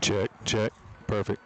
Check, check. Perfect.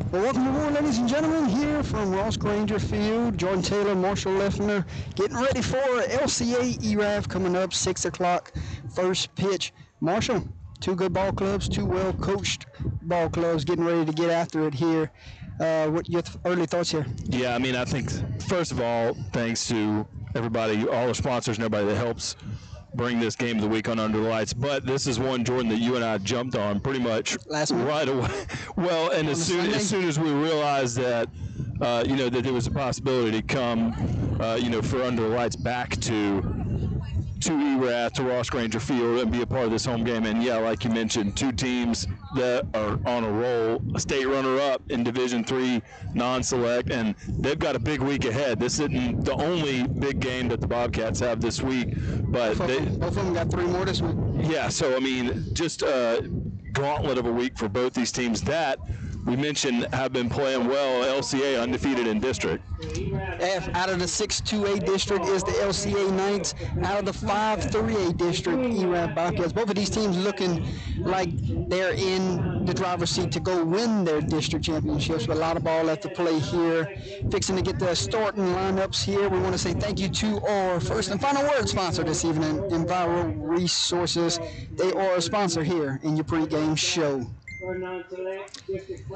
Well, welcome aboard, ladies and gentlemen, here from Ross Granger Field. Jordan Taylor, Marshall Leffner, getting ready for LCA Erath coming up, 6 o'clock, first pitch. Marshall, two good ball clubs, two well-coached ball clubs getting ready to get after it here. What your early thoughts here? Yeah, I mean, I think, first of all, thanks to everybody, all the sponsors and everybody that helps bring this game of the week on Under the Lights. But this is one, Jordan, that you and I jumped on pretty much right away. Well, and as soon as we realized that, that there was a possibility to come, for Under the Lights back to Erath, to Ross Granger Field, and be a part of this home game. And yeah, like you mentioned, two teams that are on a roll, a state runner-up in Division III non-select, and they've got a big week ahead. This isn't the only big game that the Bobcats have this week, but both of them got 3 more this week. Yeah, so I mean, just a gauntlet of a week for both these teams that we mentioned have been playing well. LCA undefeated in district. Out of the 6-2A district is the LCA Knights. Out of the 5-3A district, Erath Bobcats. Both of these teams looking like they're in the driver's seat to go win their district championships. But a lot of ball left to play here. Fixing to get the starting lineups here. We want to say thank you to our first and final word sponsor this evening, Enviro Resources. They are a sponsor here in your pregame show.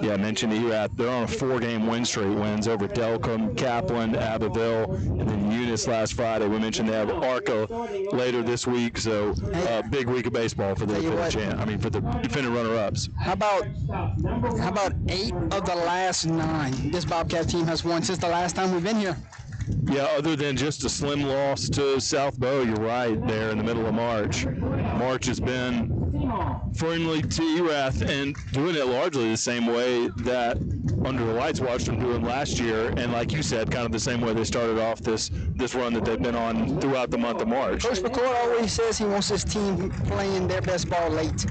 Yeah, I mentioned Erath. They're on a 4-game win streak, wins over Delcom, Kaplan, Abbeville, and then Eunice last Friday. We mentioned they have Arca later this week, so big week of baseball for the defending runner-ups. How about 8 of the last 9 this Bobcat team has won since the last time we've been here? Yeah, other than just a slim loss to South Bow, you're right, there in the middle of March. March has been friendly to Erath and doing it largely the same way that Under the Lights watched them doing last year, and like you said, kind of the same way they started off this run that they've been on throughout the month of March. Coach McCord always says he wants his team playing their best ball late.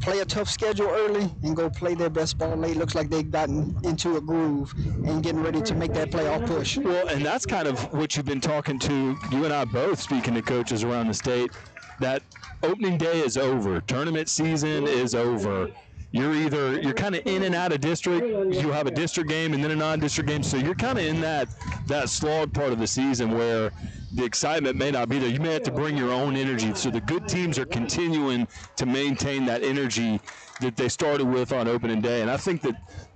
Play a tough schedule early and go play their best ball late. Looks like they've gotten into a groove and getting ready to make that playoff push. Well, and that's kind of what you've been talking to, you and I both, speaking to coaches around the state, that opening day is over. Tournament season is over. You're kind of in and out of district. You have a district game and then a non-district game, so you're kind of in that slog part of the season where the excitement may not be there. You may have to bring your own energy. So the good teams are continuing to maintain that energy that they started with on opening day. And I think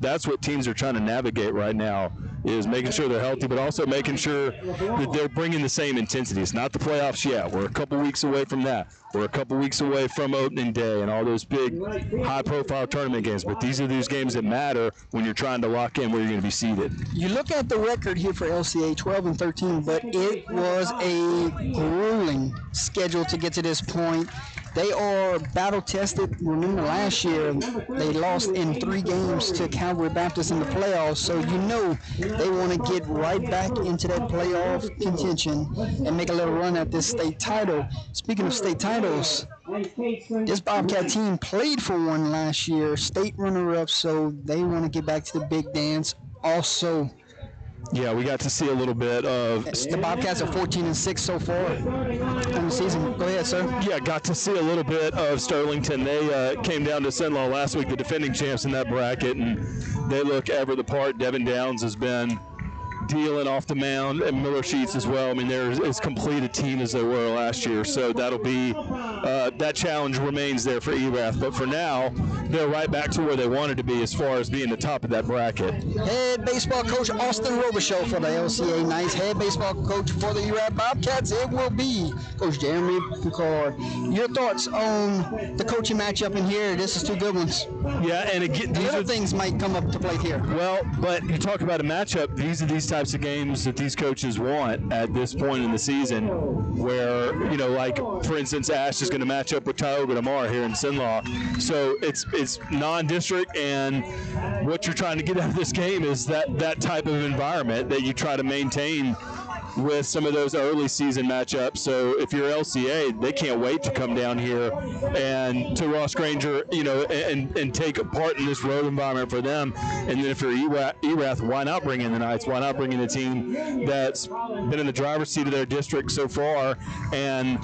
that's what teams are trying to navigate right now, is making sure they're healthy, but also making sure that they're bringing the same intensity. It's not the playoffs yet. We're a couple weeks away from that. We're a couple weeks away from opening day and all those big high-profile tournament games. But these are those games that matter when you're trying to lock in where you're going to be seated. You look at the record here for LCA, 12-13, but it was a grueling schedule to get to this point. They are battle-tested. Remember last year, they lost in 3 games to Calvary Baptist in the playoffs, so you know they want to get right back into that playoff contention and make a little run at this state title. Speaking of state titles, this Bobcat team played for one last year, state runner-up, so they want to get back to the big dance also. Yeah, we got to see a little bit of... The Bobcats are 14-6 so far in the season. Go ahead, sir. Yeah, got to see a little bit of Sterlington. They came down to Senlaw last week, the defending champs in that bracket, and they look ever the part. Devin Downs has been dealing off the mound, and Miller Sheets as well. I mean, they're as complete a team as they were last year, so that'll be that challenge remains there for Erath. But for now, they're right back to where they wanted to be as far as being the top of that bracket. Head baseball coach Austin Robichaux for the LCA Knights. Head baseball coach for the Erath Bobcats, it will be Coach Jeremy Picard. Your thoughts on the coaching matchup in here? This is 2 good ones. Yeah, and again, these things might come up to play here. Well, but you talk about a matchup. These are these types of games that these coaches want at this point in the season, where, like for instance, Ash is going to match up with Tioga tomorrow here in Senlaw. So it's non-district, and what you're trying to get out of this game is that type of environment that you try to maintain with some of those early season matchups. So if you're LCA, they can't wait to come down here and to Ross Granger, and take part in this road environment for them. And then if you're Erath, why not bring in the Knights? Why not bring in a team that's been in the driver's seat of their district so far? And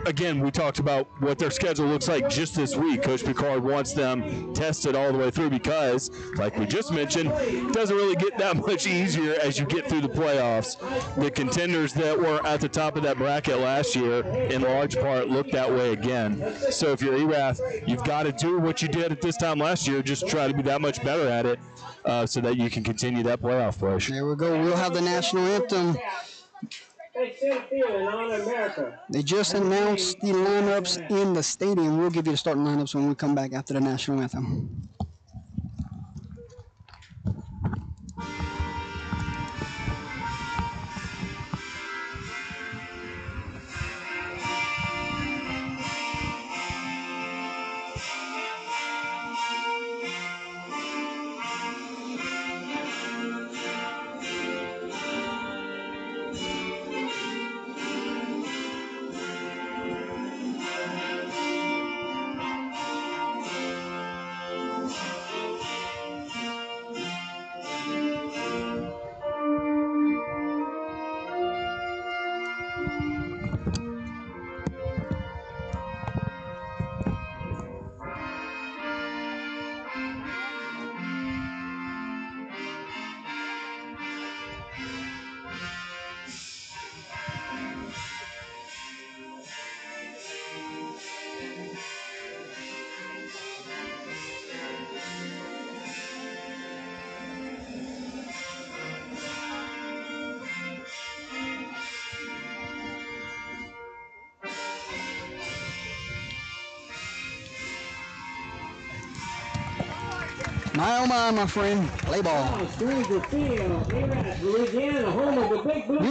again, we talked about what their schedule looks like just this week. Coach Picard wants them tested all the way through because, like we just mentioned, it doesn't really get that much easier as you get through the playoffs. The contenders that were at the top of that bracket last year, in large part, look that way again. So if you're Erath, you've got to do what you did at this time last year, just try to be that much better at it so that you can continue that playoff push. There we go. We'll have the national anthem. They just announced the lineups in the stadium. We'll give you the starting lineups when we come back after the national anthem. My oh my friend, play ball. You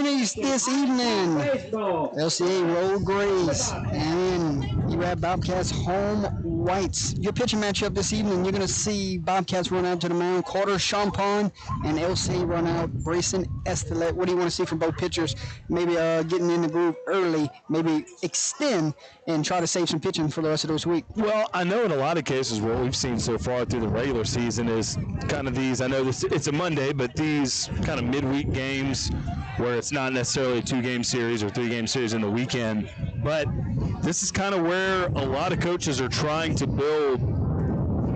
need this evening, LCA Road Grays and Erath Bobcats home whites. Your pitching matchup this evening, you're going to see Bobcats run out to the mound, Carter Champagne, and LCA run out Brayson Estelet. What do you want to see from both pitchers? Maybe getting in the group early, maybe extend and try to save some pitching for the rest of this week. Well, I know in a lot of cases what we've seen so far through the regular season is kind of these, I know it's a Monday, but these kind of midweek games where it's not necessarily a 2-game series or 3-game series in the weekend, but this is kind of where a lot of coaches are trying to build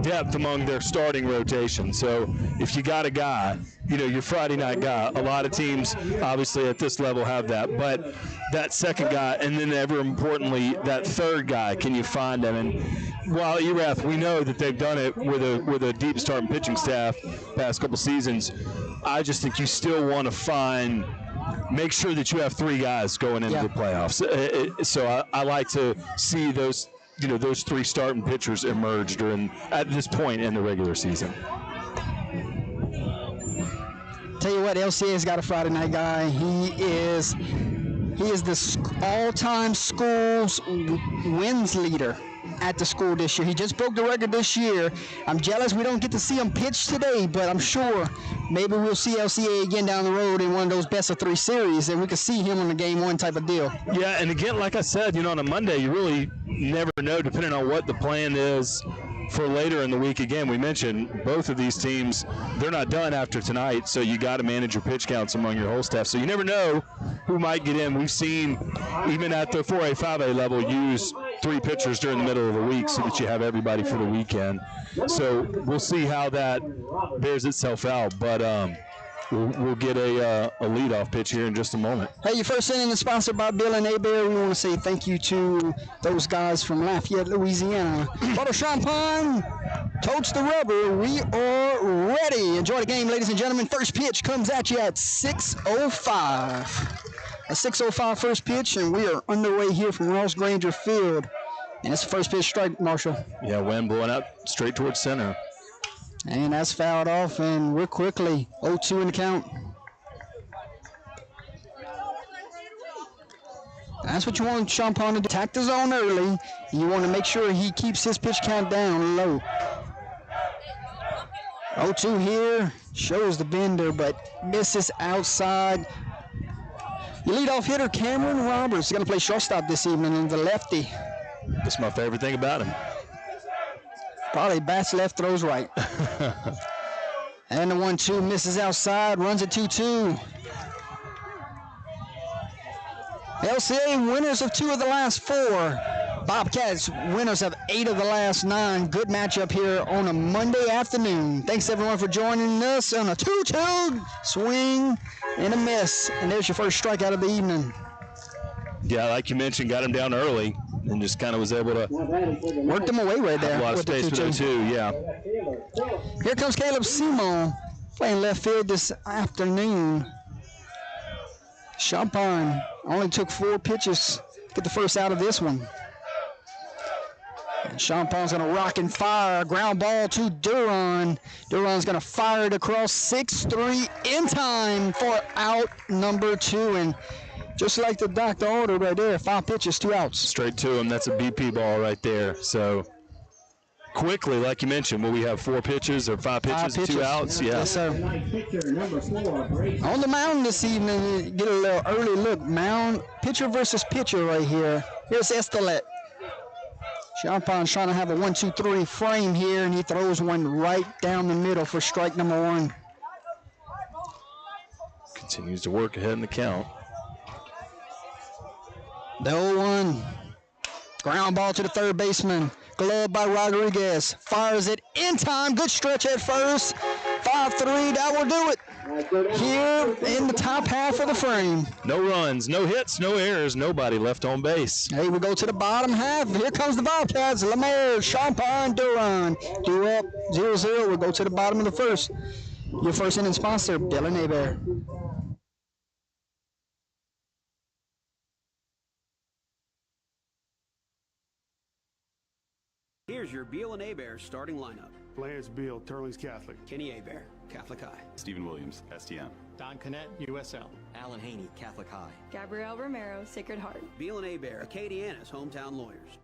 depth among their starting rotation. So if you got a guy, your Friday night guy, a lot of teams obviously at this level have that, but that second guy, and then ever importantly, that third guy, can you find them? And while Erath, we know that they've done it with a deep starting pitching staff past couple seasons, I just think you still want to make sure that you have 3 guys going into the playoffs. So I like to see those 3 starting pitchers emerge at this point in the regular season. Tell you what, LCA's got a Friday night guy. He is the all-time schools wins leader at the school this year. He just broke the record this year. I'm jealous we don't get to see him pitch today, but I'm sure maybe we'll see LCA again down the road in one of those best-of-3 series, and we can see him on the game 1 type of deal. Yeah, and again, like I said, on a Monday, you really never know, depending on what the plan is for later in the week. Again, we mentioned both of these teams, they're not done after tonight, so you got to manage your pitch counts among your whole staff. So you never know who might get in. We've seen, even at the 4A, 5A level, use 3 pitchers during the middle of the week so that you have everybody for the weekend. So we'll see how that bears itself out, but we'll get a leadoff pitch here in just a moment. Hey, your first inning is sponsored by Bill and Abear. We want to say thank you to those guys from Lafayette, Louisiana. Carter Champagne, totes the rubber. We are ready. Enjoy the game, ladies and gentlemen. First pitch comes at you at 6:05. A 6:05 first pitch, and we are underway here from Ross Granger Field. And it's the first pitch strike, Marshall. Yeah, wind blowing up straight towards center. And that's fouled off, and we're quickly 0-2 in the count. That's what you want Champagne to do. Attack the zone early. You want to make sure he keeps his pitch count down low. 0-2 here. Shows the bender, but misses outside. Your leadoff hitter, Cameron Roberts, is going to play shortstop this evening, and the lefty. That's my favorite thing about him. Probably bats left, throws right. And the 1-2 misses outside, runs at 2-2. LCA winners of 2 of the last 4. Bobcats winners of 8 of the last 9. Good matchup here on a Monday afternoon. Thanks everyone for joining us on a 2-2 swing and a miss. And there's your first strikeout of the evening. Yeah, like you mentioned, got him down early and just kind of was able to work them away right there. A lot of space for the 2, yeah. Here comes Caleb Simon playing left field this afternoon. Champagne only took 4 pitches to get the first out of this one. And Champagne's going to rock and fire. Ground ball to Duran. Duran's going to fire it across 6-3 in time for out number 2. And just like the doctor ordered right there, 5 pitches, 2 outs. Straight to him. That's a BP ball right there. So quickly, like you mentioned, will we have 4 pitches or 5 pitches, 2 outs? Yeah. Yes, sir. On the mound this evening, get a little early look. Mound, pitcher versus pitcher right here. Here's Estelet. Champagne's trying to have a 1-2-3 frame here, and he throws one right down the middle for strike number 1. Continues to work ahead in the count. The 0-1. Ground ball to the third baseman. Glove by Rodriguez. Fires it in time. Good stretch at first. 5-3. That will do it. Here in the top half of the frame. No runs, no hits, no errors, nobody left on base. Hey, we go to the bottom half. Here comes the Bobcats. Lemaire, Champagne, Duran. Due up 0-0. We'll go to the bottom of the first. Your first inning sponsor, Dylan Hebert. Here's your Beal and Hebert starting lineup. Lance Beal, Turlings Catholic. Kenny Hebert, Catholic High. Stephen Williams, STM. Don Connett, USL. Alan Haney, Catholic High. Gabrielle Romero, Sacred Heart. Beal and Hebert, Acadiana's hometown lawyers.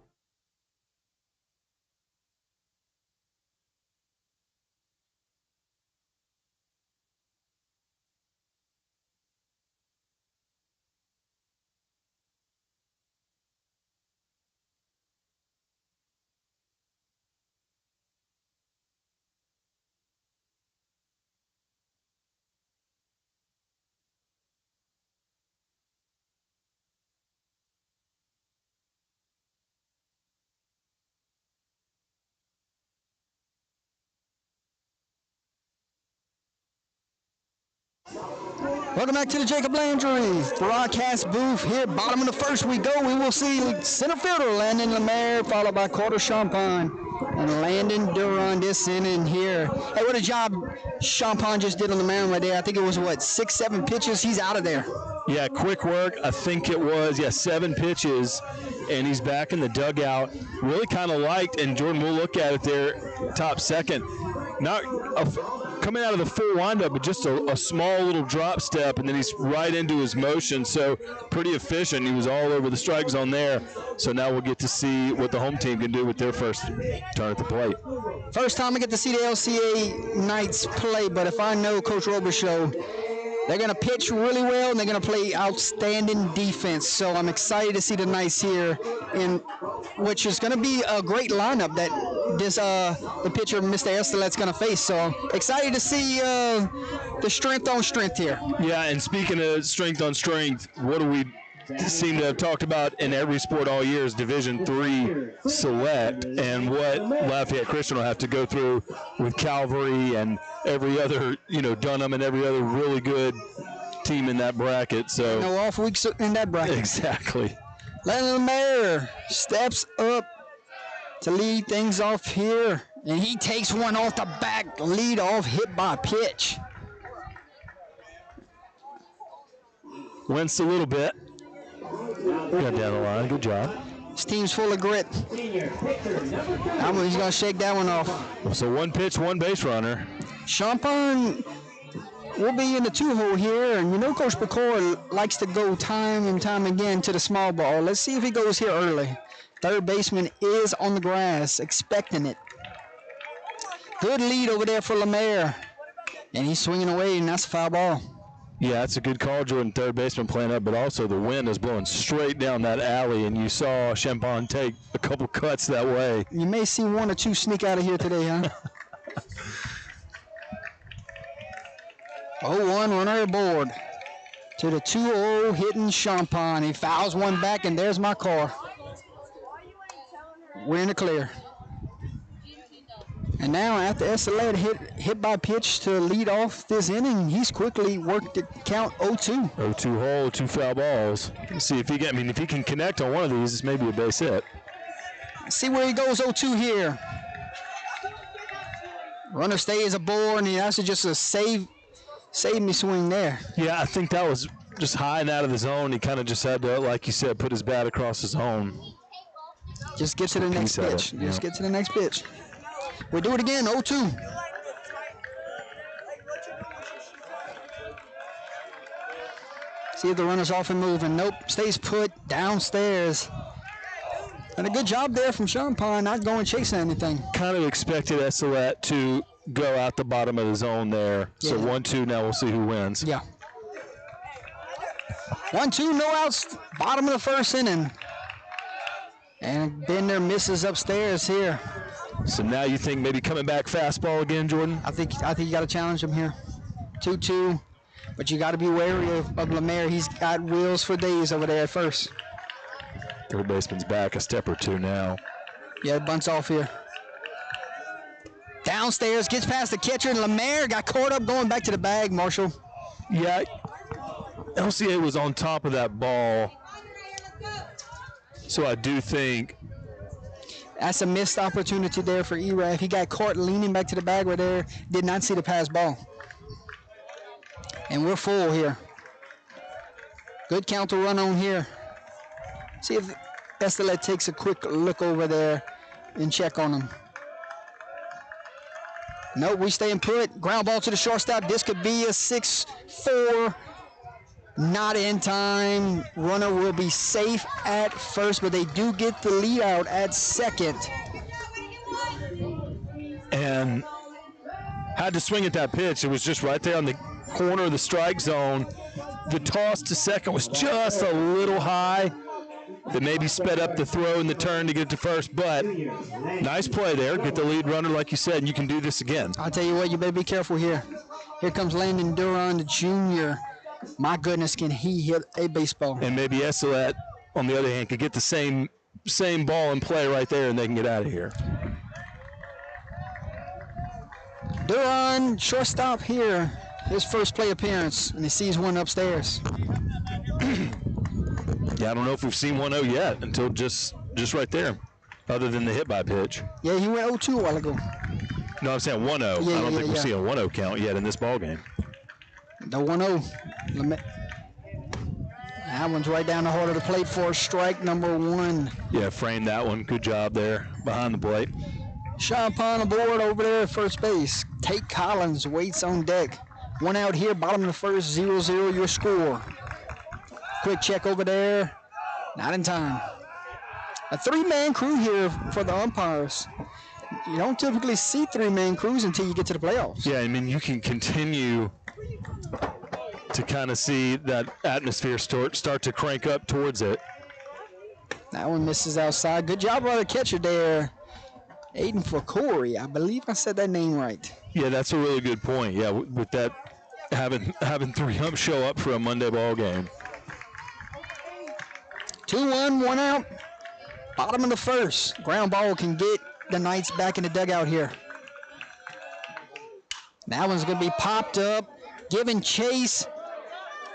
Welcome back to the Jacob Landry broadcast booth. Here, bottom of the first we go. We will see center fielder Landon Lemaire, followed by Carter Champagne and Landon Duran this inning here. Hey, what a job Champagne just did on the mound right there. I think it was, 6-7 pitches. He's out of there. Yeah, quick work. I think it was, 7 pitches, and he's back in the dugout. Really kind of liked, and Jordan, we'll look at it there, top second. Not coming out of the full windup, but just a small little drop step, and then he's right into his motion. So pretty efficient. He was all over the strike zone there. So now we'll get to see what the home team can do with their first turn at the plate. First time I get to see the LCA Knights play, but if I know Coach Robichaux, they're going to pitch really well, and they're going to play outstanding defense. So I'm excited to see the Knights here, which is going to be a great lineup that the pitcher, Mr. Estelet's going to face. So excited to see the strength on strength here. Yeah, and speaking of strength on strength, what do we seem to have talked about in every sport all year is Division III select, and what Lafayette Christian will have to go through with Calvary and every other, Dunham and every other really good team in that bracket. So no off weeks in that bracket. Exactly. Landon Lemaire steps up to lead things off here, and he takes one off the back, lead off hit by pitch. Wins a little bit. Got down the line. Good job. This team's full of grit. He's going to shake that one off. So 1 pitch, 1 base runner. Champagne will be in the 2-hole here, and Coach Pecor likes to go time and time again to the small ball. Let's see if he goes here early. Third baseman is on the grass, expecting it. Good lead over there for Lemaire, and he's swinging away, and that's a foul ball. Yeah, that's a good call, Jordan. Third baseman playing up, but also the wind is blowing straight down that alley, and you saw Champagne take a couple cuts that way. You may see one or two sneak out of here today, huh? 0-1 runner aboard to the 2-0 hitting Champagne. He fouls one back, and there's my car. We're in the clear. And now after Estelette hit by pitch to lead off this inning, he's quickly worked the count 0-2. 0-2 hole, 2 foul balls. Let's see if he can. I mean, if he can connect on one of these, it's maybe a base hit. See where he goes 0-2 here. Runner stays aboard, and he has to just save me swing there. Yeah, I think that was just high and out of the zone. He kind of just had to, like you said, put his bat across the zone. Just get to the next pitch. Just get to the next pitch. We'll do it again, 0-2. See if the runner's off and moving. Nope, stays put downstairs. And a good job there from Champagne, not going chasing anything. Kind of expected Estelette to go out the bottom of the zone there. Yeah. So 1-2, now we'll see who wins. Yeah. 1-2, no outs, bottom of the first inning. And Bender misses upstairs here. So now you think maybe coming back fastball again, Jordan? I think you got to challenge him here. 2-2, but you got to be wary of Lemaire. He's got wheels for days over there at first. Third baseman's back a step or two now. Yeah, bunts off here. Downstairs, gets past the catcher, and Lemaire got caught up going back to the bag, Marshall. Yeah, LCA was on top of that ball. So I do think that's a missed opportunity there for Erath. He got caught leaning back to the bag right there. Did not see the pass ball. And we're full here. Good counter run on here. See if Estelette takes a quick look over there and check on him. Nope, we staying put. Ground ball to the shortstop. This could be a 6-4. Not in time. Runner will be safe at first, but they do get the lead out at second. And had to swing at that pitch. It was just right there on the corner of the strike zone. The toss to second was just a little high. That maybe sped up the throw and the turn to get to first, but nice play there. Get the lead runner, like you said, and you can do this again. I'll tell you what, you better be careful here. Here comes Landon Duran, the junior. My goodness, can he hit a baseball? And maybe Estelette, on the other hand, could get the same ball in play right there, and they can get out of here. Duran, shortstop here. His first play appearance, and he sees one upstairs. Yeah, I don't know if we've seen 1-0 yet until just right there, other than the hit by pitch. Yeah, he went 0-2 a while ago. No, I'm saying 1-0. I don't think we've seen a 1-0 count yet in this ball game. The 1-0. That one's right down the heart of the plate for strike number 1. Yeah, framed that one. Good job there behind the plate. Champagne aboard over there at first base. Tate Collins waits on deck. One out here, bottom of the first, 0-0 your score. Quick check over there. Not in time. A 3-man crew here for the umpires. You don't typically see 3-man crews until you get to the playoffs. Yeah, I mean, you can continue to kind of see that atmosphere start to crank up towards it. That one misses outside. Good job by the catcher there. Aiden Fakori. I believe I said that name right. Yeah, that's a really good point. Yeah, with that having 3 umps show up for a Monday ball game. 2-1, 1 out. Bottom of the first. Ground ball can get the Knights back in the dugout here. That one's going to be popped up, giving chase.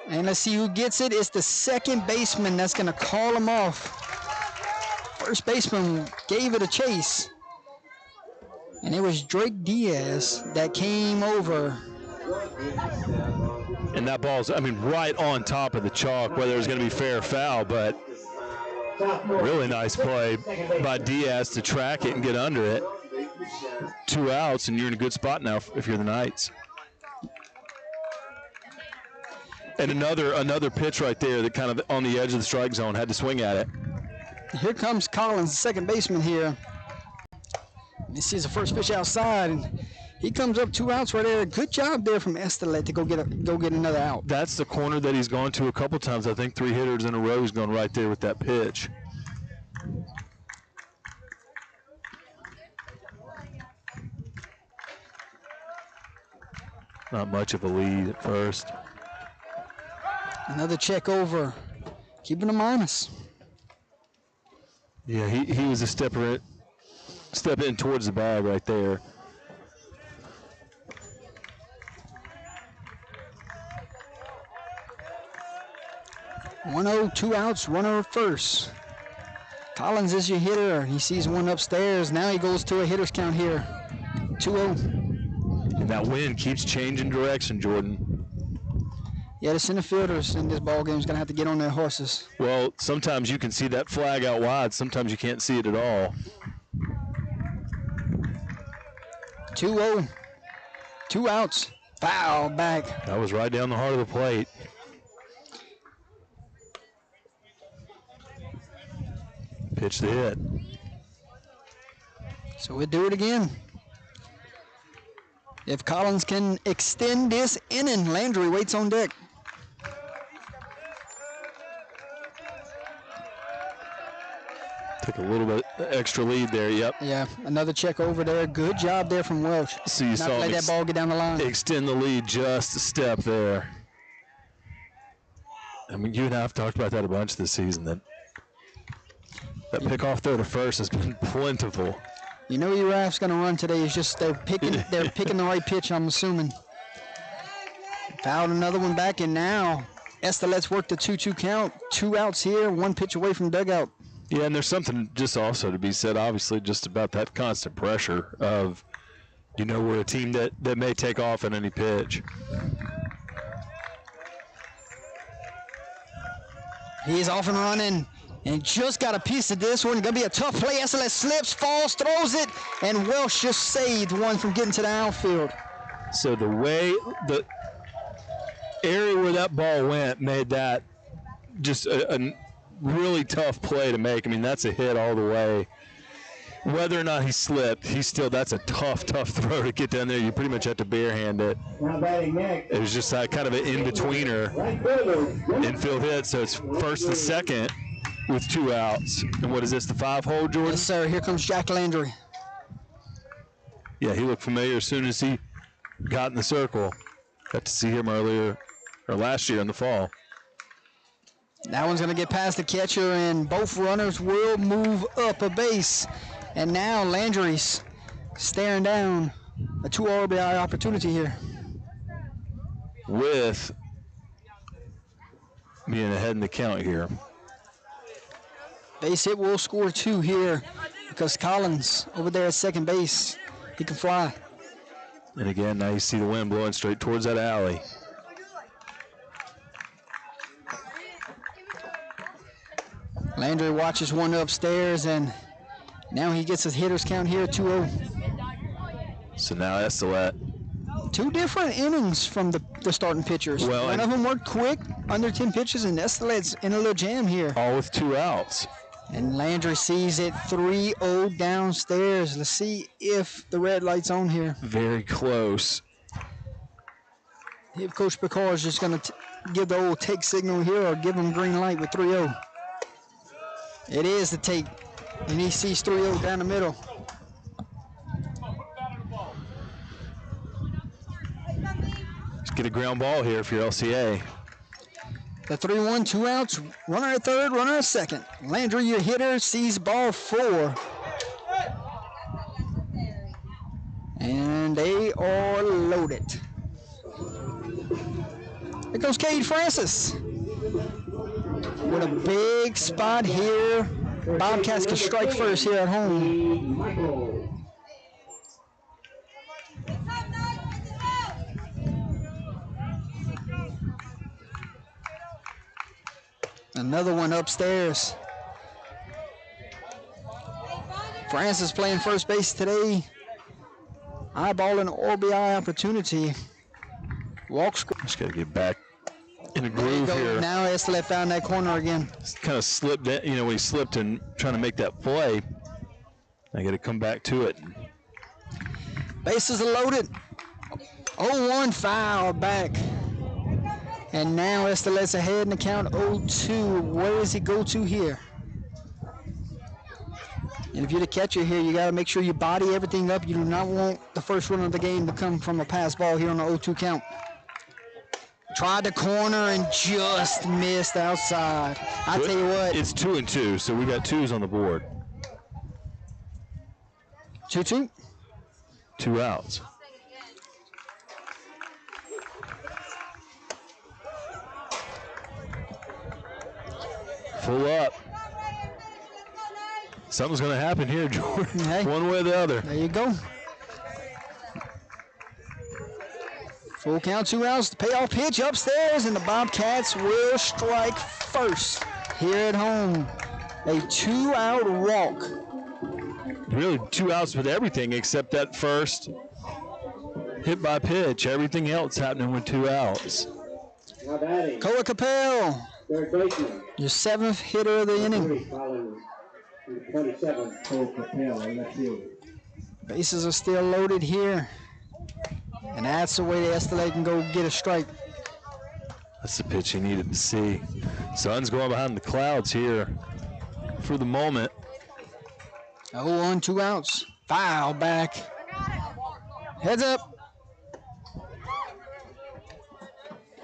And let's see who gets it. It's the second baseman that's going to call him off. First baseman gave it a chase. And it was Drake Diaz that came over. And that ball's, I mean, right on top of the chalk, whether it's going to be fair or foul, but really nice play by Diaz to track it and get under it. 2 outs, and you're in a good spot now if you're the Knights. And another pitch right there that kind of on the edge of the strike zone, had to swing at it. Here comes Collins, the second baseman here. This is the first pitch outside, and He comes up 2 outs right there. Good job there from Estelet to go get another out. That's the corner that he's gone to a couple times. I think 3 hitters in a row he's gone right there with that pitch. Not much of a lead at first. Another check over. Keeping a minus. Yeah, he was a step in towards the bag right there. One 0, 2 outs, runner at first. Collins is your hitter. He sees one upstairs. Now he goes to a hitter's count here. 2-0. And that wind keeps changing direction, Jordan. Yeah, the center fielders in this ball game is going to have to get on their horses. Well, sometimes you can see that flag out wide. Sometimes you can't see it at all. 2-0. 2 outs. Foul back. That was right down the heart of the plate. Pitch the hit. So we'll do it again. If Collins can extend this inning, Landry waits on deck. Took a little bit extra lead there, yep. Yeah, another check over there. Good job there from Welch. So you Not saw to let him that ball get down the line. extend the lead just a step there. I mean, you and I have talked about that a bunch this season, that pickoff throw to first has been plentiful. You know Erath's going to run today. It's just they're picking the right pitch, I'm assuming. Fouled another one back, and now Estelet's worked the 2-2 count. 2 outs here, 1 pitch away from dugout. Yeah, and there's something just also to be said, obviously, just about that constant pressure of, we're a team that may take off at any pitch. He's off and running, and just got a piece of this one. Going to be a tough play. Estelet slips, falls, throws it, and Welsh just saved one from getting to the outfield. So the area where that ball went made that just a really tough play to make. I mean, that's a hit all the way. Whether or not he slipped, that's a tough throw to get down there. You pretty much have to barehand it. It was just kind of an in-betweener infield hit, so it's first and second with 2 outs. And what is this, the 5-hole, Jordan? Yes, sir. Here comes Jack Landry. Yeah, he looked familiar as soon as he got in the circle. Got to see him last year in the fall. That one's going to get past the catcher, and both runners will move up a base. And now Landry's staring down a 2 RBI opportunity here. With being ahead in the count here. Base hit will score 2 here because Collins over there at second base, he can fly. And again, now you see the wind blowing straight towards that alley. Landry watches one upstairs, and now he gets his hitter's count here, 2-0. So now Estelet. 2 different innings from the starting pitchers. Well, one of them worked quick, under 10 pitches, and Estelet's in a little jam here. All with 2 outs. And Landry sees it 3-0 downstairs. Let's see if the red light's on here. Very close. If Coach Picard is just going to give the old take signal here or give him green light with 3-0. It is the take, and he sees 3-0 down the middle. Let's get a ground ball here for your LCA. The 3-1, 2 outs, runner at third, runner at second. Landry, your hitter, sees ball 4. And they are loaded. Here comes Cade Francis with a big spot here. Bobcats can strike first here at home. Another one upstairs. Francis playing first base today. Eyeballing RBI opportunity. Walks. Just got to get back in a There you groove go. here. Now Estelet found that corner again. Kind of slipped, when he slipped and trying to make that play. I got to come back to it. Bases are loaded. 0-1 foul back. And now Estelet's ahead in the count 0-2. Where does he go to here? And if you're the catcher here, you got to make sure you body everything up. You do not want the first run of the game to come from a pass ball here on the 0-2 count. Tried the corner and just missed outside. I tell you what. It's 2-2, so we got twos on the board. 2-2. 2 outs. Full up. Something's going to happen here, Jordan. Hey. One way or the other. There you go. Full count, 2 outs. The payoff pitch upstairs, and the Bobcats will strike first here at home. A 2-out walk. Really 2 outs with everything except that first hit by pitch. Everything else happening with 2 outs. Koa Capel, your 7th hitter of the inning. 27, Cole Capel, left field. Bases are still loaded here. And that's the way the Esteli can go get a strike. That's the pitch he needed to see. Sun's going behind the clouds here for the moment. 0-1, 2 outs. Foul back. Heads up.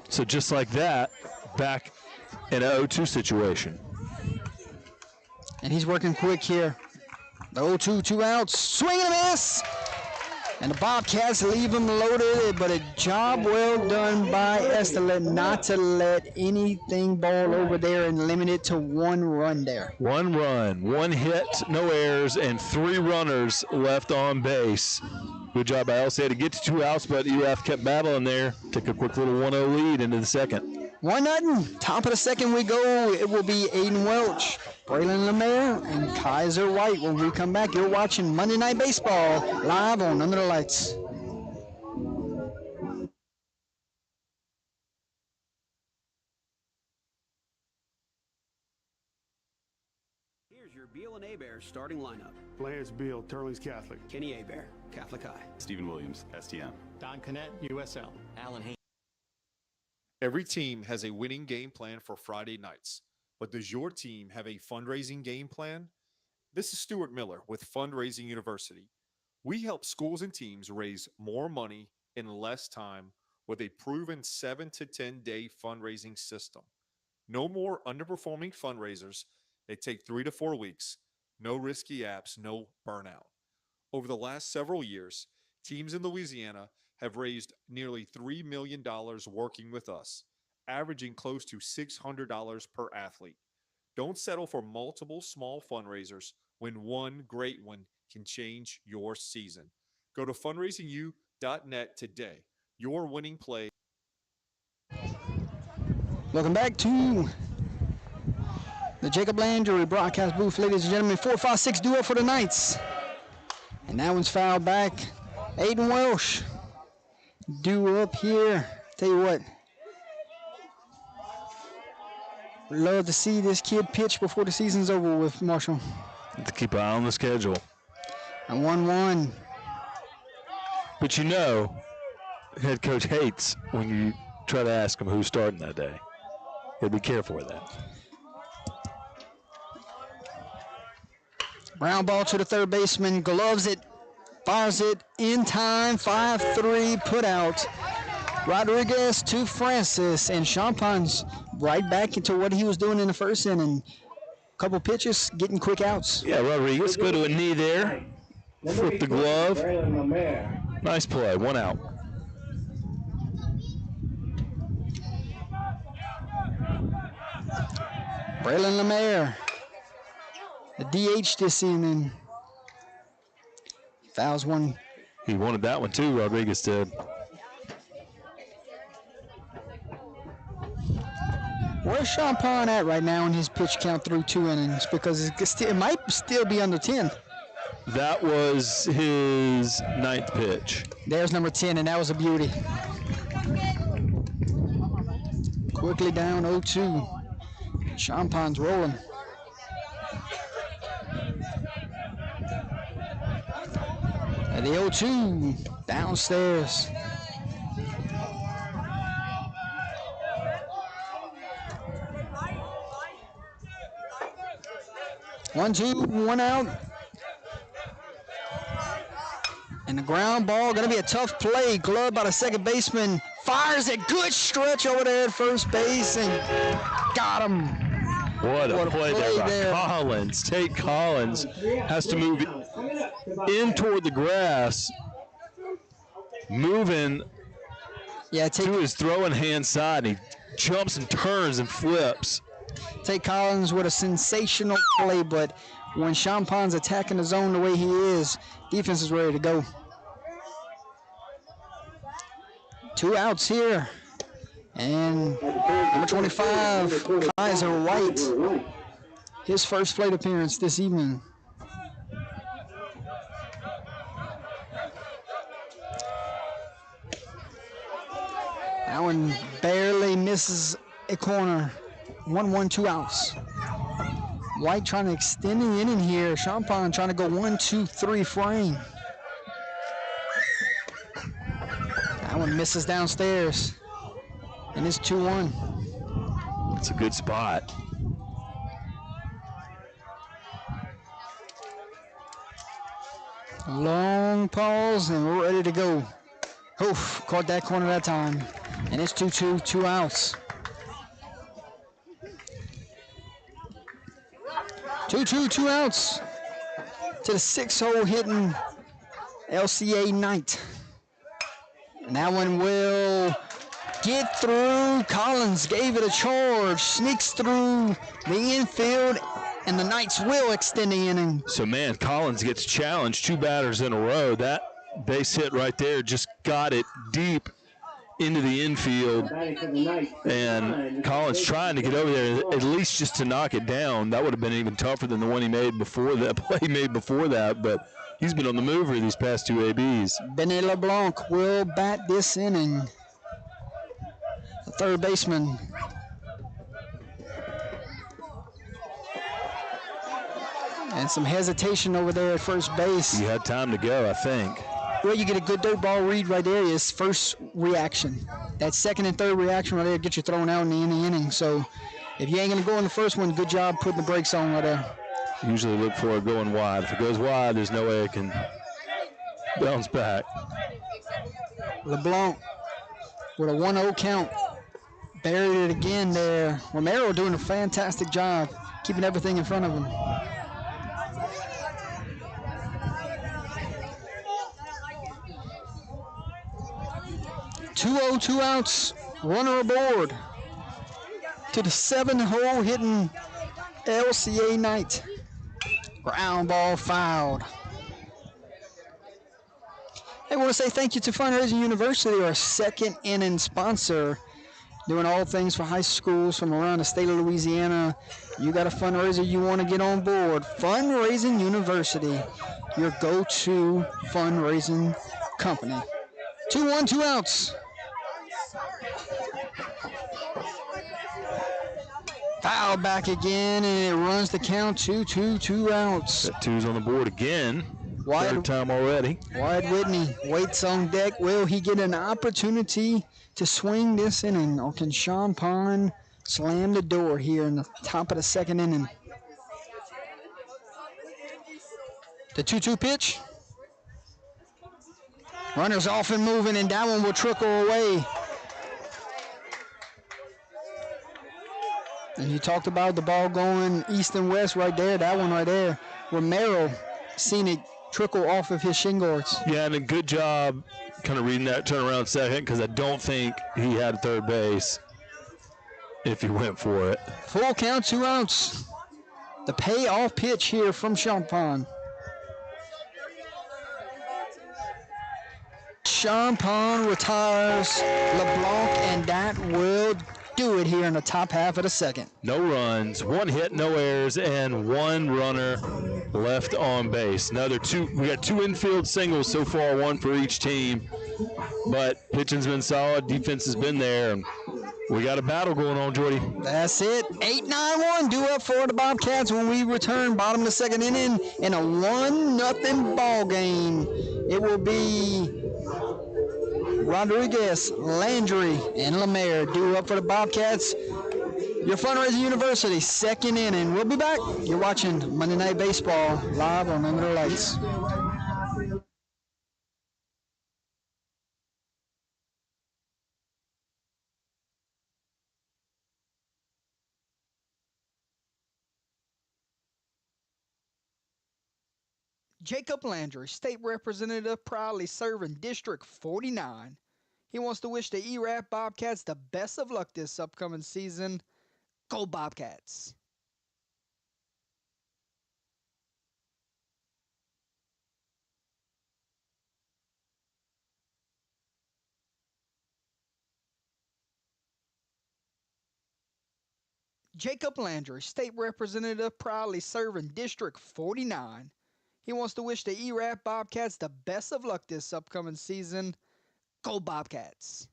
So just like that, back in an 0-2 situation. And he's working quick here. The 0-2, 2 outs. Swing and a miss. And the Bobcats leave him loaded, but a job well done by Esteli not to let anything ball over there and limit it to 1 run there. 1 run, 1 hit, no errors, and 3 runners left on base. Good job by LCA to get to 2 outs, but Erath kept battling there. Took a quick little 1-0 lead into the second. 1-0. Top of the second we go. It will be Aiden Welch, Braylon Lemaire, and Kaiser White. When we come back, you're watching Monday Night Baseball live on Under the Lights. Here's your Beal and Abear starting lineup. Lance Beal, Turlings Catholic. Kenny Abear, Catholic High. Stephen Williams, STM. Don Connett, USL. Alan Haney. Every team has a winning game plan for Friday nights, but does your team have a fundraising game plan? This is Stuart Miller with Fundraising University. We help schools and teams raise more money in less time with a proven 7 to 10 day fundraising system. No more underperforming fundraisers. They take 3 to 4 weeks. No risky apps, no burnout. Over the last several years, teams in Louisiana have raised nearly $3 million working with us, averaging close to $600 per athlete. Don't settle for multiple small fundraisers when one great one can change your season. Go to fundraisingu.net today. Your winning play. Welcome back to the Jacob Landry broadcast booth, ladies and gentlemen. 4-5-6 duo for the Knights. And that one's fouled back. Aiden Welsh due up here. Tell you what, love to see this kid pitch before the season's over with, Marshall. Have to keep an eye on the schedule. And 1-1. But you know, head coach hates when you try to ask him who's starting that day. He'll be careful with that. Ground ball to the third baseman, gloves it, fires it in time, 5-3 put out. Rodriguez to Francis, and Champon's right back into what he was doing in the first inning. Couple pitches, getting quick outs. Yeah, Rodriguez go to a knee there, flip the glove. Nice play, 1 out. Braylon Lemaire, the DH this inning. Fouls one. He wanted that one too, Rodriguez did. Where's Champagne at right now in his pitch count through 2 innings? Because it might still be under 10. That was his 9th pitch. There's number 10, and that was a beauty. Quickly down 0-2. Champagne's rolling. The 0-2 downstairs. One, two, one out. And the ground ball, going to be a tough play. Glove by the second baseman. Fires it. Good stretch over there at first base and got him. What a play there by Collins. Tate Collins has to move in toward the grass, moving to his throwing hand side. He jumps and turns and flips. Tate Collins with a sensational play, but when Champon's attacking the zone the way he is, defense is ready to go. 2 outs here. And number 25, Kaiser White, his first plate appearance this evening. That one barely misses a corner. 1-1, 2 outs. White trying to extend the inning here. Champagne trying to go 1-2-3 frame. That one misses downstairs. And it's 2-1. It's a good spot. Long pause, and we're ready to go. Oof, caught that corner that time. And it's 2-2, 2 outs. 2-2, 2 outs to the 6-hole hitting LCA Knight. And that one will get through. Collins gave it a charge, sneaks through the infield, and the Knights will extend the inning. So, man, Collins gets challenged 2 batters in a row. That base hit right there just got it deep into the infield, and Collins trying to get over there at least just to knock it down. That would have been even tougher than the one he made before that, play he made before that, but he's been on the move these past 2 ABs. Benny LeBlanc will bat this inning. The third baseman. And some hesitation over there at first base. He had time to go, I think. Well, you get a good dirt ball read right there. Is first reaction. That second and third reaction right there gets you thrown out in the inning. So if you ain't going to go in the first one, good job putting the brakes on right there. Usually look for it going wide. If it goes wide, there's no way it can bounce back. LeBlanc with a 1-0 count. Buried it again there. Romero doing a fantastic job keeping everything in front of him. 2-0, 2 outs, runner aboard to the 7-hole hitting LCA Knight. Ground ball fouled. I want to say thank you to Fundraising University, our second inning sponsor, doing all things for high schools from around the state of Louisiana. You got a fundraiser you want to get on board, Fundraising University, your go-to fundraising company. 2-1, 2 outs. Foul back again, and it runs the count 2-2, 2 outs. That 2's on the board again. Wyatt, third time already. Wyatt Whitney waits on deck. Will he get an opportunity to swing this inning, or can Sean Pond slam the door here in the top of the second inning? The 2-2 pitch. Runners off and moving, and that one will trickle away. And you talked about the ball going east and west right there. That one right there. Romero seen it trickle off of his shin guards. Yeah, and a good job kind of reading that turnaround second, because I don't think he had third base if he went for it. Full count, 2 outs. The payoff pitch here from Champagne. Champagne retires LeBlanc, and that will do it here in the top half of the second. No runs, 1 hit, no errors, and 1 runner left on base. Another 2. We got 2 infield singles so far, 1 for each team. But pitching's been solid, defense has been there. And We got a battle going on, Jordy. That's it. 8-9-1 due up for the Bobcats when we return. Bottom of the second inning in a 1-0 ball game. It will be Rodriguez, Landry, and Lemaire due up for the Bobcats. Your Fundraising University, second inning. We'll be back. You're watching Monday Night Baseball live on Under the Lights. Jacob Landry, state representative, proudly serving District 49. He wants to wish the Erath Bobcats the best of luck this upcoming season. Go Bobcats! Jacob Landry, state representative, proudly serving District 49. He wants to wish the Erath Bobcats the best of luck this upcoming season. Go Bobcats!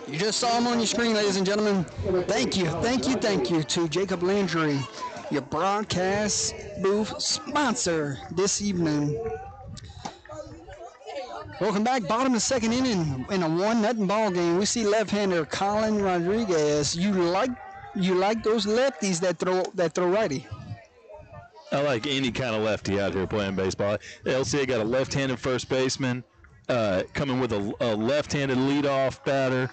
You just saw him on your screen, ladies and gentlemen. Thank you to Jacob Landry, your broadcast booth sponsor this evening. Welcome back. Bottom of the second inning in a 1-0 ball game. We see left-hander Colin Rodriguez. You like those lefties that throw righty. I like any kind of lefty out here playing baseball. LCA got a left-handed first baseman coming with a left-handed leadoff batter.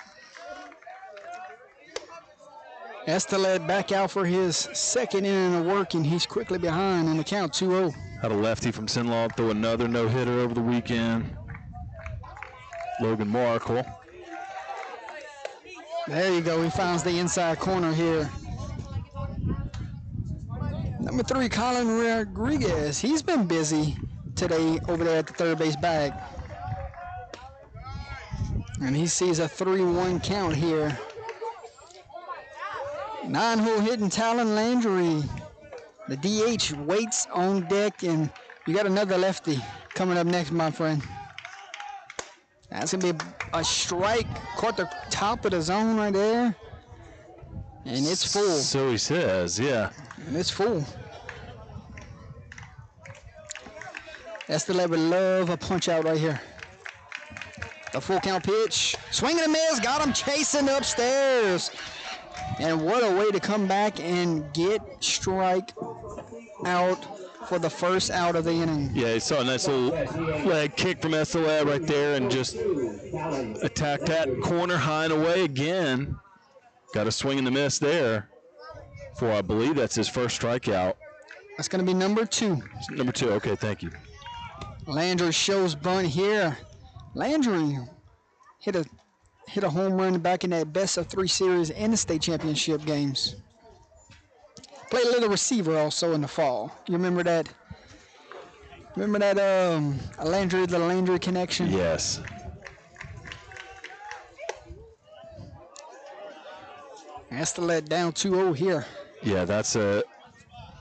Estelet back out for his second inning of work, and he's quickly behind in the count 2-0. Had a lefty from Sinlaw throw another no-hitter over the weekend. Logan Markle. There you go. He finds the inside corner here. Number 3, Colin Rodriguez. He's been busy today over there at the third base bag. And he sees a 3-1 count here. 9-hole hitting Talon Landry. The DH waits on deck, and you got another lefty coming up next, my friend. That's going to be a strike. Caught the top of the zone right there. And it's full. So he says, yeah. And it's full. Estelet would love a punch out right here. The full count pitch. Swing and a miss. Got him chasing upstairs. And what a way to come back and get strike out for the first out of the inning. Yeah, he saw a nice little leg kick from Estelet right there and just attacked that corner high and away again. Got a swing and a miss there for, I believe that's his first strikeout. That's going to be number 2. Number 2, okay, thank you. Landry shows bunt here. Landry hit a home run back in that best-of-3 series and the state championship games. Played a little receiver also in the fall. You remember that? Remember that the Landry connection? Yes. Has to let down 2-0 here. Yeah, that's a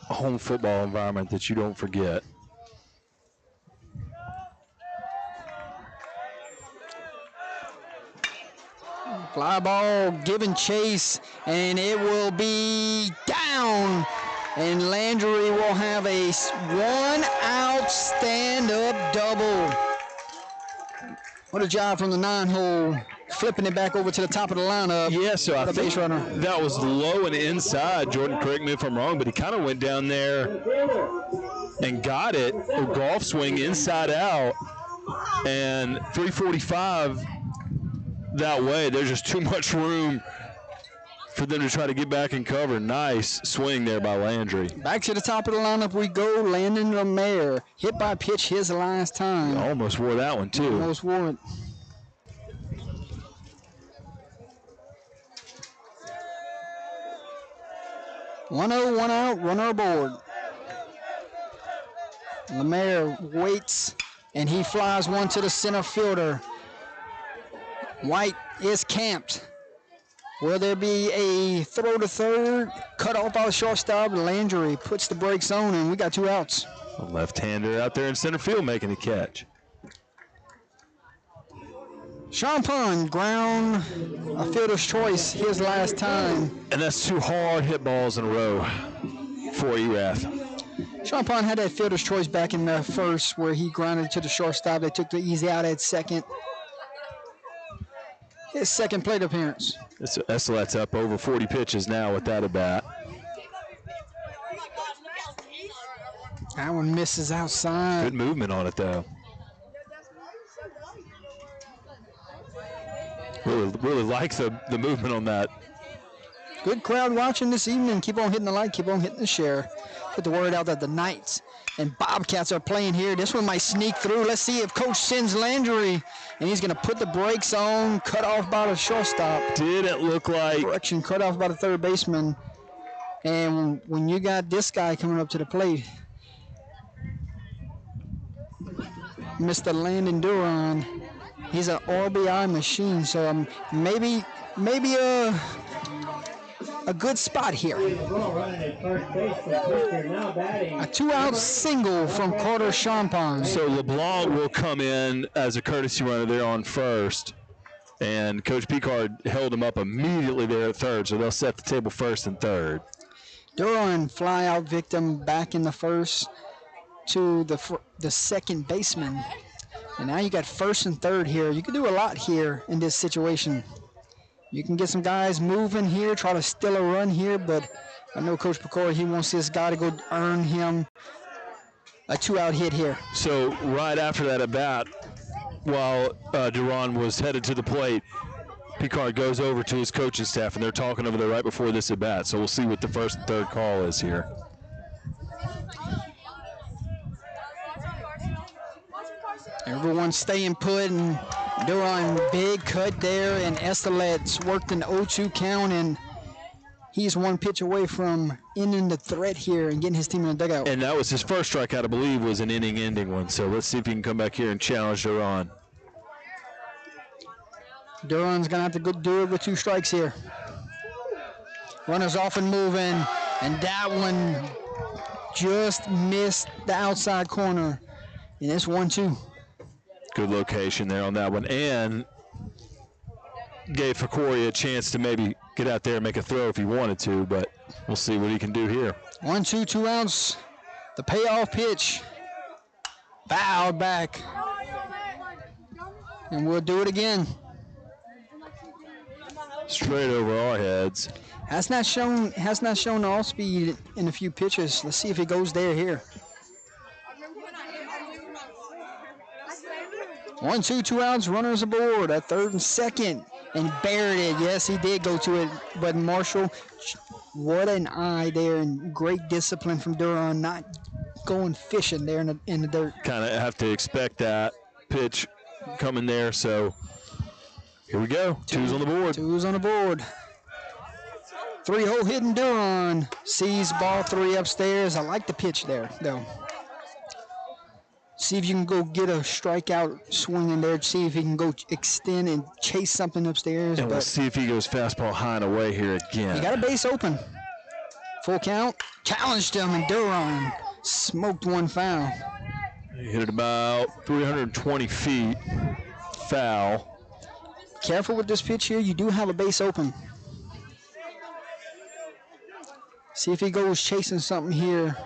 home football environment that you don't forget. Fly ball giving chase, and it will be down. And Landry will have a 1-out stand-up double. What a job from the 9-hole, flipping it back over to the top of the lineup. Yeah, so I think base runner. That was low and inside. Jordan, correct me if I'm wrong, but he kind of went down there and got it, a golf swing inside out, and 345 that way. There's just too much room for them to try to get back and cover. Nice swing there by Landry. Back to the top of the lineup we go. Landon Lemaire, hit by pitch his last time. Almost wore that one too. Almost wore it. One out, runner aboard. Lemaire waits, and he flies one to the center fielder. White is camped. Will there be a throw to third? Cut off by the shortstop. Landry puts the brakes on, and we got 2 outs. A left-hander out there in center field making the catch. Sean Pond, ground a fielder's choice his last time. And that's 2 hard hit balls in a row for Erath. Sean Pond had that fielder's choice back in the first where he grounded to the shortstop. They took the easy out at second. His second plate appearance. Estelet's up over 40 pitches now with that at bat. That one misses outside. Good movement on it, though. Really like the movement on that. Good crowd watching this evening. Keep on hitting the like, keep on hitting the share. Get the word out that the Knights and Bobcats are playing here. This one might sneak through. Let's see if Coach sends Landry, and he's going to put the brakes on, cut off by the shortstop. Didn't look like. Correction, cut off by the third baseman. And when you got this guy coming up to the plate, Mr. Landon Duran, he's an RBI machine, so maybe a good spot here. A 2-out single from Carter Champagne. So LeBlanc will come in as a courtesy runner there on first, and Coach Picard held him up immediately there at third, so they'll set the table first and third. Duran, fly out victim back in the first to the second baseman. And now you got first and third here. You can do a lot here in this situation. You can get some guys moving here, try to steal a run here, but I know Coach Picard, he wants this guy to go earn him a 2-out hit here. So right after that at bat, while Duran was headed to the plate, Picard goes over to his coaching staff, and they're talking over there right before this at bat. So we'll see what the first and third call is here. Everyone's staying put, and Duran, big cut there, and Estelet's worked an 0-2 count, and he's one pitch away from ending the threat here and getting his team in the dugout. And that was his first strikeout, I believe, was an inning-ending one. So let's see if he can come back here and challenge Duran. Duran's going to have to go do it with 2 strikes here. Runners off and moving, and that one just missed the outside corner, and it's 1-2. Good location there on that one, and gave Fakori a chance to maybe get out there and make a throw if he wanted to, but we'll see what he can do here. 1-2, 2 outs. The payoff pitch. Fouled back. And we'll do it again. Straight over our heads. Has not shown the off speed in a few pitches. Let's see if he goes there here. 1-2, 2 outs, runners aboard at third and second, and buried it. Yes, he did go to it, but Marshall, what an eye there, and great discipline from Duran, not going fishing there in the dirt. Kind of have to expect that pitch coming there, so here we go. 2's on the board. 2's on the board. 3-hole hitting Duran, sees ball 3 upstairs. I like the pitch there, though. See if you can go get a strikeout swing in there. See if he can go extend and chase something upstairs. And we'll see if he goes fastball high and away here again. He got a base open. Full count. Challenged him, and Duran smoked one foul. He hit it about 320 feet. Foul. Careful with this pitch here. You do have a base open. See if he goes chasing something here.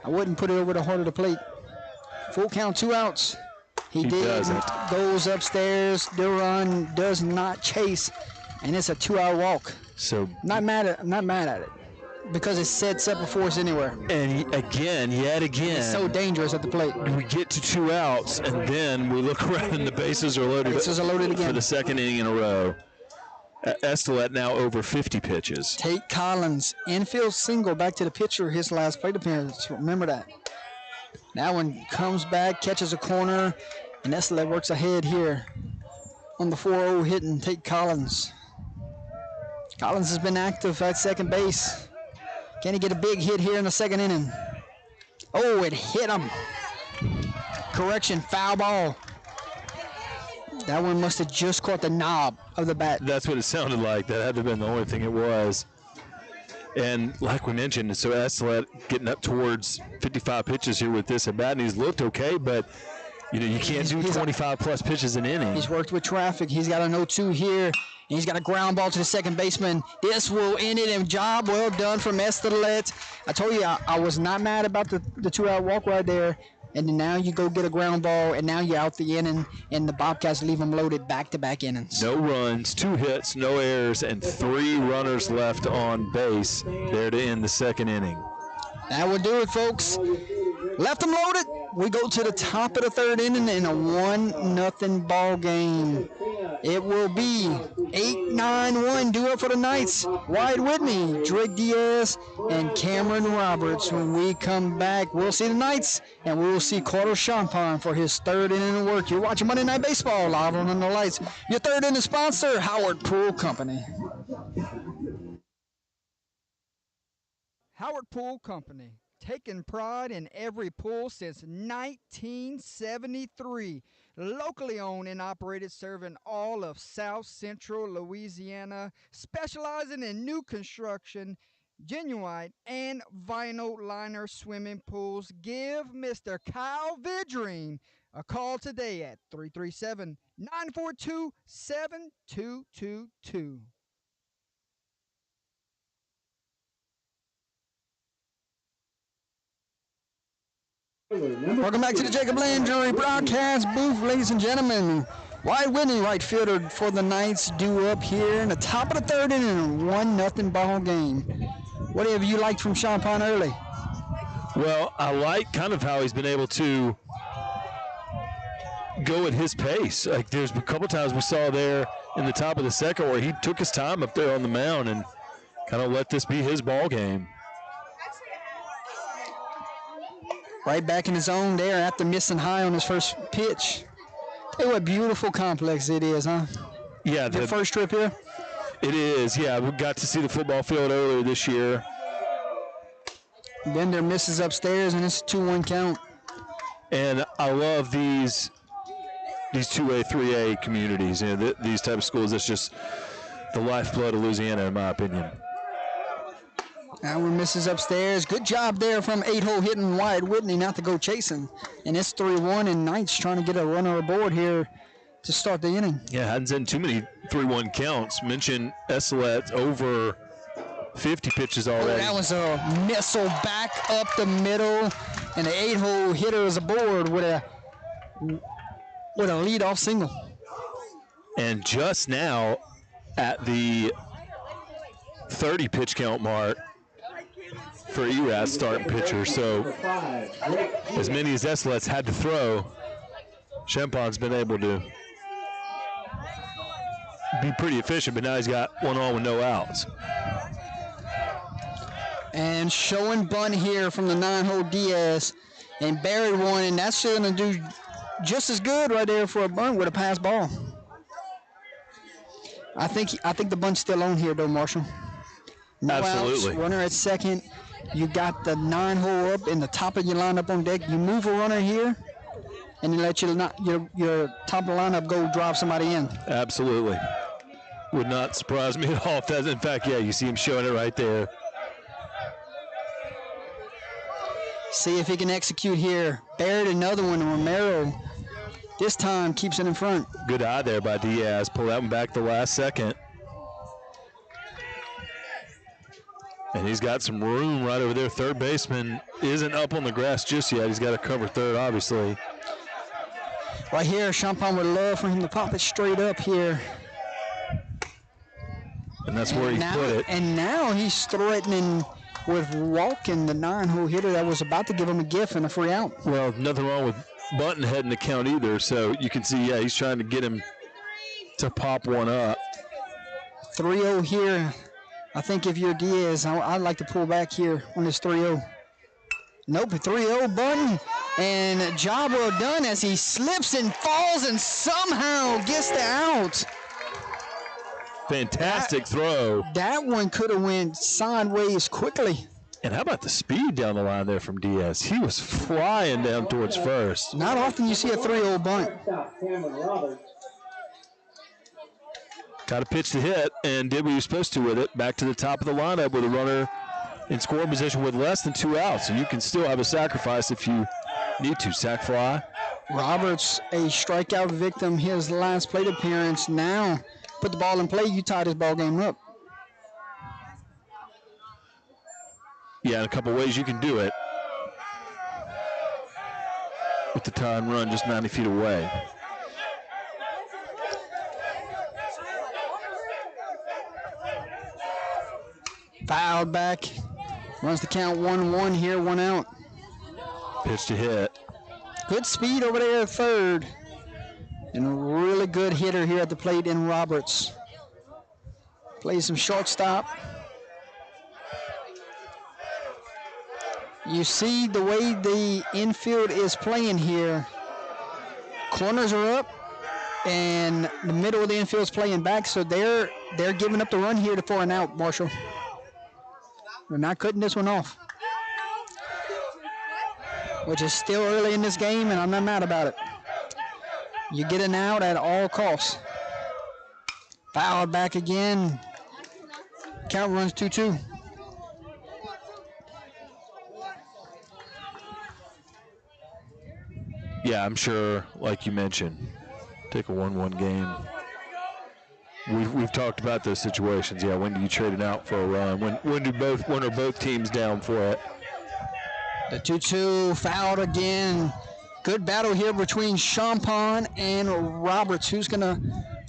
I wouldn't put it over the heart of the plate. Full count, 2 outs. He doesn't. Goes upstairs. Duran does not chase, and it's a 2-out walk. So I'm not mad at it, because it sets up a force anywhere. And yet again, It's so dangerous at the plate. we get to 2 outs, and then we look around and the bases are loaded. Bases are loaded again. For the second inning in a row. Estelet now over 50 pitches. Tate Collins, infield single back to the pitcher, his last plate appearance. Remember that. That one comes back, catches a corner, and Estelet works ahead here on the 4-0 hitting Tate Collins. Collins has been active at second base. Can he get a big hit here in the second inning? Oh, it hit him. Correction, foul ball. That one must have just caught the knob of the bat. That's what it sounded like. That had to have been the only thing it was. And like we mentioned, so Eslet getting up towards 55 pitches here with this at bat, and he's looked okay, but you can't do 25-plus pitches an inning. He's worked with traffic. He's got an 0-2 here. He's got a ground ball to the second baseman. This will end it, and job well done from Eslet. I told you I was not mad about the 2-out walk right there. And then now you go get a ground ball, and now you're out the inning, and the Bobcats leave them loaded back-to-back innings. No runs, 2 hits, no errors, and 3 runners left on base there to end the second inning. That will do it, folks. Left them loaded. We go to the top of the third inning in a 1-0 ball game. It will be 8-9-1 due up for the Knights. Wyatt Whitney, Drake Diaz, and Cameron Roberts. When we come back, we'll see the Knights, and we will see Carter Champagne for his third inning of work. You're watching Monday Night Baseball live on Under the Lights. Your third inning sponsor, Howard Pool Company. Howard Pool Company, taking pride in every pool since 1973. Locally owned and operated, serving all of South Central Louisiana, specializing in new construction, genuine and vinyl liner swimming pools. Give Mr. Kyle Vidrine a call today at 337-942-7222. Welcome back to the Jacob Landry broadcast booth, ladies and gentlemen. Wyatt Whitney, right fielder for the Knights, due up here in the top of the third inning in a 1-0 ball game. What have you liked from Champagne early? Well, I like kind of how he's been able to go at his pace. Like there's a couple times we saw there in the top of the second where he took his time up there on the mound and kind of let this be his ball game. Right back in his zone there after missing high on his first pitch. Hey, what beautiful complex it is, huh? Yeah. The first trip here? It is, yeah. We got to see the football field earlier this year. Bender misses upstairs, and it's a 2-1 count. And I love these 2A, 3A communities. These type of schools, that's just the lifeblood of Louisiana, in my opinion. Howard misses upstairs. Good job there from 8-hole hitting Wyatt Whitney not to go chasing. And it's 3-1, and Knights trying to get a runner aboard here to start the inning. Yeah, hadn't seen too many 3-1 counts. Mentioned Esselet over 50 pitches already. Oh, that was a missile back up the middle, and the 8-hole hitter is aboard with a leadoff single. And just now at the 30 pitch count mark for Erath starting pitcher. So as many as Esselet's had to throw, Champagne's been able to be pretty efficient, but now he's got one on with no outs. And showing bunt here from the 9-hole Diaz, and buried one, and that's going to do just as good right there for a bunt with a pass ball. I think the bunt's still on here though, Marshall. No Absolutely. Outs, runner at second. You got the 9-hole up in the top of your lineup on deck. You move a runner here, and you let your top of the lineup go drive somebody in. Absolutely. Would not surprise me at all if that's, in fact, yeah, you see him showing it right there. See if he can execute here. Buried another one, Romero this time keeps it in front. Good eye there by Diaz. Pull that one back the last second. And he's got some room right over there. Third baseman isn't up on the grass just yet. He's got to cover third, obviously. Right here, Champagne would love for him to pop it straight up here. And that's where he put it. And now he's threatening with walking the 9-hole hitter that was about to give him a gift and a free out. Well, nothing wrong with bunting heading the count either. So you can see, yeah, he's trying to get him to pop one up. 3-0 here. I think if you're Diaz, I'd like to pull back here on this 3-0. Nope, 3-0 button. And job well done as he slips and falls and somehow gets the out. Fantastic throw. That one could have went sideways quickly. And how about the speed down the line there from Diaz? He was flying down towards first. Not often you see a 3-0 bunt. Got a pitch to hit and did what he was supposed to with it. Back to the top of the lineup with a runner in scoring position with less than 2 outs, and you can still have a sacrifice if you need to. Sack fly. Roberts, a strikeout victim, his last plate appearance. Now, put the ball in play. You tie this ball game up. Yeah, in a couple ways you can do it. With the tie and run just 90 feet away. Fouled back. Runs the count 1-1 here, 1 out. Pitch to hit. Good speed over there at third. And a really good hitter here at the plate in Roberts. Plays some shortstop. You see the way the infield is playing here. Corners are up, and the middle of the infield is playing back, so they're giving up the run here for an out, Marshall. They're not cutting this one off, which is still early in this game, and I'm not mad about it. You get an out at all costs. Fouled back again. Count runs 2-2. Yeah, I'm sure, like you mentioned, take a 1-1 game. We've talked about those situations. Yeah, when do you trade it out for a run? When are both teams down for it? The 2-2 fouled again. Good battle here between Champagne and Roberts. Who's gonna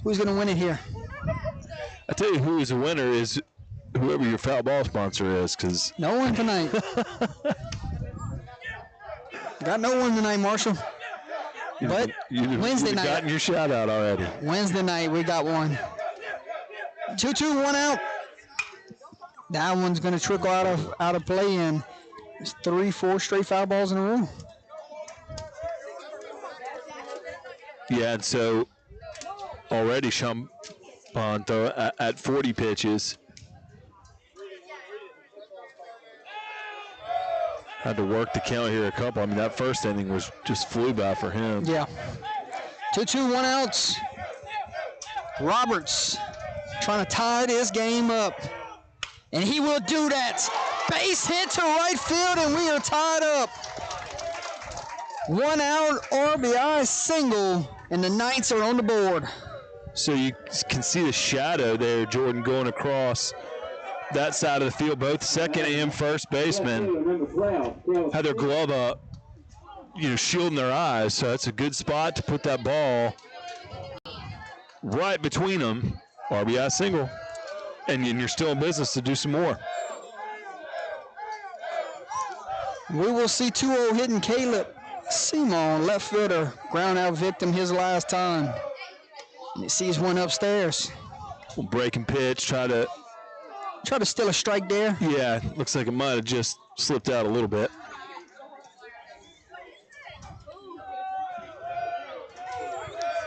win it here? I tell you, who is a winner is whoever your foul ball sponsor is, because no one tonight. Got no one tonight, Marshall. But Wednesday night. You've gotten your shout out already. Wednesday night, we got one. 2-2, 1 out. That one's going to trickle out of play, and it's 3-4 straight foul balls in a row. Yeah, and so already Champagne at 40 pitches. Had to work the count here a couple. I mean, that first inning was just flew by for him. Yeah. 2-2, 1 outs. Roberts trying to tie this game up. And he will do that. Base hit to right field, and we are tied up. 1 out, RBI single, and the Knights are on the board. So you can see the shadow there, Jordan, going across that side of the field. Both second and first baseman had their glove up, shielding their eyes. So that's a good spot to put that ball right between them. RBI single. And you're still in business to do some more. We will see 2-0 hitting Caleb Simon, left fielder, ground out victim his last time. And he sees one upstairs. Breaking pitch, try to steal a strike there. Yeah, looks like it might have just slipped out a little bit.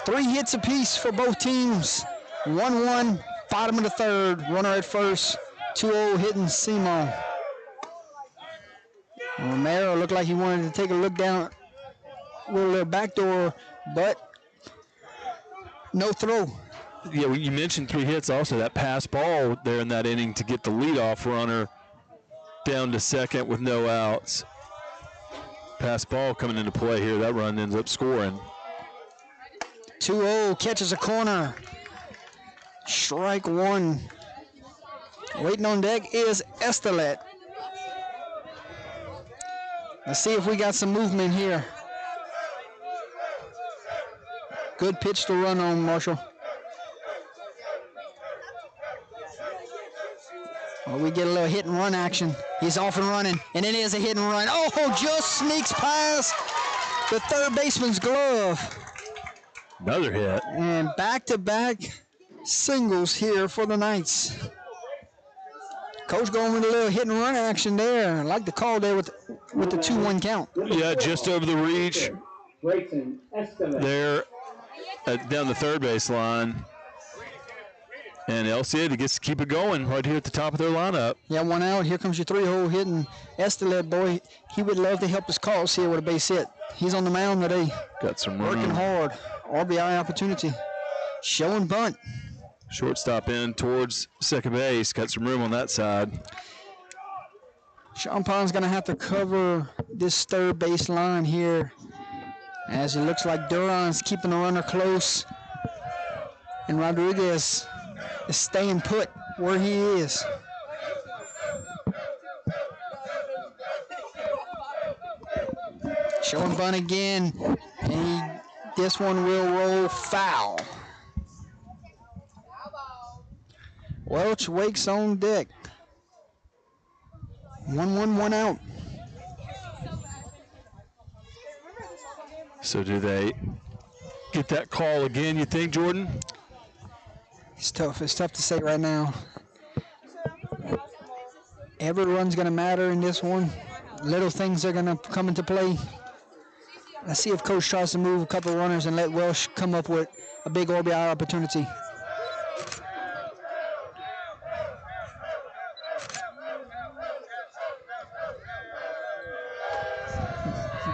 Three hits apiece for both teams. 1-1, bottom of the third, runner at first. 2-0 hitting Simon. Romero looked like he wanted to take a look down with a little backdoor, but no throw. Yeah, you mentioned 3 hits also. That pass ball there in that inning to get the leadoff runner down to second with no outs. Pass ball coming into play here. That run ends up scoring. 2-0 catches a corner. Strike one. Waiting on deck is Estelet. Let's see if we got some movement here. Good pitch to run on, Marshall. Well, we get a little hit and run action. He's off and running, and it is a hit and run. Oh, just sneaks past the third baseman's glove. Another hit. And back-to-back singles here for the Knights. Coach going with a little hit and run action there. I like the call there with the 2-1 count. Yeah, just over the reach. There, down the third base line. And LCA gets to keep it going right here at the top of their lineup. Yeah, 1 out. Here comes your 3-hole hitting Estelet, boy. He would love to help his cause here with a base hit. He's on the mound today. Got some room. Working hard. RBI opportunity. Show and bunt. Shortstop in towards second base. Got some room on that side. Champon's going to have to cover this third base line here, as it looks like Duran's keeping the runner close, and Rodriguez is staying put where he is. Showing bunt again, and this one will roll foul. Welch wakes on deck. 1-1, 1 out. So do they get that call again, you think, Jordan? It's tough. It's tough to say right now. Every run's going to matter in this one. Little things are going to come into play. Let's see if Coach tries to move a couple runners and let Welsh come up with a big RBI opportunity.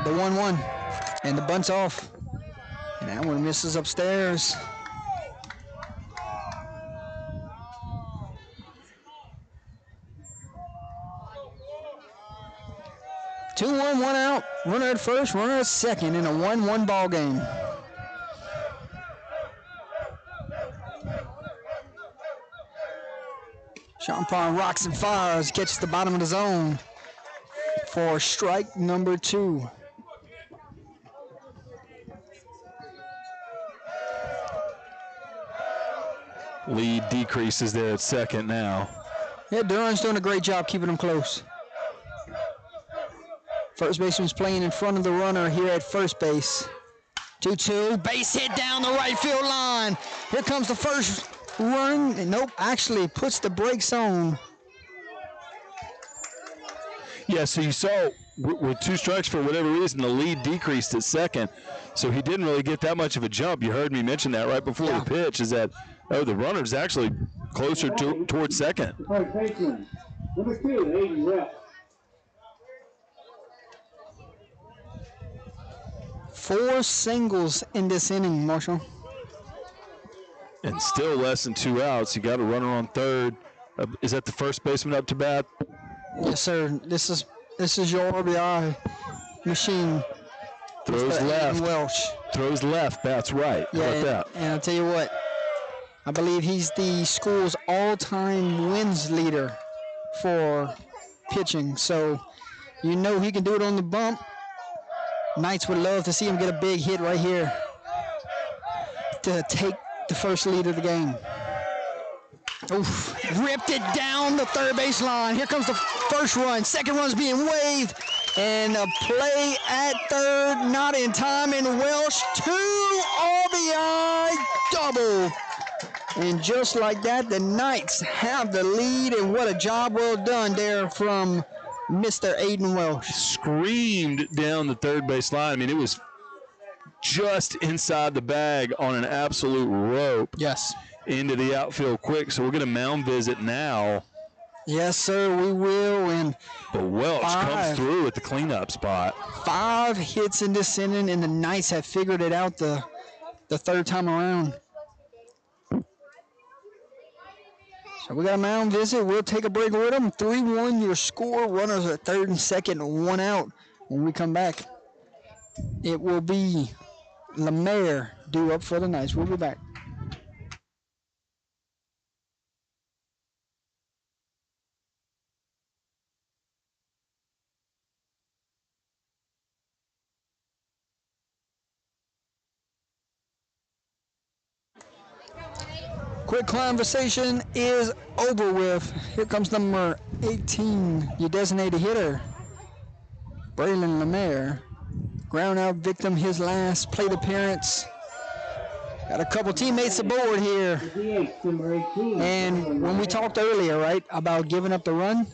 The 1-1, and the bunt's off. And that one misses upstairs. Two, 1 out. Runner at first, runner at second in a 1-1 ball game. Champagne rocks and fires, gets the bottom of the zone for strike number 2. Lead decreases there at second now. Yeah, Duran's doing a great job keeping them close. First baseman's playing in front of the runner here at first base. 2-2, base hit down the right field line. Here comes the first run. And nope, actually puts the brakes on. Yeah, so you saw with 2 strikes for whatever reason, the lead decreased at second. So he didn't really get that much of a jump. You heard me mention that right before the pitch, is that, the runner's actually closer towards second. First baseman, number 2, Erath. 4 singles in this inning, Marshall. And still less than 2 outs. You got a runner on third. Is that the first baseman up to bat? Yes, sir. This is your RBI machine. Throws left. Welsh. Throws left. That's right. Yeah, How about that? And I'll tell you what, I believe he's the school's all-time wins leader for pitching. So you know he can do it on the bump. Knights would love to see him get a big hit right here to take the first lead of the game. Oof, ripped it down the third base line. Here comes the first run. Second run's being waved. And a play at third, not in time, and Welsh 2 RBI double. And just like that, the Knights have the lead, and what a job well done there from Mr. Aiden Welsh. Screamed down the third base line. I mean, it was just inside the bag on an absolute rope. Yes. Into the outfield quick. So we're going to mound visit now. Yes, sir, we will. And but Welch comes through at the cleanup spot. 5 hits in this inning, and the Knights have figured it out the third time around. So we got a mound visit. We'll take a break with them. 3-1 your score. Runners at third and second, 1 out. When we come back, it will be Lemaire due up for the Knights. We'll be back. Quick conversation is over with. Here comes number 18, your designated hitter, Braylon Lemaire. Ground out victim, his last plate appearance. Got a couple teammates aboard here. And when we talked earlier, right, about giving up the run,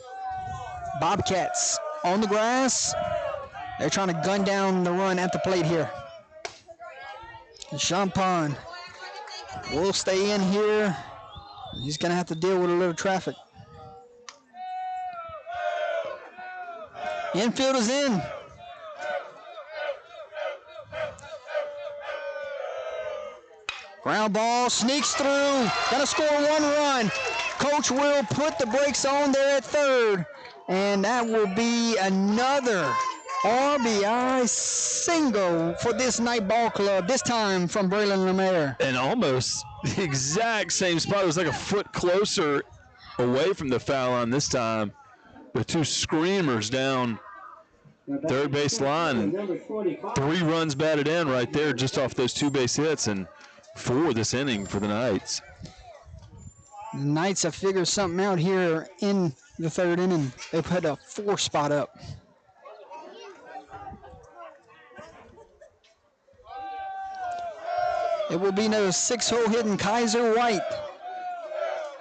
Bobcats on the grass. They're trying to gun down the run at the plate here. And Champagne will stay in here. He's going to have to deal with a little traffic. Infield is in. Ground ball sneaks through. Got to score 1 run. Coach will put the brakes on there at third. And that will be another RBI single for this night ball club, this time from Braylon Lemaire. And almost the exact same spot. It was like a foot closer away from the foul line this time, with two screamers down third base line. And 3 runs batted in right there just off those 2 base hits, and 4 this inning for the Knights. The Knights have figured something out here in the 3rd inning. They put a 4 spot up. It will be another 6-hole hitting Kaiser White.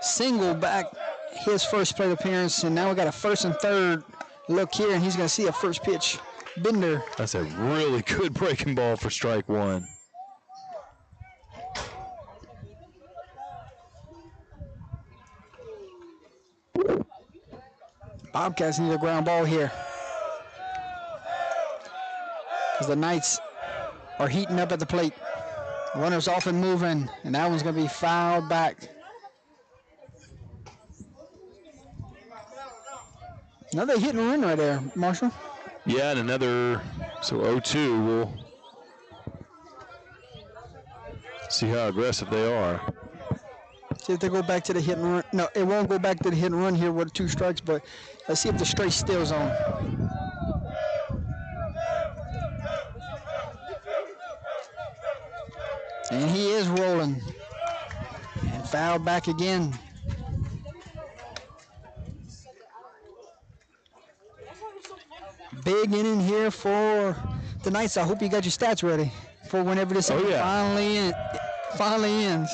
Single back his first plate appearance, and now we got a 1st and 3rd look here, and he's going to see a first pitch bender. That's a really good breaking ball for strike 1. Bobcats need a ground ball here, because the Knights are heating up at the plate. Runners off and moving, and that one's going to be fouled back. Another hit and run right there, Marshall. Yeah, and another, so 0-2. We'll see how aggressive they are. See if they go back to the hit and run. No, it won't go back to the hit and run here with 2 strikes, but let's see if the straight still's on. And he is rolling. And fouled back again. Big inning here for the Knights. I hope you got your stats ready for whenever this inning finally ends.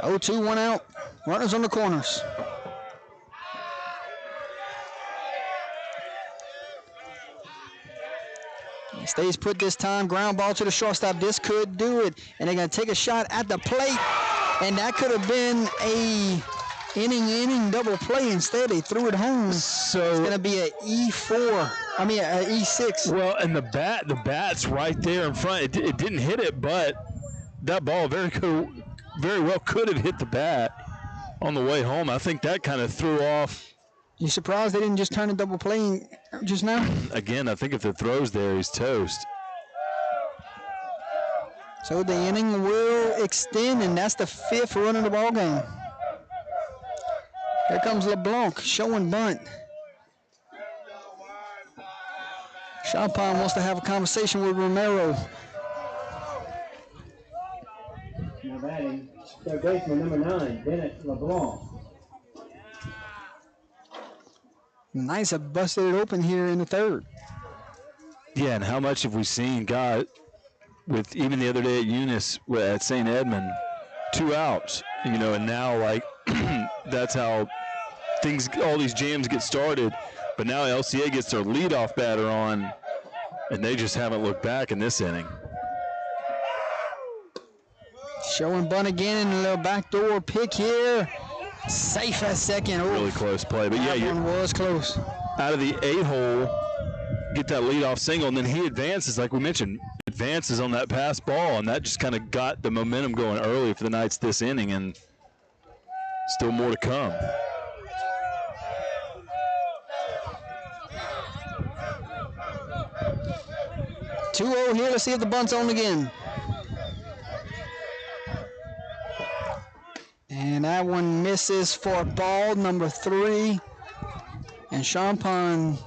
Oh, 2, 1 out. Runners on the corners. He stays put this time. Ground ball to the shortstop. This could do it. And they're going to take a shot at the plate. And that could have been a inning double play. Instead, they threw it home. So it's going to be an E4. I mean, an E6. Well, and the bat's right there in front. It didn't hit it, but that ball very well could have hit the bat on the way home. I think that kind of threw off. You surprised they didn't just turn a double play just now? Again, I think if the throw's there, he's toast. So the inning will extend, and that's the 5th run of the ball game. Here comes LeBlanc showing bunt. Champagne wants to have a conversation with Romero. Now batting, third baseman number 9, Bennett LeBlanc. Knights have busted it open here in the 3rd. Yeah, and how much have we seen, God, with even the other day at Eunice at St. Edmund, 2 outs, and now, like, that's how all these jams get started. But now LCA gets their leadoff batter on, and they just haven't looked back in this inning. Showing bunt again, and a little backdoor pick here. Safe at second. Really close play, but that one was close. Out of the 8-hole, get that leadoff single, and then he advances, like we mentioned, advances on that pass ball, and that just kind of got the momentum going early for the Knights this inning, and still more to come. Two-0 here. Let's see if the bunt's on again. And that one misses for ball number 3. And Champagne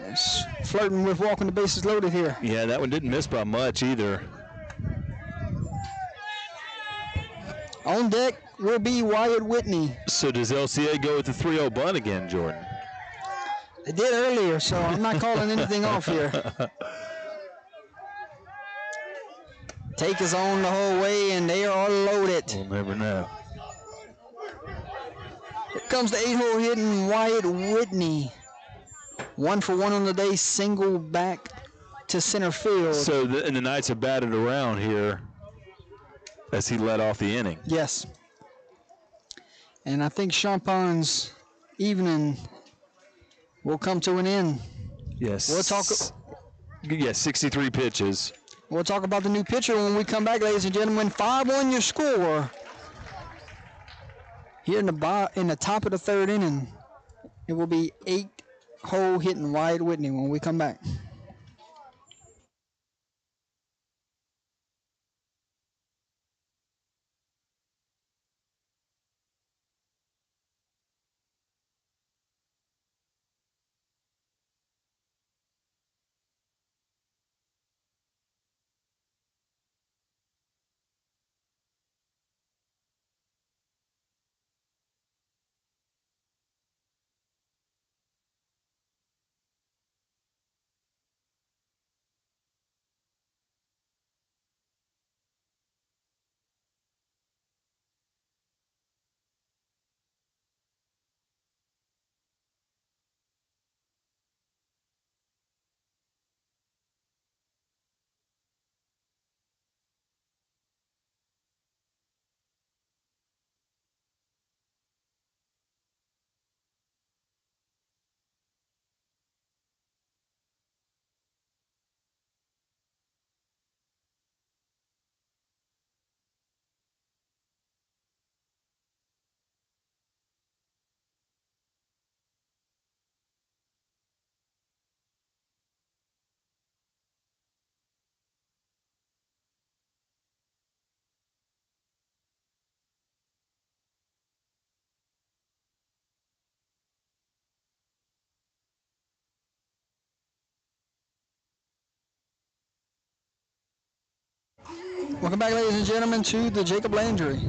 is flirting with walking the bases loaded here. Yeah, that one didn't miss by much either. On deck will be Wyatt Whitney. So does LCA go with the 3-0 bunt again, Jordan? They did earlier, so I'm not calling anything off here. Take is on the whole way, and they are loaded. We'll never know. Here comes the 8-hole hitting Wyatt Whitney. 1 for 1 on the day, single back to center field. So the Knights have batted around here as he led off the inning. Yes. And I think Champagne's evening will come to an end. Yes. We'll talk. Yeah, 63 pitches. We'll talk about the new pitcher when we come back, ladies and gentlemen. 5-1 your score here in the top of the third inning. It will be 8-hole hitting Wyatt Whitney when we come back. Welcome back, ladies and gentlemen, to the Jacob Landry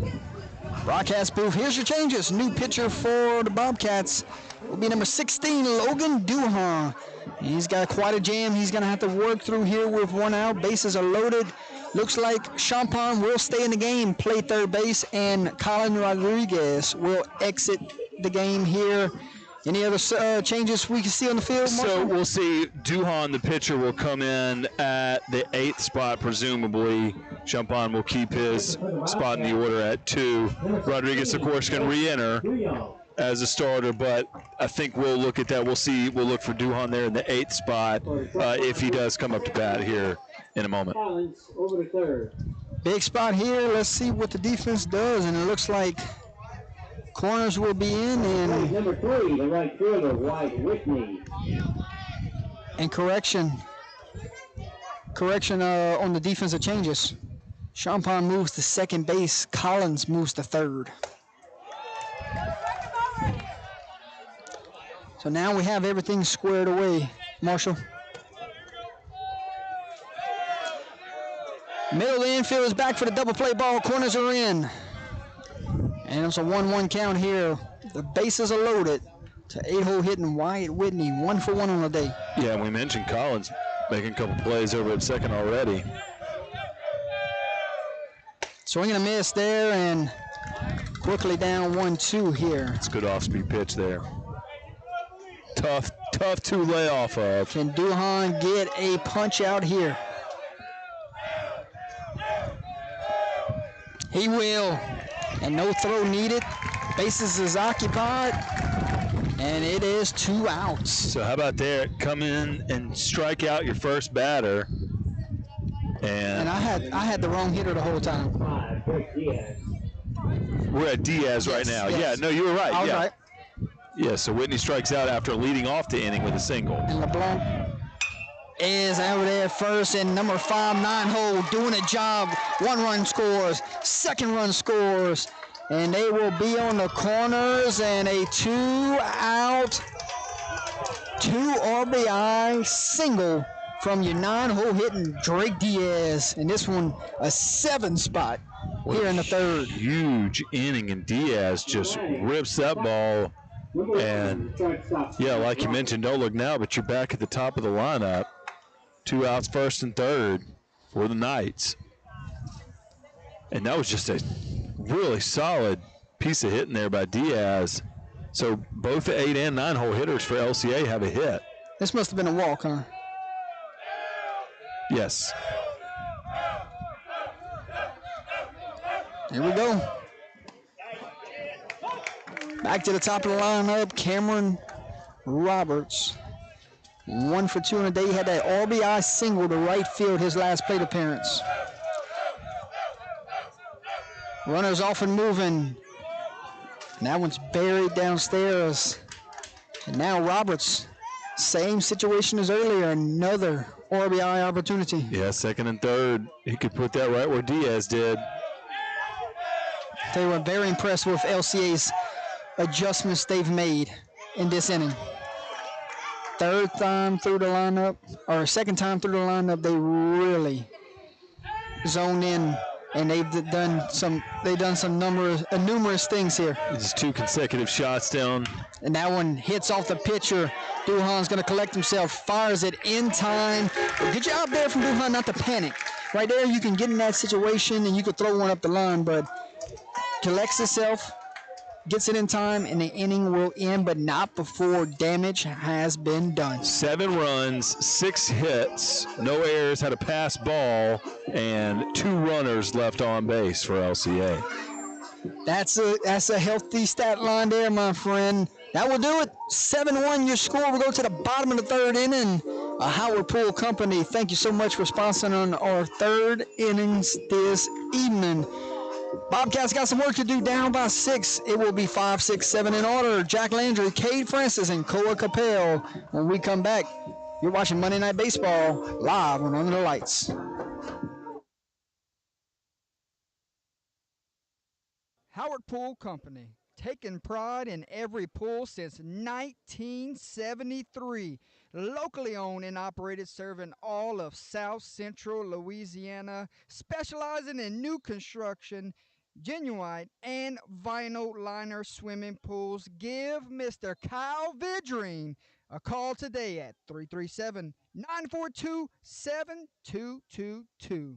broadcast booth. Here's your changes. New pitcher for the Bobcats will be number 16, Logan Duhan. He's got quite a jam he's going to have to work through here with one out. Bases are loaded. Looks like Champagne will stay in the game, play third base, and Colin Rodriguez will exit the game here. Any other changes we can see on the field, Marshall? So we'll see Duhan, the pitcher, will come in at the 8th spot, presumably. Champagne will keep his spot in the order at 2. Rodriguez, of course, can re-enter as a starter, but I think we'll look at that. We'll see. We'll look for Duhan there in the 8th spot if he does come up to bat here in a moment. Over to third. Big spot here. Let's see what the defense does, and it looks like corners will be in, and Number 3, the right fielder, Wyatt Whitney. And correction on the defensive changes. Champagne moves to second base. Collins moves to third. So now we have everything squared away. Marshall. Middle of the infield is back for the double play ball. Corners are in. And it's a 1-1 count here. The bases are loaded to 8-hole hitting Wyatt Whitney, 1 for 1 on the day. Yeah, we mentioned Collins making a couple plays over at second already. Swinging a miss there, and quickly down 1-2 here. It's a good off-speed pitch there. Tough to lay off of. Can Duhan get a punch out here? He will. And no throw needed. Bases is occupied. And it is 2 outs. So how about there? Come in and strike out your first batter. And I had the wrong hitter the whole time. We're at Diaz right now. Yes. Yeah, no, you were right. I was yeah. right. Yeah, so Whitney strikes out after leading off the inning with a single. And LeBlanc is over there first, and number 5, 9-hole, doing a job. 1 run scores, 2nd run scores, and they will be on the corners, and a 2-out, 2 RBI single from your 9-hole hitting Drake Diaz, and this one a 7 spot here in the third. Huge inning, and Diaz just rips that ball. And yeah, like you mentioned, don't look now, but you're back at the top of the lineup. 2 outs, first and third for the Knights. And that was just a really solid piece of hitting there by Diaz. So both the 8 and 9-hole hitters for LCA have a hit. This must have been a walk, huh? Yes. Here we go. Back to the top of the lineup, Cameron Roberts. 1 for 2 in the day. He had that RBI single to right field his last plate appearance. Runners off and moving. And that one's buried downstairs. And now Roberts, same situation as earlier, another RBI opportunity. Yeah, second and third. He could put that right where Diaz did. Tell you what, very impressed with LCA's adjustments they've made in this inning. Third time through the lineup, or second time through the lineup, they really zoned in, and they've done some numerous things here. Just 2 consecutive shots down. And that one hits off the pitcher. Duhan's going to collect himself, fires it in time. Good job there from Duhan not to panic. Right there, you can get in that situation and you could throw one up the line, but collects itself, gets it in time, and the inning will end, but not before damage has been done. 7 runs, 6 hits, no errors, had a pass ball, and 2 runners left on base for LCA. That's a healthy stat line there, my friend. That will do it. 7-1 your score. We'll go to the bottom of the third inning. Howard Pool Company, thank you so much for sponsoring our third innings this evening. Bobcats got some work to do, down by 6. It will be 5, 6, 7 in order. Jack Landry, Cade Francis, and Koa Capel. When we come back, you're watching Monday Night Baseball live on Under the Lights. Howard Pool Company, taking pride in every pool since 1973. Locally owned and operated, serving all of South Central Louisiana, specializing in new construction, genuine and vinyl liner swimming pools. Give Mr. Kyle Vidrine a call today at 337-942-7222.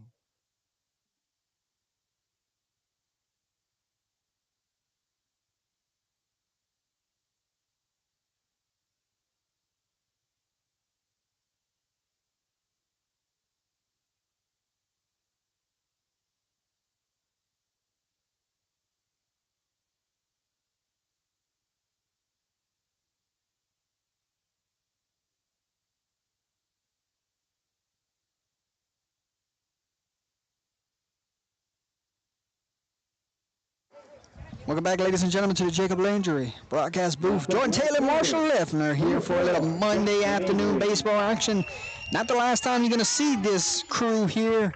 Welcome back, ladies and gentlemen, to the Jacob Landry broadcast booth. Jordan Taylor, Marshall Leffner here for a little Monday afternoon baseball action. Not the last time you're going to see this crew here.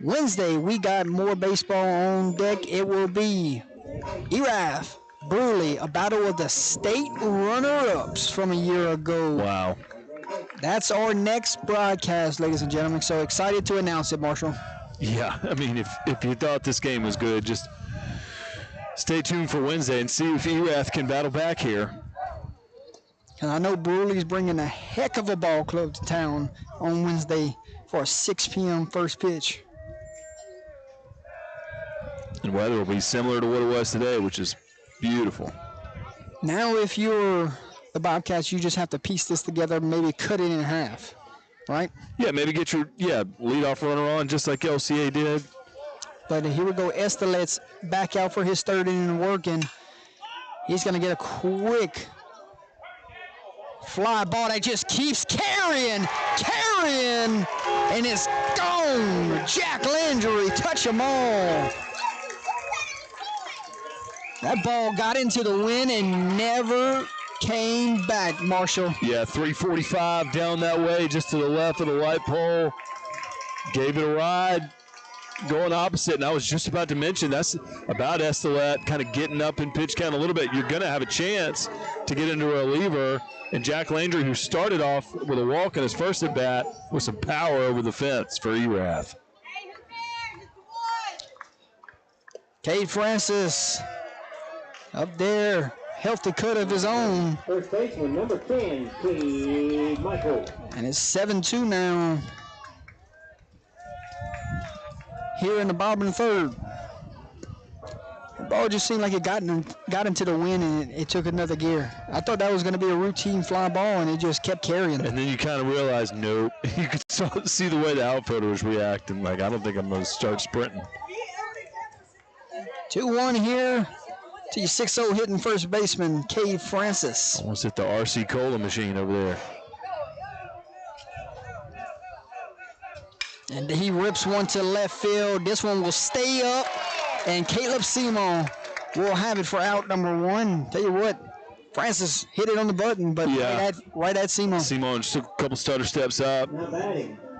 Wednesday, we got more baseball on deck. It will be Erath, Bruley, a battle of the state runner-ups from a year ago. Wow. That's our next broadcast, ladies and gentlemen. So excited to announce it, Marshall. Yeah, I mean, if you thought this game was good, just stay tuned for Wednesday and see if Erath can battle back here. And I know Bruley's bringing a heck of a ball club to town on Wednesday for a 6 p.m. first pitch. And weather will be similar to what it was today, which is beautiful. Now if you're the Bobcats, you just have to piece this together, maybe cut it in half, right? Yeah, maybe get your leadoff runner on just like LCA did. But here we go. Estelet's back out for his third inning working. He's going to get a quick fly ball that just keeps carrying, and it's gone. Jack Landry, touch them all. That ball got into the wind and never came back, Marshall. Yeah, 345 down that way, just to the left of the light pole. Gave it a ride. Going opposite, and I was just about to mention that's about Estelet kind of getting up in pitch count a little bit. You're going to have a chance to get into a reliever, and Jack Landry, who started off with a walk in his first at bat, with some power over the fence for Erath. Cade Francis up there, healthy cut of his own. First baseman, number 10, Cade Michael. And it's 7-2 now. Here in the bottom of the third. The ball just seemed like it got into the wind and it took another gear. I thought that was going to be a routine fly ball and it just kept carrying. And then you kind of realize, nope. You could see the way the outfielder was reacting. Like, I don't think I'm going to start sprinting. 2-1 here to your 6-0 hitting first baseman, Cade Francis. Almost hit the RC Cola machine over there. And he rips one to left field. This one will stay up, and Caleb Simon will have it for out number 1. Tell you what, Francis hit it on the button, but right at Simon. Simon just took a couple stutter steps up,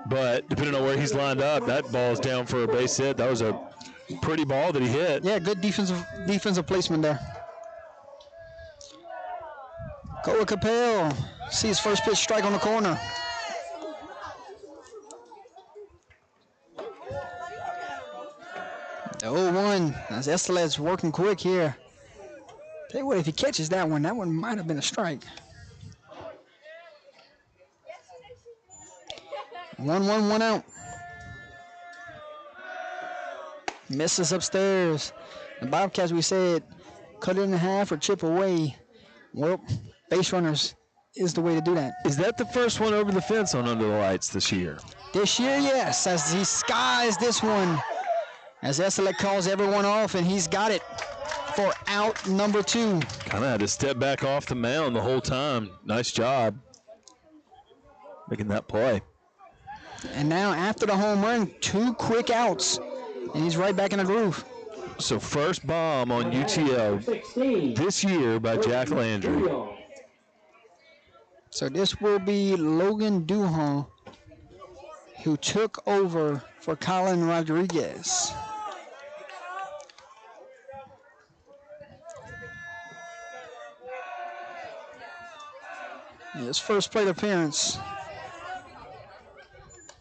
but depending on where he's lined up, that ball's down for a base hit. That was a pretty ball that he hit. Yeah, good defensive placement there. Koa Capel sees first pitch strike on the corner. The 0-1 as Estelet's working quick here. Tell you what, if he catches that one might have been a strike. 1-1, 1 out. Misses upstairs. The Bobcats, we said, cut it in half or chip away. Well, base runners is the way to do that. Is that the first one over the fence on Under the Lights this year? This year, yes, as he skies this one. As Estelet calls everyone off, and he's got it for out number 2. Kind of had to step back off the mound the whole time. Nice job making that play. And now after the home run, 2 quick outs, and he's right back in the groove. So first bomb on UTL this year by Jack Landry. So this will be Logan Duhon, who took over for Colin Rodriguez. His first plate appearance.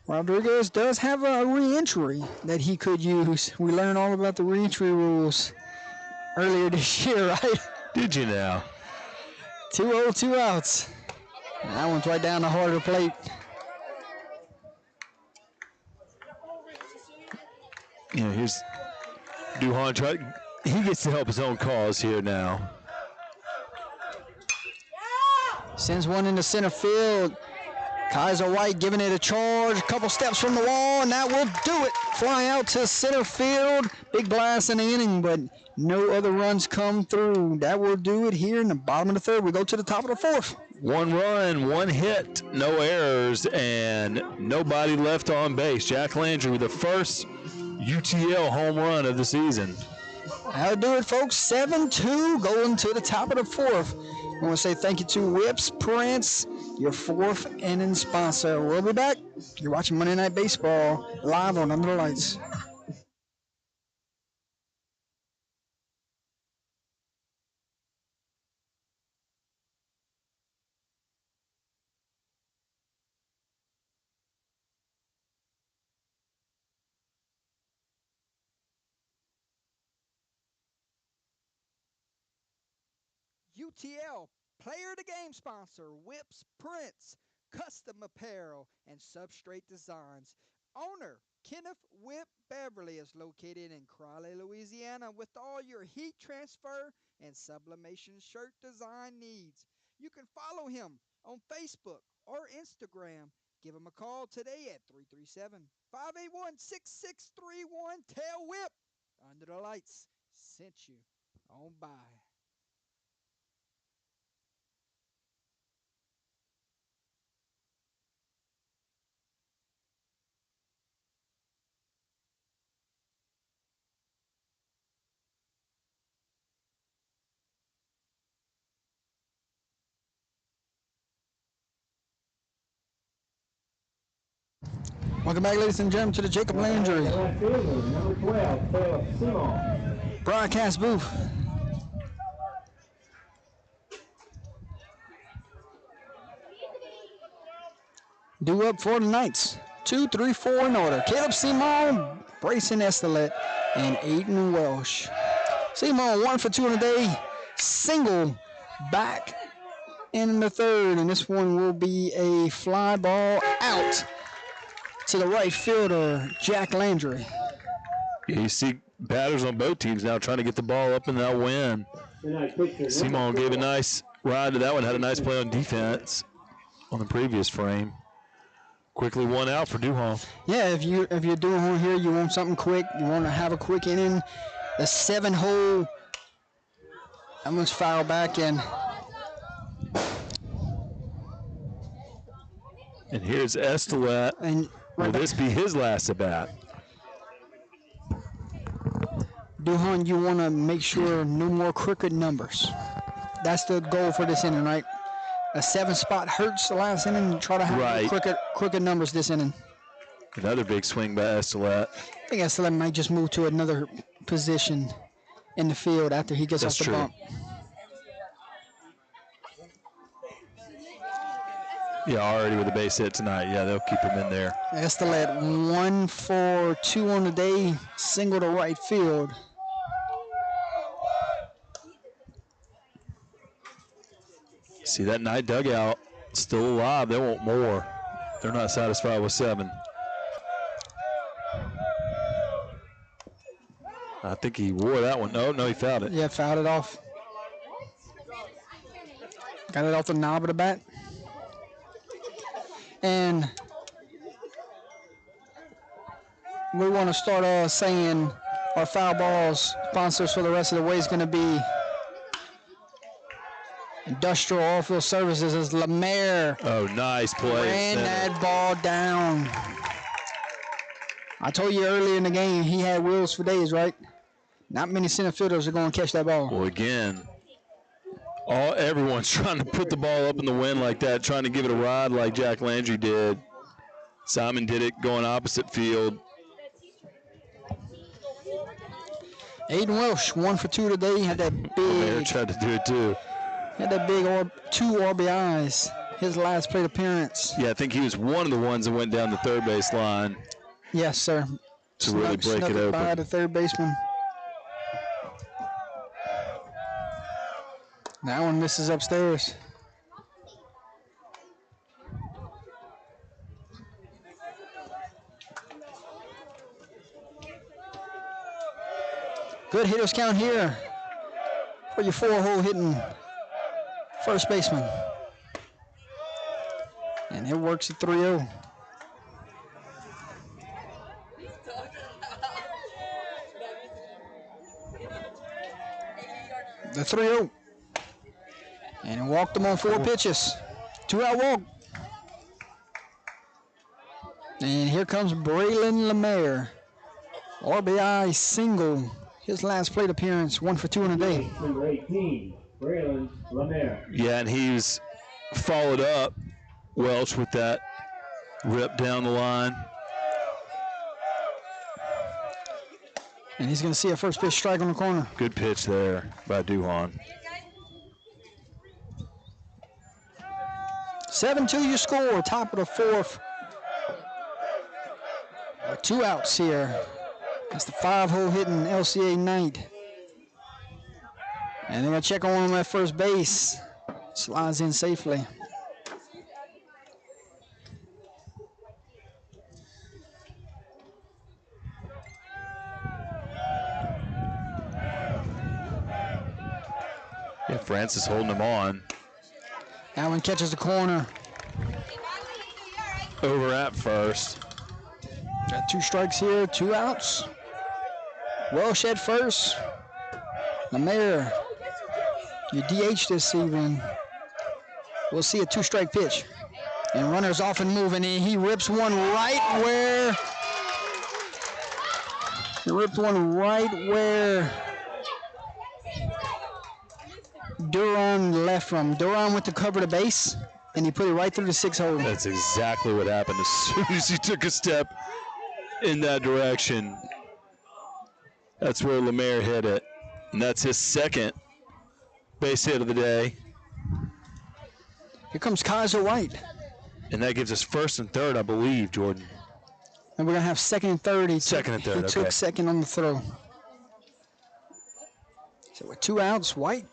Rodriguez does have a re-entry that he could use. We learned all about the re-entry rules earlier this year, right? Did you now? 2-0, 2 outs. And that one's right down the heart of the plate. Here's Duhon. He gets to help his own cause here now. Sends one into center field. Kaiser White giving it a charge. A couple steps from the wall, and that will do it. Fly out to center field. Big blast in the inning, but no other runs come through. That will do it here in the bottom of the 3rd. We go to the top of the 4th. 1 run, 1 hit, no errors, and nobody left on base. Jack Landry with the first UTL home run of the season. That'll do it, folks. 7-2 going to the top of the 4th. I want to say thank you to Whips Prince, your 4th inning sponsor. We'll be back. You're watching Monday Night Baseball live on Under the Lights. UTL Player of the Game sponsor, Whips Prince, Custom Apparel, and Substrate Designs. Owner, Kenneth Whip Beverly, is located in Crowley, Louisiana, with all your heat transfer and sublimation shirt design needs. You can follow him on Facebook or Instagram. Give him a call today at 337-581-6631. Tell Whip Under the Lights sent you on by. Welcome back, ladies and gentlemen, to the Jacob Landry broadcast booth. Due up for the Knights. 2, 3, 4 in order. Caleb Simon, Brayson Estelet, and Aiden Welsh. Simon 1 for 2 on the day. Single back in the 3rd, and this one will be a fly ball out to the right fielder, Jack Landry. You see batters on both teams now trying to get the ball up in that wind. Simon gave a nice ride to that one, had a nice play on defense on the previous frame. Quickly 1 out for Duhon. Yeah, if you're Duhon here, you want something quick, you want to have a quick inning. The 7-hole, that one's foul back in. And here's Estelet. And Will this be his last at bat? Duhan, you want to make sure no more crooked numbers. That's the goal for this inning, right? A 7-spot hurts the last inning. You try to have crooked numbers this inning. Another big swing by Estolette. I think Estolette might just move to another position in the field after he gets off the bump. Yeah, already with a base hit tonight. Yeah, they'll keep him in there. Estolette 1 for 2 on the day, single to right field. See that night dugout still alive. They want more. They're not satisfied with 7. I think he wore that one. No, he fouled it. Yeah, fouled it off. Got it off the knob of the bat. And we want to start saying our foul balls sponsors for the rest of the way is going to be Industrial Oilfield Services as Lemaire. Oh, nice play. Ran that ball down. I told you earlier in the game he had wheels for days, right? Not many center fielders are going to catch that ball. Well, again, everyone's trying to put the ball up in the wind like that, trying to give it a ride like Jack Landry did. Simon did it going opposite field. Aiden Welsh, 1 for 2 today. Had that big. Lemaire tried to do it too. Had that big 2 RBIs. His last plate appearance. Yeah, I think he was one of the ones that went down the third base line. Yes, sir. To really break it open. By the third baseman. That one misses upstairs. Good hitters count here for your 4-hole hitting first baseman. And it works at 3-0. The 3-0. And he walked them on 4 pitches. 2-out walk. And here comes Braylon Lemaire. RBI single. His last plate appearance, 1 for 2 in a day. Number 18, Braylon Lemaire. Yeah, and he's followed up Welch with that rip down the line. And he's going to see a first pitch strike on the corner. Good pitch there by Duhan. 7-2 your score, top of the 4th. 2 outs here. That's the 5-hole hitting LCA night. And they're going to check on him at first base. Slides in safely. Yeah, Francis holding him on. That one catches the corner. Over at first. Got 2 strikes here, 2 outs. Welsh at first. Lemaire, you DH this evening. We'll see a 2-strike pitch. And runners off and moving, and he rips one right where. He ripped one right where Duran left from. Duran went to cover the base, and he put it right through the 6-hole. That's exactly what happened as soon as he took a step in that direction. That's where Lemaire hit it. And that's his second base hit of the day. Here comes Kaiser White. And that gives us first and third, I believe, Jordan. And we're going to have second and third. Second and third, He okay. took second on the throw. So with 2 outs, White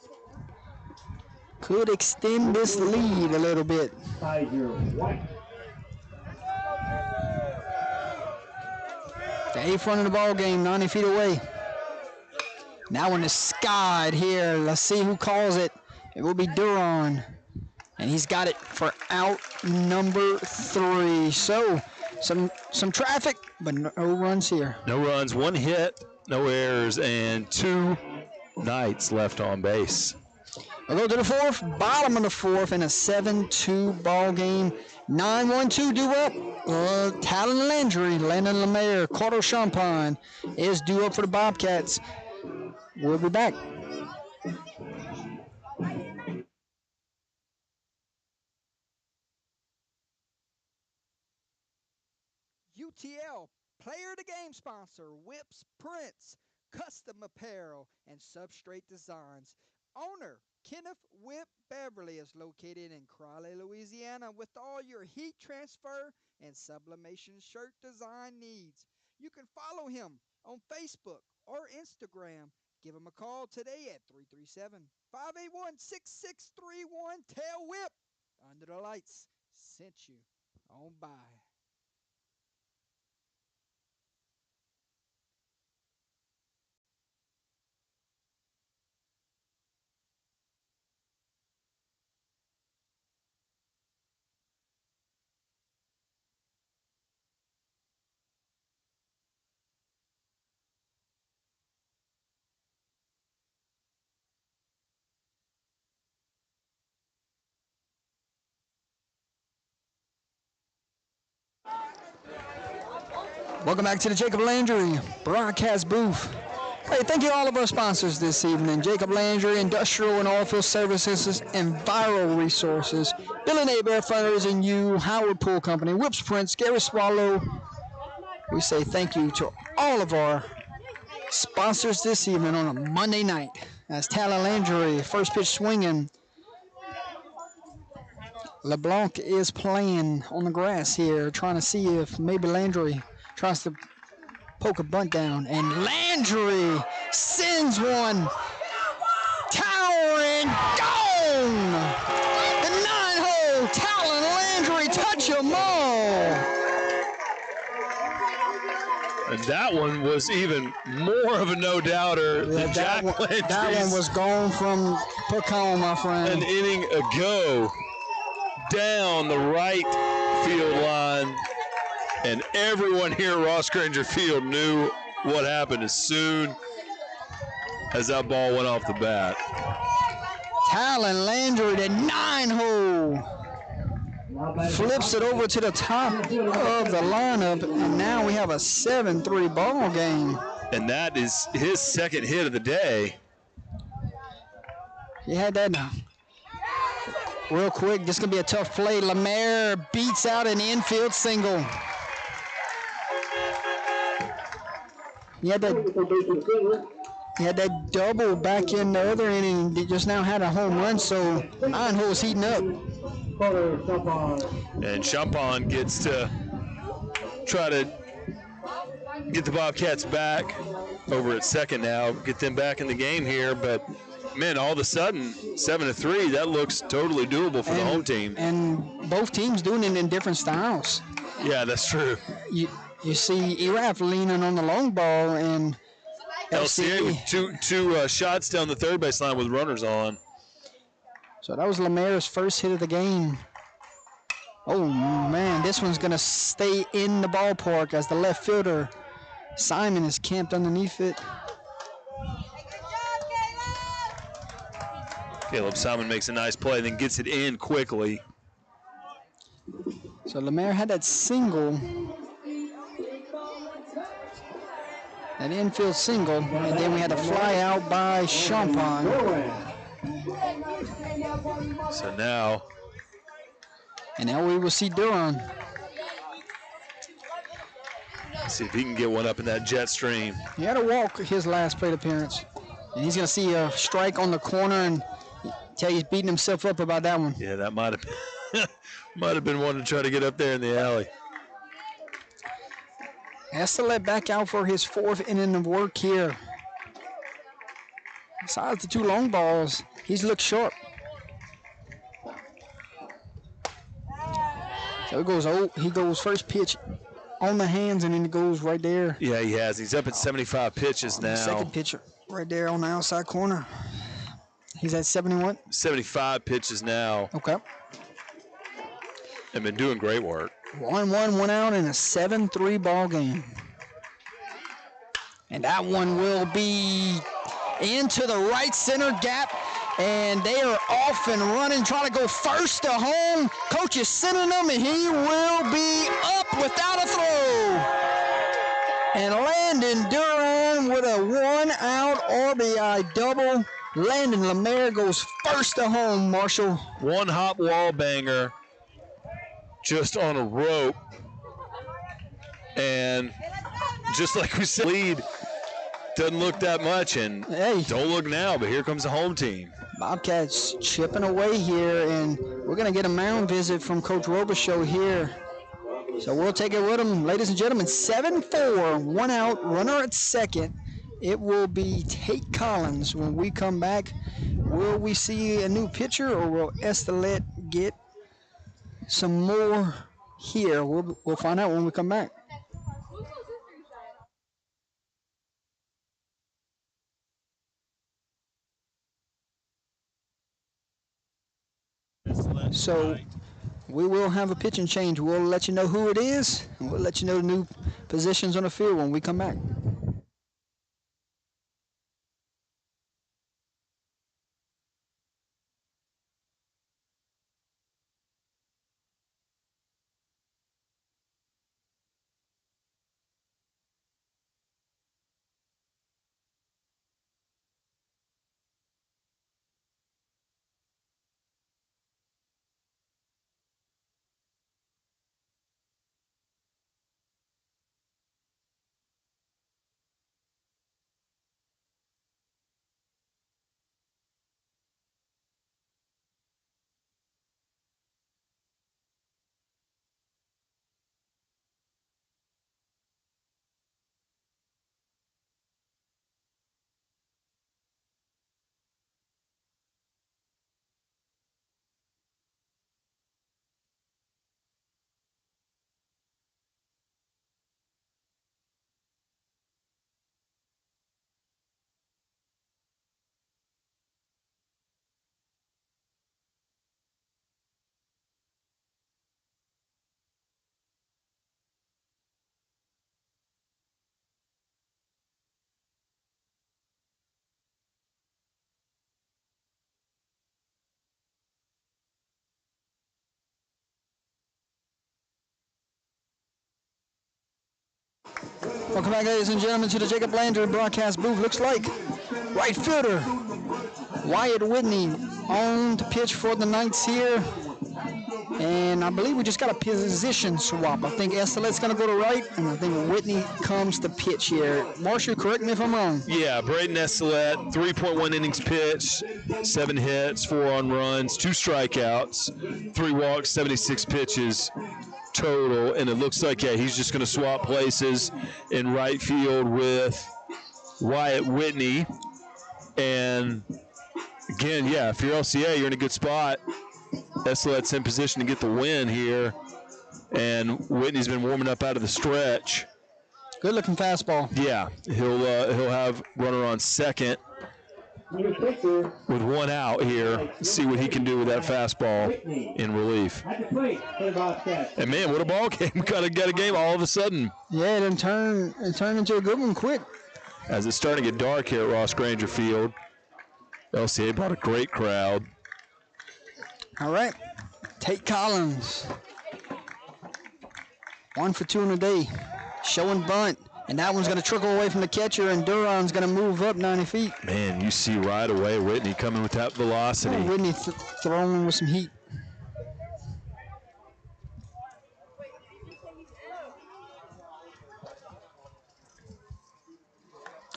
could extend this lead a little bit. Kaiser White. The 8th run of the ball game, 90 feet away. Now one is skied here. Let's see who calls it. It will be Duran. And he's got it for out number 3. So some traffic, but no runs here. No runs, 1 hit, no errors, and 2 Knights left on base. We'll go to the 4th, bottom of the 4th, in a 7-2 ball game. 9-1-2 due up. Talon Landry, Landon Lemaire, Carter Champagne is due up for the Bobcats. We'll be back. UTL, player of the game sponsor, Whips Prints, custom apparel, and substrate designs. Owner, Kenneth Whip Beverly, is located in Crowley, Louisiana, with all your heat transfer and sublimation shirt design needs. You can follow him on Facebook or Instagram. Give him a call today at 337-581-6631. Tell Whip Under the Lights sent you on by. Welcome back to the Jacob Landry broadcast booth. Hey, thank you all of our sponsors this evening. Jacob Landry, Industrial and Oilfield Services, and Viral Resources. Bill and Abear Fundraising U, Howard Pool Company, Whips Prince, Gary Swallow. We say thank you to all of our sponsors this evening on a Monday night. As Talon Landry, first pitch swinging. LeBlanc is playing on the grass here, trying to see if maybe Landry tries to poke a bunt down, and Landry sends one towering gone. The 9-hole Talon Landry, touch 'em all. And that one was even more of a no-doubter than Jack Landry's. That one was gone from Pecan, my friend. An inning ago, down the right field line. And everyone here at Ross Granger Field knew what happened as soon as that ball went off the bat. Talon Landry, the 9-hole, flips it over to the top of the lineup, and now we have a 7-3 ball game. And that is his second hit of the day. He had that real quick. This is going to be a tough play. Lemaire beats out an infield single. He had that double back in the other inning. They just now had a home run, so 9 holes heating up. And Champagne gets to try to get the Bobcats back over at second now, get them back in the game here. But, man, all of a sudden, 7-3, that looks totally doable for the home team. And both teams doing it in different styles. Yeah, that's true. You see Erath leaning on the long ball, and LCA with two shots down the third base line with runners on. So that was Lemaire's first hit of the game. Oh, man, this one's going to stay in the ballpark as the left fielder, Simon, is camped underneath it. Caleb Simon makes a nice play, then gets it in quickly. So Lemaire had that single, that infield single, and then we had a fly out by Champagne. So now. And now we will see Duran. See if he can get one up in that jet stream. He had a walk his last plate appearance. And he's going to see a strike on the corner, and tell you he's beating himself up about that one. Yeah, that might have been one to try to get up there in the alley. Has to let back out for his 4th inning of work here. Besides the 2 long balls, he's looked sharp. So he goes first pitch on the hands, and then he goes right there. Yeah, he has. He's up at 75 pitches now. Second pitcher right there on the outside corner. He's at 71? 75 pitches now. Okay. And been doing great work. 1-1, 1 out in a 7-3 ball game. And that one will be into the right center gap. And they are off and running, trying to go first to home. Coach is sending them, and he will be up RBI double. Landon Lemaire goes first to home, Marshall. One hop wall banger just on a rope. And just like we said, lead doesn't look that much. And Hey, don't look now, but here comes the home team. Bobcats chipping away here, and we're going to get a mound visit from Coach Robichaux here. So we'll take it with him. Ladies and gentlemen, 7-4, one out, runner at second. It will be Tate Collins when we come back. Will we see a new pitcher, or will Estelet get some more here? We'll find out when we come back. So we will have a pitching change. We'll let you know who it is, and we'll let you know the new positions on the field when we come back. Welcome back, ladies and gentlemen, to the Jacob Landry broadcast booth. Looks like right fielder Wyatt Whitney on the pitch for the Knights here. And I believe we just got a position swap. I think Estelet's going to go to right, and I think Whitney comes to pitch here. Marshall, correct me if I'm wrong. Yeah, Braden Estelet, 3.1 innings pitched, 7 hits, 4 on runs, 2 strikeouts, 3 walks, 76 pitches total. And it looks like, yeah, he's just going to swap places in right field with Wyatt Whitney. And again, yeah, if you're LCA, you're in a good spot. Estelet's in position to get the win here, and Whitney's been warming up out of the stretch. Good looking fastball. Yeah, he'll have runner on second with 1 out here. See what he can do with that fastball in relief. And man, what a ball game! Got a game all of a sudden. Yeah, it turned into a good one quick. As it's starting to get dark here at Ross Granger Field, LCA brought a great crowd. All right, Tate Collins, 1 for 2 in a day, showing bunt, and that one's going to trickle away from the catcher, and Duron's going to move up 90 feet. Man, you see right away Whitney coming with that velocity. Oh, Whitney throwing with some heat.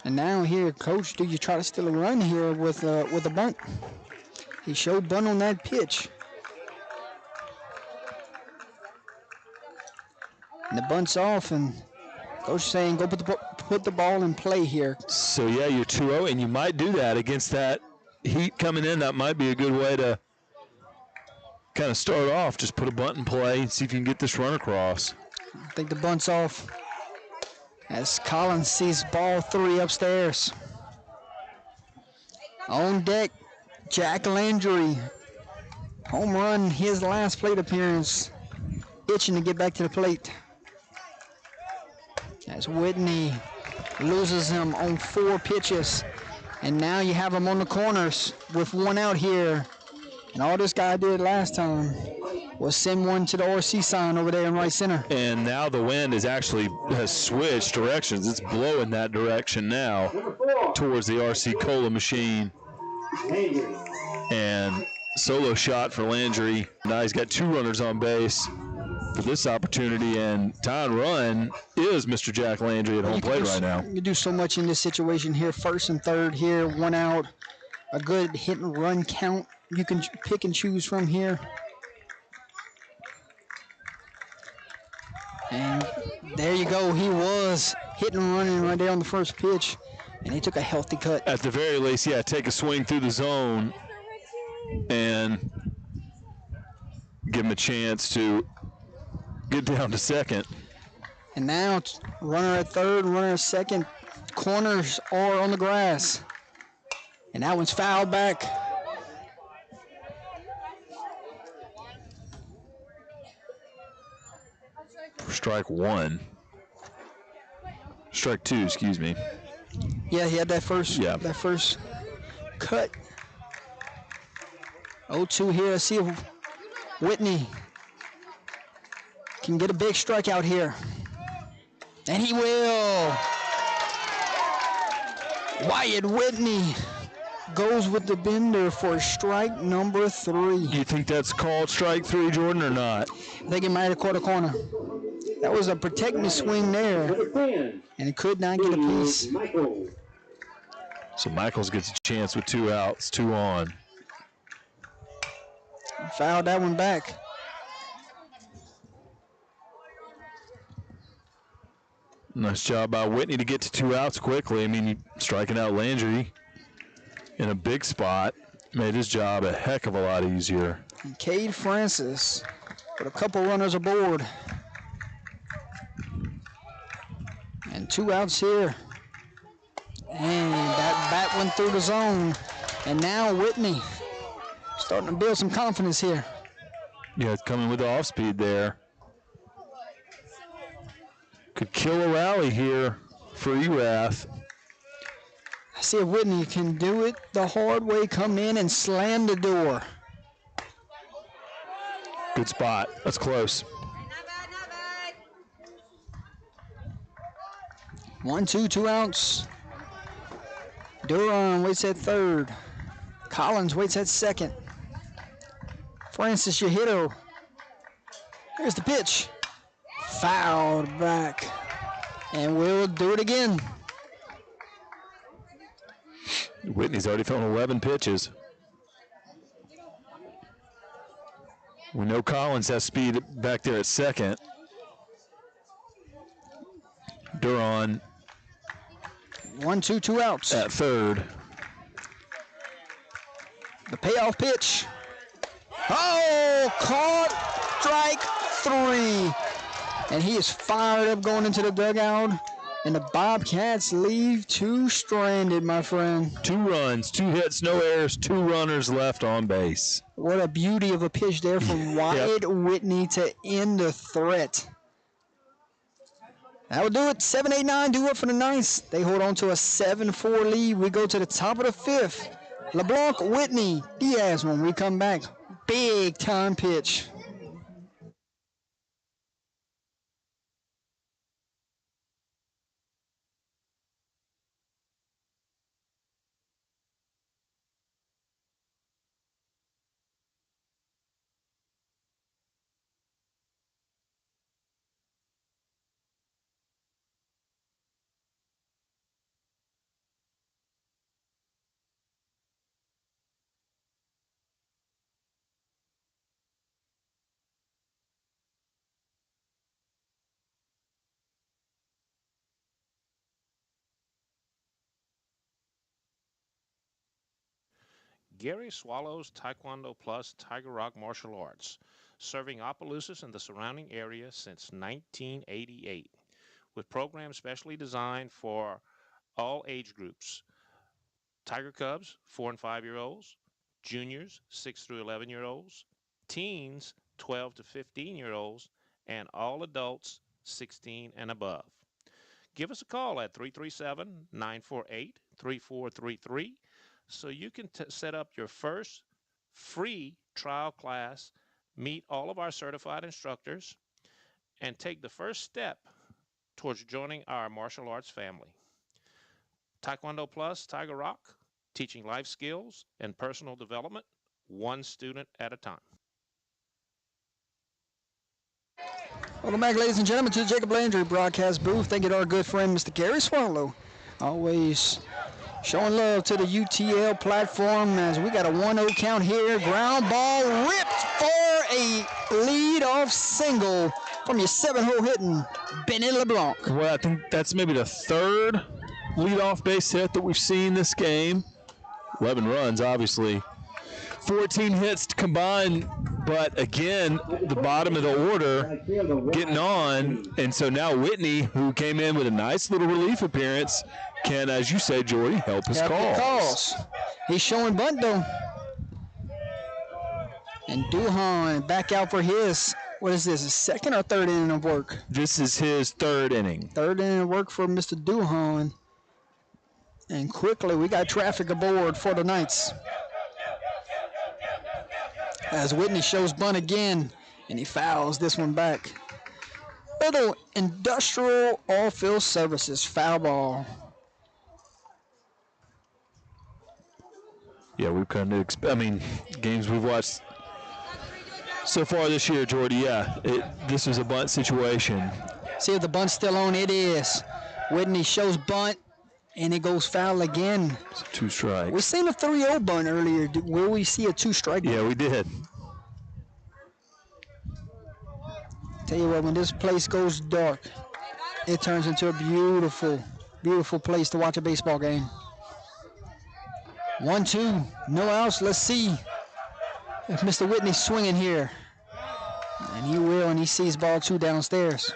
And now here, Coach, do you try to steal a run here with a bunt? He showed bunt on that pitch. And the bunt's off, and Coach saying go put the ball in play here. So, yeah, you're 2-0, and you might do that against that heat coming in. That might be a good way to kind of start off. Just put a bunt in play and see if you can get this run across. I think the bunt's off as Collins sees ball 3 upstairs. On deck, Jack Landry, home run, his last plate appearance, itching to get back to the plate. As Whitney loses him on 4 pitches. And now you have him on the corners with 1 out here. And all this guy did last time was send one to the RC sign over there in right center. And now the wind has switched directions. It's blowing that direction now. towards the RC Cola machine. And solo shot for Landry. Now he's got 2 runners on base for this opportunity, and tying run is Mr. Jack Landry at home plate right now. You do so much in this situation here. First and third here, 1 out. A good hit and run count you can pick and choose from here. And there you go. He was hitting and running right there on the first pitch, and he took a healthy cut. At the very least, yeah, take a swing through the zone and give him a chance to get down to second. And now it's runner at third, runner at second. Corners are on the grass. And that one's fouled back. For strike 1. Strike 2, excuse me. Yeah, he had that first cut. 0-2 here. Let's see if Whitney can get a big strikeout here. And he will. Wyatt Whitney goes with the bender for strike number 3. You think that's called strike 3, Jordan, or not? I think he might have caught a corner. That was a protect me swing there, and he could not get a piece. So Michaels gets a chance with 2 outs, 2 on. Fouled that one back. Nice job by Whitney to get to 2 outs quickly. I mean, striking out Landry in a big spot made his job a heck of a lot easier. And Cade Francis with a couple runners aboard. And 2 outs here. And that bat went through the zone. And now Whitney starting to build some confidence here. Yeah, it's coming with the off speed there. Could kill a rally here for Erath. See if Whitney can do it the hard way, come in and slam the door. Good spot. That's close. 1-2, 2 outs. Duran waits at third. Collins waits at second. Francis, your hitter. Here's the pitch. Fouled back. And we'll do it again. Whitney's already thrown 11 pitches. We know Collins has speed back there at second. Duran 1-2, 2 outs. at third. The payoff pitch. Oh, caught strike 3. And he is fired up going into the dugout. And the Bobcats leave 2 stranded, my friend. 2 runs, 2 hits, no errors, 2 runners left on base. What a beauty of a pitch there from Wyatt Whitney to end the threat. That will do it. 7-8-9 do it for the Knights. They hold on to a 7-4 lead. We go to the top of the 5th. LeBlanc, Whitney, Diaz when we come back. Big time pitch. Gary Swallows Taekwondo Plus Tiger Rock Martial Arts, serving Opelousas and the surrounding area since 1988, with programs specially designed for all age groups. Tiger Cubs, 4 and 5-year-olds, juniors, 6 through 11-year-olds, teens, 12 to 15-year-olds, and all adults, 16 and above. Give us a call at 337-948-3433 so you can set up your first free trial class, meet all of our certified instructors, and take the first step towards joining our martial arts family. Taekwondo Plus Tiger Rock, teaching life skills and personal development, one student at a time. Welcome back, ladies and gentlemen, to the Jacob Landry broadcast booth. Thank you to our good friend, Mr. Gary Swallow. Always showing love to the UTL platform as we got a 1-0 count here. Ground ball ripped for a lead-off single from your 7-hole hitting Benny LeBlanc. Well, I think that's maybe the third leadoff base hit that we've seen this game. 11 runs, obviously. 14 hits combined, but again, the bottom of the order getting on. And so now Whitney, who came in with a nice little relief appearance, can, as you said, Jordy, help his calls. He's showing bunt, though. And Duhan back out for his, what is this, his second or third inning of work? This is his third inning. Third inning of work for Mr. Duhan. And quickly, we got traffic aboard for the Knights. As Whitney shows bunt again, and he fouls this one back. Little Industrial Oilfield Services foul ball. Yeah, we've come to expect, games we've watched so far this year, Jordy, this was a bunt situation. See if the bunt's still on. It is. Whitney shows bunt, and it goes foul again. It's 2 strikes. We seen a 3-0 bunt earlier. Will we see a 2-strike bunt? Yeah, we did. Tell you what, when this place goes dark, it turns into a beautiful, beautiful place to watch a baseball game. 1-2, no outs. Let's see if Mr. Whitney's swinging here. And he will, and he sees ball 2 downstairs.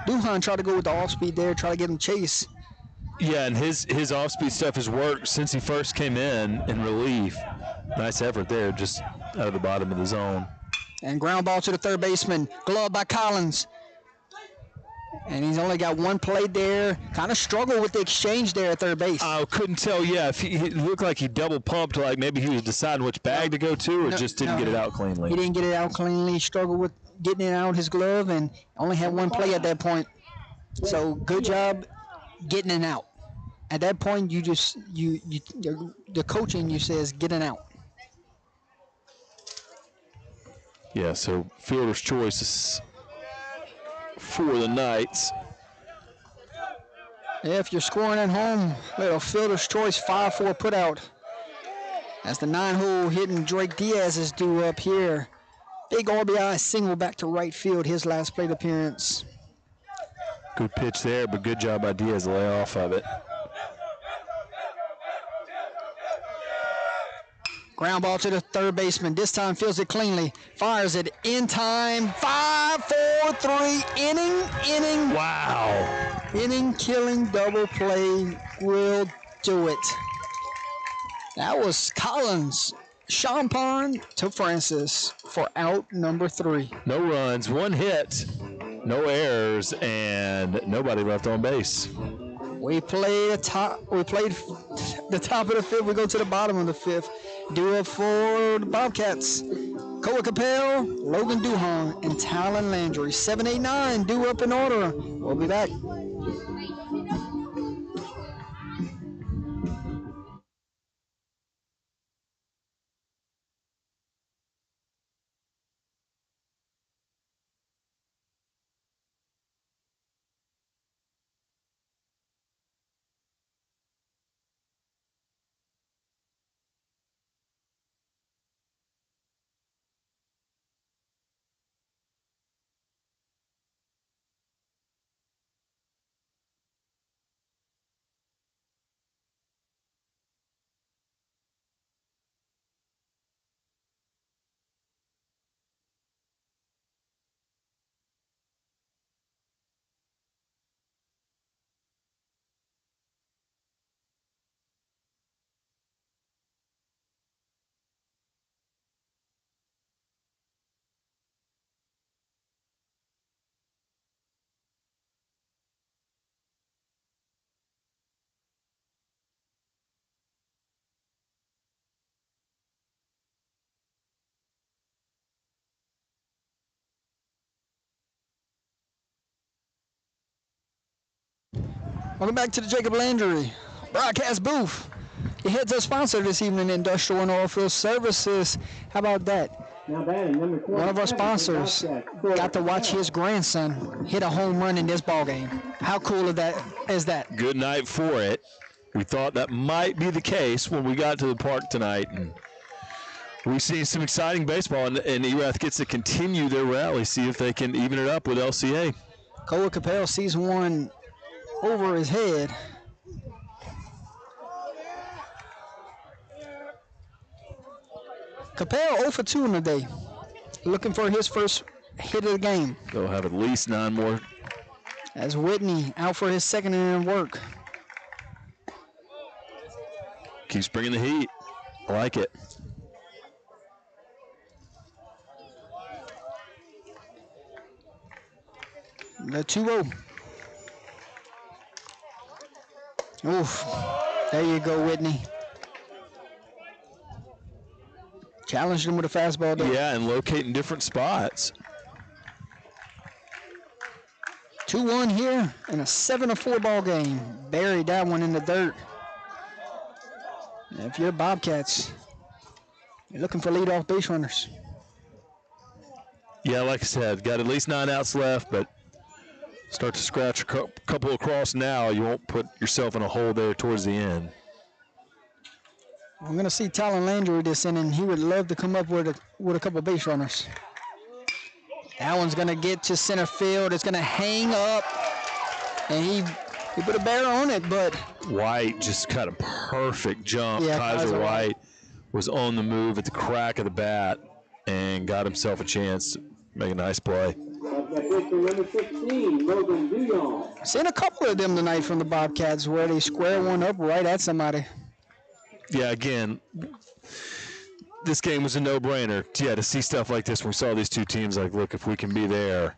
Duhan tried to go with the off-speed there, try to get him chase. Yeah, and his off-speed stuff has worked since he first came in relief. Nice effort there, just out of the bottom of the zone. And ground ball to the third baseman. Glove by Collins. And he's only got one play there. Kind of struggled with the exchange there at third base. I couldn't tell, if he looked like he double pumped, like maybe he was deciding which bag to go to, or just didn't get it out cleanly. He didn't get it out cleanly. He struggled with getting it out his glove and only had one play at that point. So good job getting it out. At that point, the coaching you says get it out. Yeah, so fielder's choice for the Knights. Yeah, if you're scoring at home, little fielder's choice 5-4 put out. As the 9-hole hitting Drake Diaz is due up here. Big RBI single back to right field, his last plate appearance. Good pitch there, but good job by Diaz to lay off of it. Ground ball to the third baseman. This time fields it cleanly. Fires it in time. 5-4-3 inning. Wow. Inning-killing double play will do it. That was Collins. Champagne to Francis for out number 3. No runs, 1 hit, no errors, and nobody left on base. We played the top of the 5th. We go to the bottom of the 5th. Due up for the Bobcats. Koa Capel, Logan Duhan, and Talon Landry. 7, 8, 9 due up in order. We'll be back. Welcome back to the Jacob Landry broadcast booth. Your heads-up sponsor this evening, Industrial and Oilfield Services. How about that? Now batting number 27. One of our sponsors got to watch his grandson hit a home run in this ball game. How cool is that? Good night for it. We thought that might be the case when we got to the park tonight, and we see some exciting baseball, and Erath gets to continue their rally, see if they can even it up with LCA. Cole Capel sees one over his head. Capel 0 for 2 in the day. Looking for his first hit of the game. They'll have at least 9 more. As Whitney out for his second inning work. Keeps bringing the heat. I like it. The 2-0. Oof. There you go, Whitney. Challenged him with a fastball there. Yeah, and locating different spots. 2-1 here in a 7-4 ball game. Buried that one in the dirt. If you're Bobcats, you're looking for leadoff base runners. Yeah, like I said, got at least 9 outs left, but start to scratch a couple across now. You won't put yourself in a hole there towards the end. I'm going to see Talon Landry this inning. He would love to come up with a couple base runners. That one's going to get to center field. It's going to hang up, and he put a bear on it, but White just got a perfect jump. Yeah, Kaiser White was on the move at the crack of the bat and got himself a chance to make a nice play. Number 16, Logan Duyon. Seen a couple of them tonight from the Bobcats where they square one up right at somebody. Yeah, again, this game was a no-brainer. Yeah, to see stuff like this when we saw these two teams, like, look, if we can be there,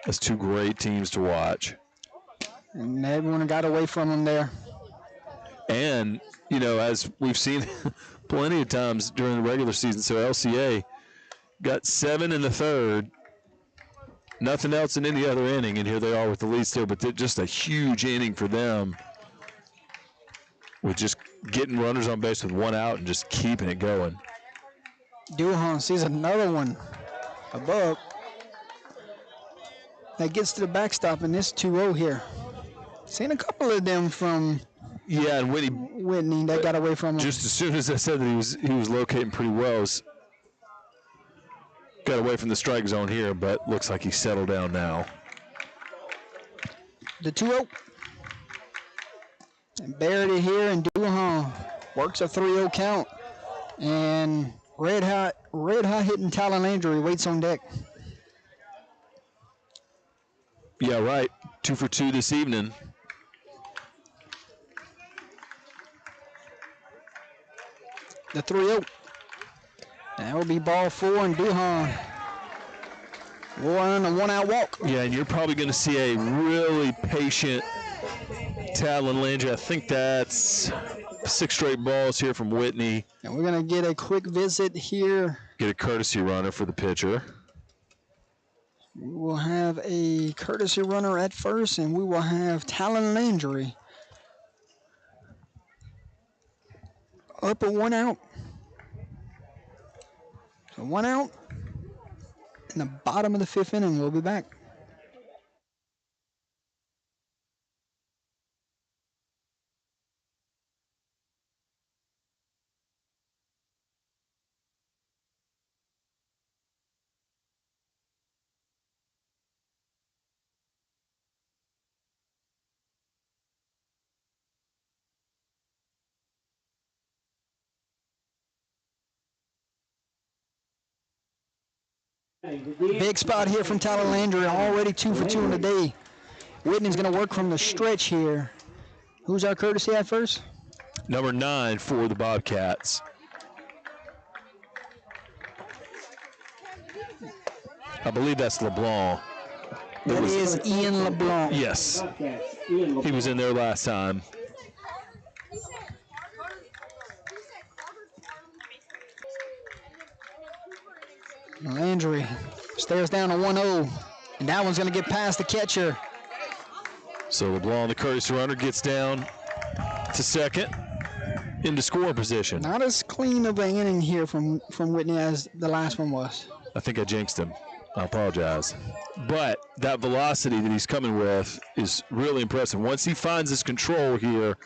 that's 2 great teams to watch. And everyone got away from them there. And, you know, as we've seen plenty of times during the regular season, so LCA got 7 in the third, nothing else in any other inning, and here they are with the lead still, but just a huge inning for them with just getting runners on base with 1 out and just keeping it going. Duhan sees another one above. That gets to the backstop in this 2-0 here. Seen a couple of them from and Whitney that got away from him. Just as soon as I said that he was locating pretty well, got away from the strike zone here, but looks like he's settled down now. The 2-0. And buried it here, and Duhan works a 3-0 count. And red hot hitting Talon Landry waits on deck. Yeah, right. 2 for 2 this evening. The 3-0. That will be ball 4, and Duhan will earn a 1-out walk. Yeah, and you're probably going to see a really patient Talon Landry. I think that's 6 straight balls here from Whitney. And we're going to get a quick visit here. Get a courtesy runner for the pitcher. We will have a courtesy runner at first, and we will have Talon Landry up at 1 out. So 1 out in the bottom of the 5th inning. We'll be back. Big spot here from Talon Landry, already 2 for 2 in the day. Whitney's going to work from the stretch here. Who's our courtesy at first? Number 9 for the Bobcats. I believe that's LeBlanc. That is Ian LeBlanc. Yes. He was in there last time. Landry stares down a 1-0, and that one's going to get past the catcher. So LeBlanc, the courtesy runner, gets down to second into score position. Not as clean of an inning here from Whitney as the last one was. I think I jinxed him. I apologize. But that velocity that he's coming with is really impressive. Once he finds his control here,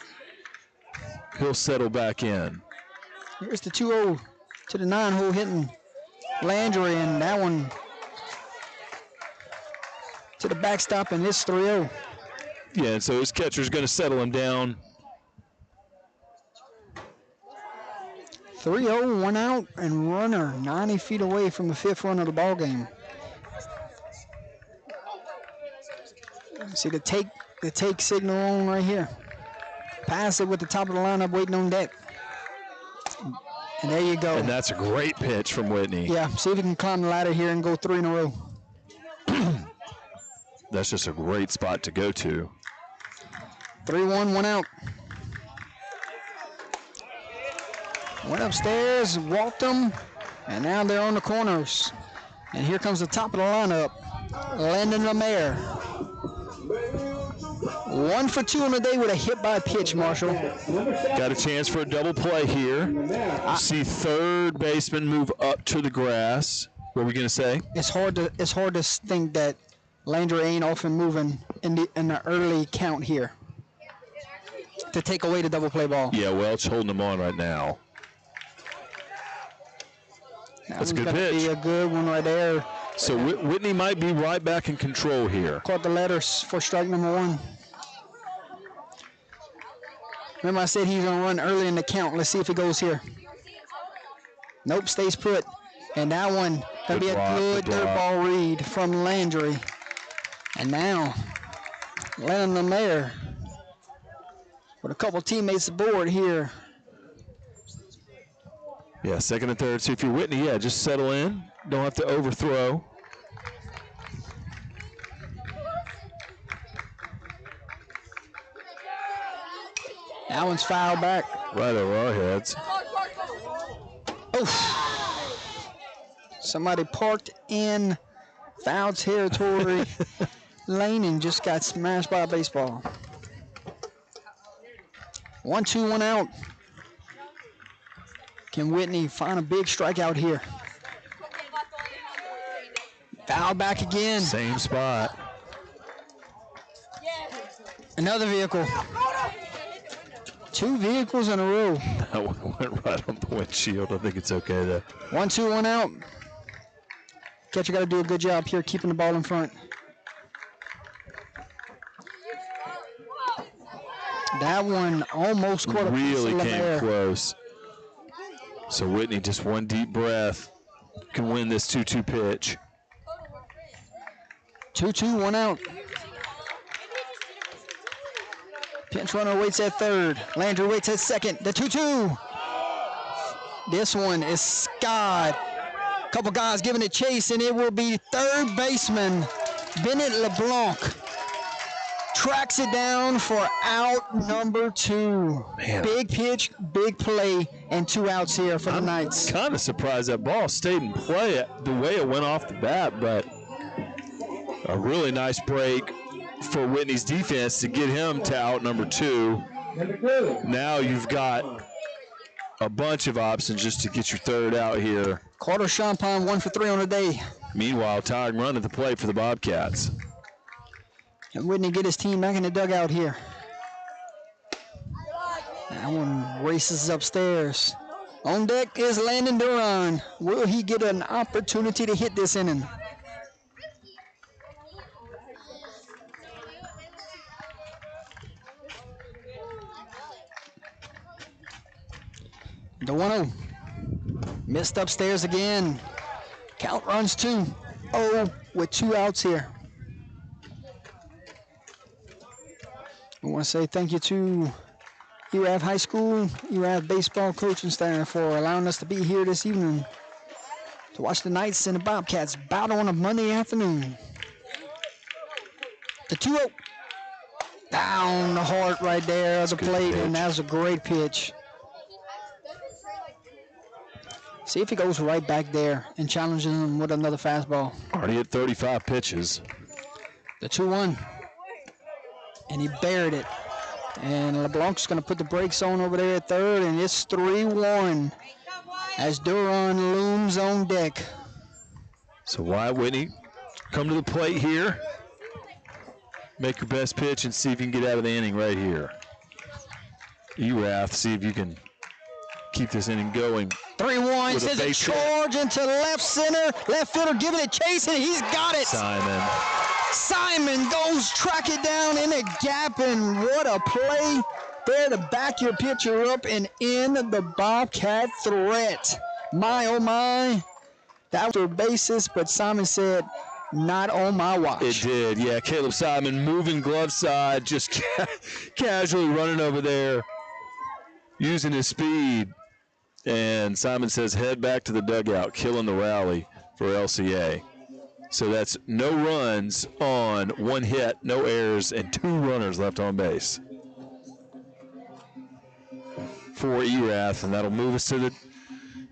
he'll settle back in. Here's the 2-0 to the 9-hole hitting Landry, and that one to the backstop, and it's 3-0. Yeah, and so his catcher's going to settle him down. 3-0, 1 out, and runner 90 feet away from the 5th run of the ball game. See the take signal on right here. Pass it with the top of the lineup waiting on deck. And there you go. And that's a great pitch from Whitney. Yeah, see if he can climb the ladder here and go 3 in a row. That's just a great spot to go to. 3-1, 1 out. Went upstairs, walked them, and now they're on the corners. And here comes the top of the lineup, Landon Lemaire. 1 for 2 on the day with a hit by pitch, Marshall. Got a chance for a double play here. See third baseman move up to the grass. What were we gonna say? It's hard to think that Landry ain't often moving in the early count here to take away the double play ball. Yeah, Welch holding him on right now. That's a good pitch. Be a good one right there. So Whitney might be right back in control here. Caught the letters for strike number 1. Remember I said he's going to run early in the count. Let's see if he goes here. Nope, stays put. And that one going to be a good dirt ball read from Landry. And now, Landon Lemaire with a couple teammates aboard here. Yeah, second and third. So if you're Whitney, yeah, just settle in. Don't have to overthrow. That one's fouled back. Right over our heads. Oh, somebody parked in foul territory lane and just got smashed by a baseball. 1-2, 1 out. Can Whitney find a big strikeout here? Foul back again. Same spot. Another vehicle. 2 vehicles in a row. That one went right on the windshield. I think it's okay though. 1-2, 1 out. Catcher got to do a good job here keeping the ball in front. That one almost caught a really came close. So Whitney, just one deep breath, can win this 2-2 pitch. 2-2, 1 out. Pinch runner waits at third. Landry waits at second. The 2-2. This one is skied. Couple guys giving it chase, and it will be third baseman Bennett LeBlanc. Tracks it down for out number 2. Man. Big pitch, big play, and 2 outs here for the Knights. Kind of surprised that ball stayed in play the way it went off the bat, but a really nice break for Whitney's defense to get him to out number 2. Now you've got a bunch of options just to get your third out here. Carter Champagne 1 for 3 on the day. Meanwhile, tying run at the plate for the Bobcats. And Whitney get his team back in the dugout here. That one races upstairs. On deck is Landon Duran. Will he get an opportunity to hit this inning? The 1-0. Missed upstairs again. Count runs 2-0 with 2 outs here. I want to say thank you to Erath High School, Erath baseball coaching staff for allowing us to be here this evening to watch the Knights and the Bobcats battle on a Monday afternoon. The 2-0. Down the heart right there of the plate, and that was a great pitch. See if he goes right back there and challenges him with another fastball. Already at 35 pitches. The 2-1. And he buried it. And LeBlanc's going to put the brakes on over there at third, and it's 3-1 as Duran looms on deck. So Wyatt Whitney, come to the plate here. Make your best pitch and see if you can get out of the inning right here. Erath, see if you can keep this inning going. 3-1, says a charge into left center. Left fielder giving it chase, and he's got it. Simon goes track it down in a gap, and what a play there to back your pitcher up and in the Bobcat threat. My, oh my, that was a basis, but Simon said, not on my watch. It did, yeah. Caleb Simon moving glove side, just casually running over there, using his speed. And Simon says, head back to the dugout, killing the rally for LCA. So that's no runs on, 1 hit, no errors, and 2 runners left on base for Erath, and that'll move us to the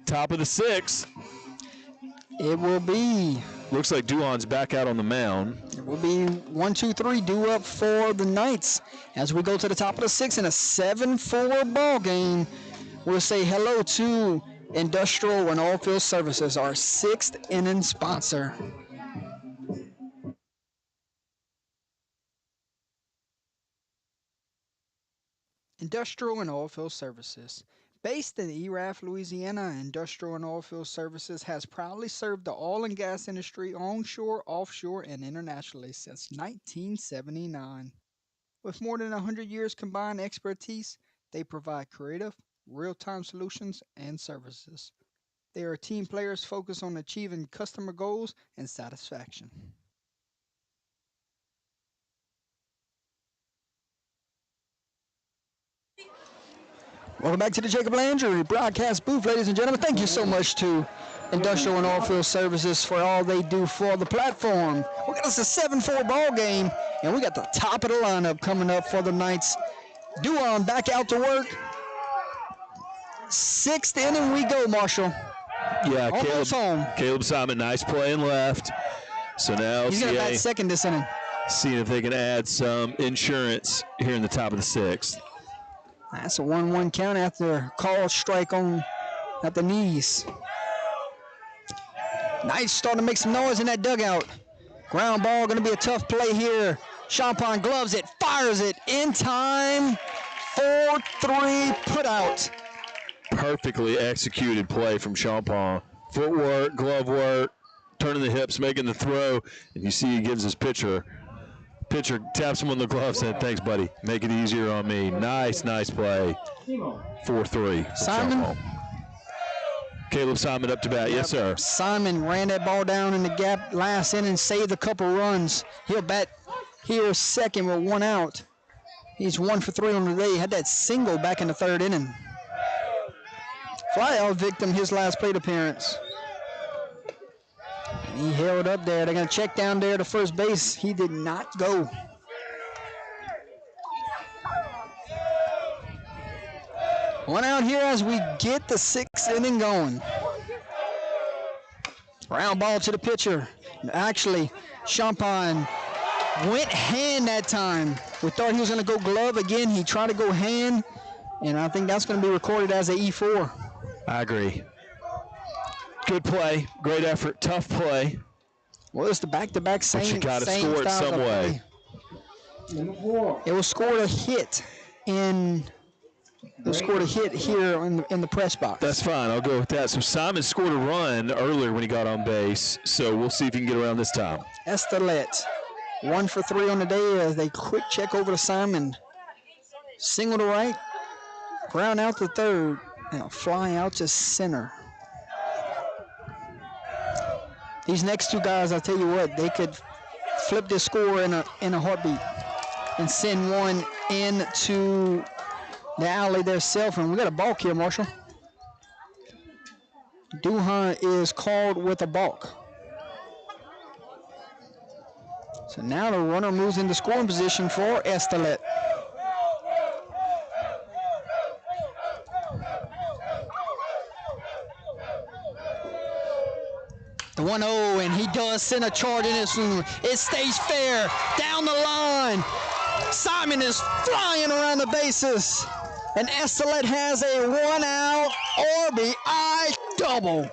top of the 6th. It will be. Looks like Duhan's back out on the mound. It will be 1, 2, 3 due up for the Knights as we go to the top of the 6th in a 7-4 ball game. We'll say hello to Industrial and Oilfield Services, our 6th inning sponsor. Industrial and Oilfield Services. Based in Erath, Louisiana, Industrial and Oilfield Services has proudly served the oil and gas industry onshore, offshore, and internationally since 1979. With more than 100 years combined expertise, they provide creative, real-time solutions and services. They are team players focused on achieving customer goals and satisfaction. Welcome back to the Jacob Landry broadcast booth, ladies and gentlemen. Thank you so much to Industrial and Oilfield Services for all they do for the platform. We got us a 7-4 ball game, and we got the top of the lineup coming up for the Knights. Duan back out to work. 6th inning we go, Marshall. Yeah, almost home. Caleb Simon, nice play and left. So now he's going to bat second this inning. Seeing if they can add some insurance here in the top of the 6th. That's a 1-1 count after call strike on at the knees. Knights starting to make some noise in that dugout. Ground ball going to be a tough play here. Champagne gloves it, fires it in time. 4-3 put out. Perfectly executed play from Champagne. Footwork, glove work, turning the hips, making the throw, and you see he gives his pitcher taps him on the glove, said, thanks, buddy. Make it easier on me. Nice play. 4-3. Simon? Caleb Simon up to bat. Yes, sir. Simon ran that ball down in the gap last inning, saved a couple runs. He'll bat here second with 1 out. He's 1 for 3 on the day. Had that single back in the 3rd inning. Flyout victim his last plate appearance. He held up there. They're going to check down there to first base. He did not go. One out here as we get the 6th inning going. Ground ball to the pitcher. Actually, Champagne went hand that time. We thought he was going to go glove again. He tried to go hand, and I think that's going to be recorded as an E4. I agree. Good play, great effort, tough play. Well, it's the back-to-back same. But you got to score it some way. It was scored a hit in. They scored a hit here in the press box. That's fine. I'll go with that. So Simon scored a run earlier when he got on base. So we'll see if he can get around this time. Estelet, 1 for 3 on the day as they quick check over to Simon. Single to right, ground out to third, and fly out to center. These next 2 guys, I'll tell you what, they could flip this score in a heartbeat and send one into the alley themselves. And we got a balk here, Marshall. Duhan is called with a balk. So now the runner moves into scoring position for Estelet. The 1-0, and he does send a charge in this one. It stays fair down the line. Simon Simon is flying around the bases. And Estelet has a 1-out RBI double.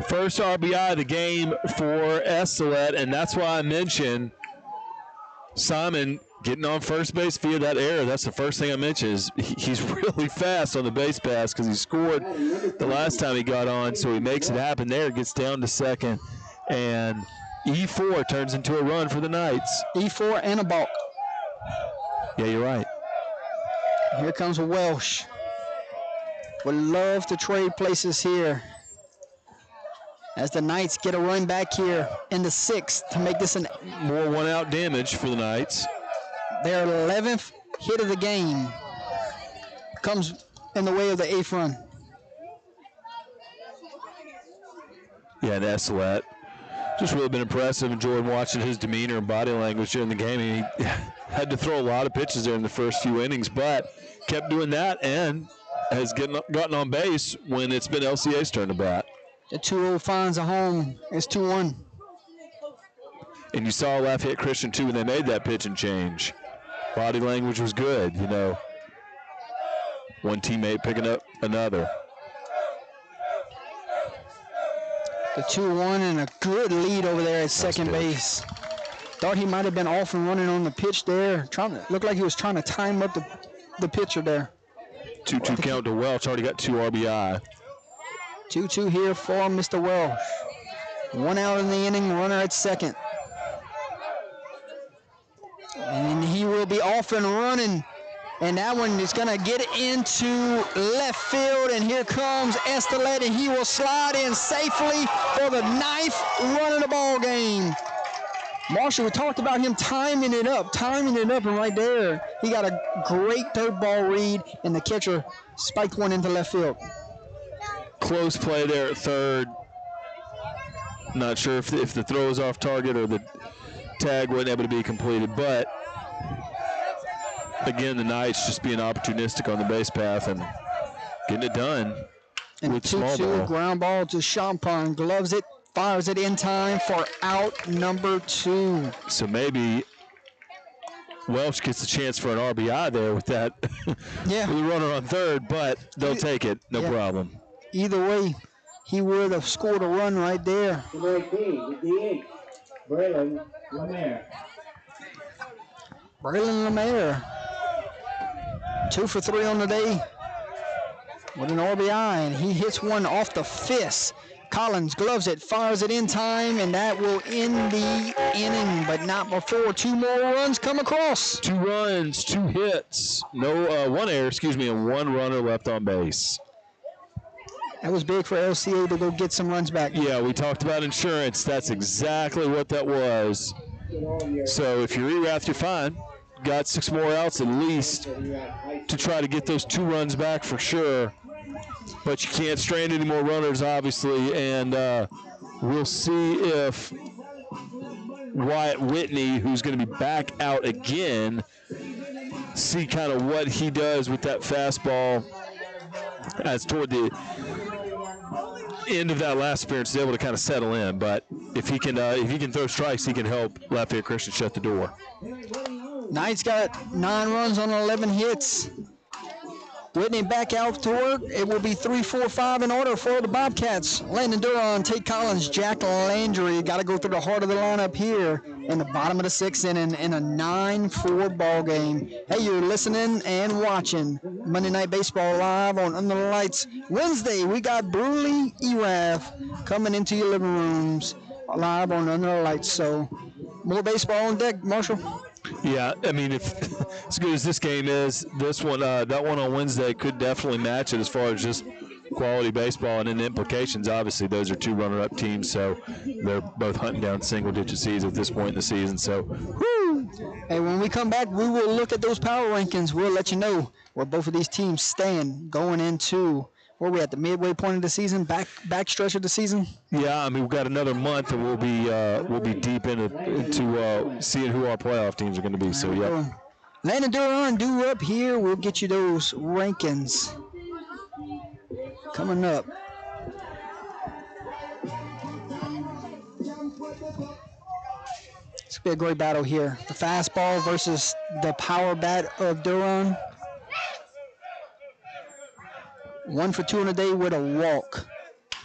First RBI of the game for Estelet, and that's why I mentioned Simon getting on first base via that error. That's the first thing I mentioned is he's really fast on the base pass because he scored the last time he got on, so he makes it happen there, gets down to second, and E4 turns into a run for the Knights. E4 and a balk. Yeah, you're right. Here comes Welsh. Would love to trade places here as the Knights get a run back here in the 6th to make this more one-out damage for the Knights. Their 11th hit of the game comes in the way of the 8th run. Yeah, and Estelet just really been impressive. Enjoyed watching his demeanor and body language during the game. He had to throw a lot of pitches there in the first few innings, but kept doing that and has gotten on base when it's been LCA's turn to bat. The 2-0 finds a home. It's 2-1. And you saw Lafayette Christian, too, when they made that pitch and change. Body language was good, you know. One teammate picking up another. The 2-1 and a good lead over there at second base. Thought he might have been off and running on the pitch there. Looked like he was trying to time up the pitcher there. 2-2 count to Welch. Already got 2 RBI. 2-2 here for Mr. Welsh. 1 out in the inning, runner at second. And he will be off and running. And that one is going to get into left field. And here comes Estelet, and he will slide in safely for the 9th run of the ball game. Marshall, we talked about him timing it up, and right there, he got a great third ball read, and the catcher spiked one into left field. Close play there at third. Not sure if the throw was off target or the tag wasn't able to be completed, but again, the Knights just being opportunistic on the base path and getting it done and with small ball. 2-2 ground ball to Champagne, gloves it, fires it in time for out number 2. So maybe Welch gets a chance for an RBI there with that. Yeah. With the runner on third, but they'll take it, no problem. Either way, he would have scored a run right there. Braylon Lemaire. Braylon Lemaire, 2 for 3 on the day with an RBI, and he hits one off the fist. Collins gloves it, fires it in time, and that will end the inning, but not before 2 more runs come across. 2 runs, 2 hits, 1 error, and 1 runner left on base. That was big for LCA to go get some runs back. Yeah, we talked about insurance. That's exactly what that was. So if you're Erath, you're fine. Got 6 more outs at least to try to get those 2 runs back for sure. But you can't strand any more runners, obviously, and we'll see if Wyatt Whitney, who's going to be back out again, see kind of what he does with that fastball as toward the end of that last appearance, is able to kind of settle in. But if he can throw strikes, he can help Lafayette Christian shut the door. Knights got 9 runs on 11 hits. Whitney back out to work. It will be 3-4-5 in order for the Bobcats. Landon Duran, Tate Collins, Jack Landry. Got to go through the heart of the lineup here in the bottom of the 6th inning in a 9-4 ball game. Hey, you're listening and watching Monday Night Baseball live on Under the Lights. Wednesday, we got Bruley Erath coming into your living rooms live on Under the Lights. So more baseball on deck, Marshall. Yeah, I mean, if as good as this game is, this one, that one on Wednesday could definitely match it as far as just quality baseball and then the implications. Obviously, those are 2 runner-up teams, so they're both hunting down single-digit seeds at this point in the season. So, whoo! Hey, when we come back, we will look at those power rankings. We'll let you know where both of these teams stand going into. Where are we at, the midway point of the season, back stretch of the season? Yeah, I mean, we've got another month, and we'll be deep into seeing who our playoff teams are going to be. So, yeah. Landon Duran, due up here. We'll get you those rankings coming up. be a great battle here. The fastball versus the power bat of Duran. 1 for 2 on the day with a walk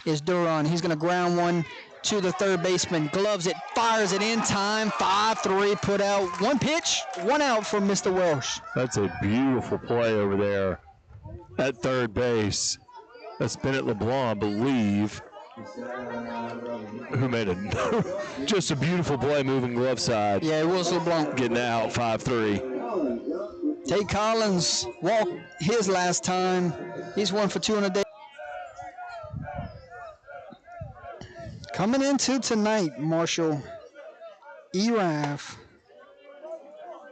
is Duran. He's going to ground one to the third baseman. Gloves it, fires it in time. 5-3 put out. One pitch, one out for Mr. Welsh. That's a beautiful play over there at third base. That's Bennett LeBlanc, I believe, who made it. Just a beautiful play moving glove side. Yeah, it was LeBlanc. Getting out 5-3. Tate Collins walked his last time. He's 1 for 2 on the day. Coming into tonight, Marshall, Erath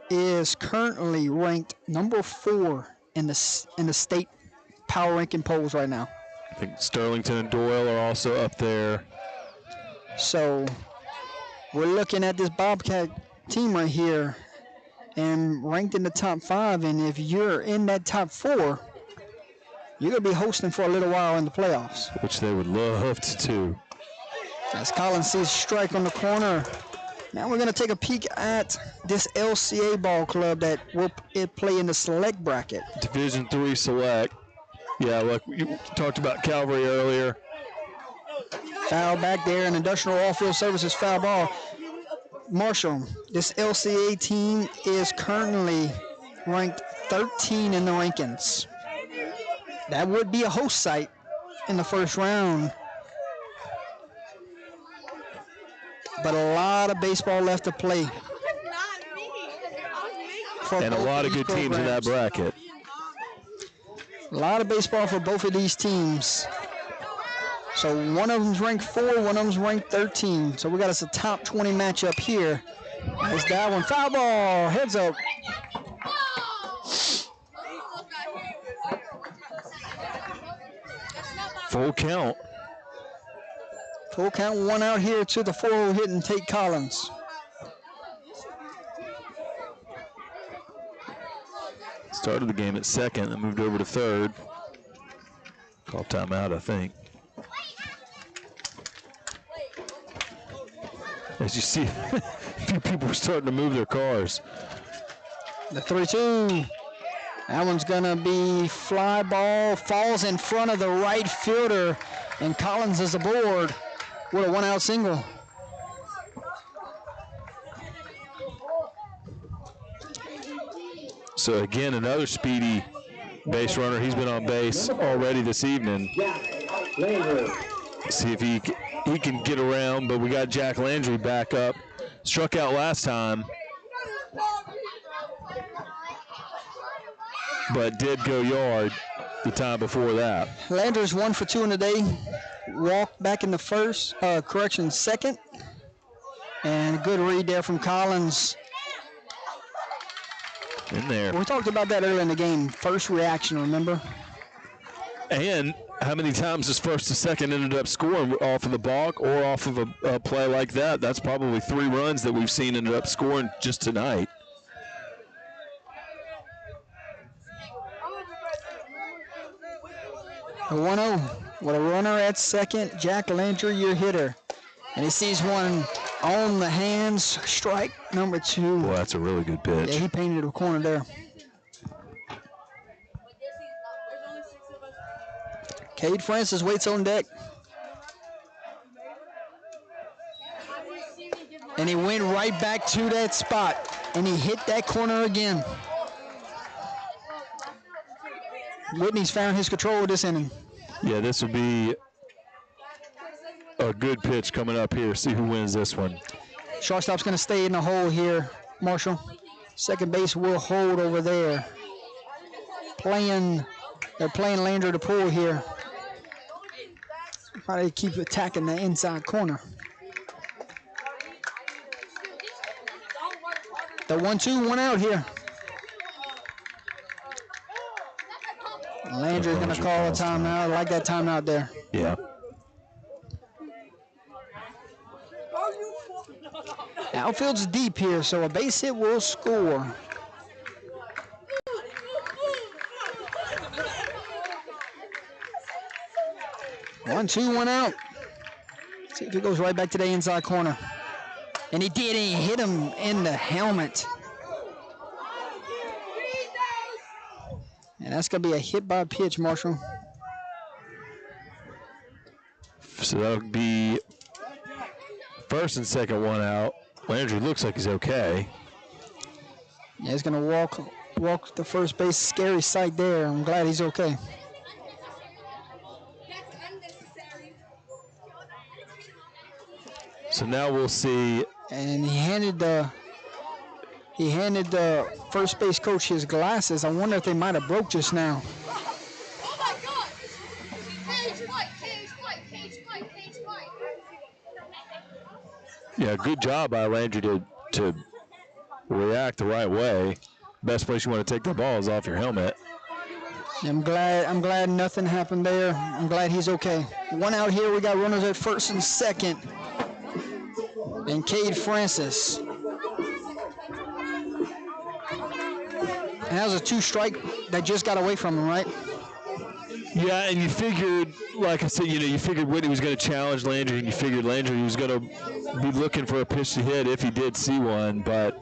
is currently ranked number 4 in the state power ranking polls right now. I think Sterlington and Doyle are also up there. So we're looking at this Bobcat team right here and ranked in the top 5. And if you're in that top 4, you're going to be hosting for a little while in the playoffs. Which they would love to do. As Collins sees strike on the corner. Now we're going to take a peek at this LCA ball club that will play in the select bracket. Division III select. Yeah, like you talked about Calvary earlier. Foul back there, and Industrial Oilfield Services foul ball. Marshall, this LCA team is currently ranked 13 in the rankings. That would be a host site in the first round. But a lot of baseball left to play. And a lot of good teams in that bracket. A lot of baseball for both of these teams. So one of them's ranked 4, one of them's ranked 13. So we got us a top 20 matchup here. There's that one. Foul ball. Heads up. Full count. Full count, 1 out here to the 4-0 hitting Tate Collins. Started the game at second, then moved over to third. Call timeout, I think. As you see, a few people are starting to move their cars. The 3-2. That one's going to be fly ball, falls in front of the right fielder, and Collins is aboard with a 1-out single. So again, another speedy base runner. He's been on base already this evening. See if he can get around, but we got Jack Landry back up. Struck out last time, but did go yard the time before that. Landry's 1 for 2 in the day. Walk back in the first, second. And a good read there from Collins. In there. We talked about that earlier in the game. First reaction, remember? And how many times this first to second ended up scoring off of the balk or off of a play like that? That's probably 3 runs that we've seen ended up scoring just tonight. A 1-0 with a runner at second. Jack Landry, your hitter. And he sees one on the hands. Strike number 2. Well, that's a really good pitch. Yeah, he painted a corner there. Cade Francis waits on deck. And he went right back to that spot. And he hit that corner again. Whitney's found his control of this inning. Yeah, this will be a good pitch coming up here. See who wins this one. Shortstop's going to stay in the hole here, Marshall. Second base will hold over there. They're playing Landry to pull here. How do they keep attacking the inside corner? The 1-2, 1 out here. Landry's going to call a timeout. I like that timeout there. Yeah. Outfield's deep here, so a base hit will score. One, two, 1 out. See if it goes right back to the inside corner. And he did, and he hit him in the helmet. And that's going to be a hit by pitch, Marshall. So that'll be first and second one out. Landry looks like he's okay. Yeah, he's going to walk the first base. Scary sight there. I'm glad he's okay. So now we'll see. And he handed the first base coach his glasses. I wonder if they might have broke just now. Yeah, good job by Landry to react the right way. Best place you want to take the ball is off your helmet. I'm glad nothing happened there. I'm glad he's okay. One out here. We got runners at first and second. And Cade Francis. And that was a 2-strike that just got away from him, right? Yeah, and you figured, like I said, you figured Whitney was going to challenge Landry, and you figured Landry was going to be looking for a pitch to hit if he did see one, but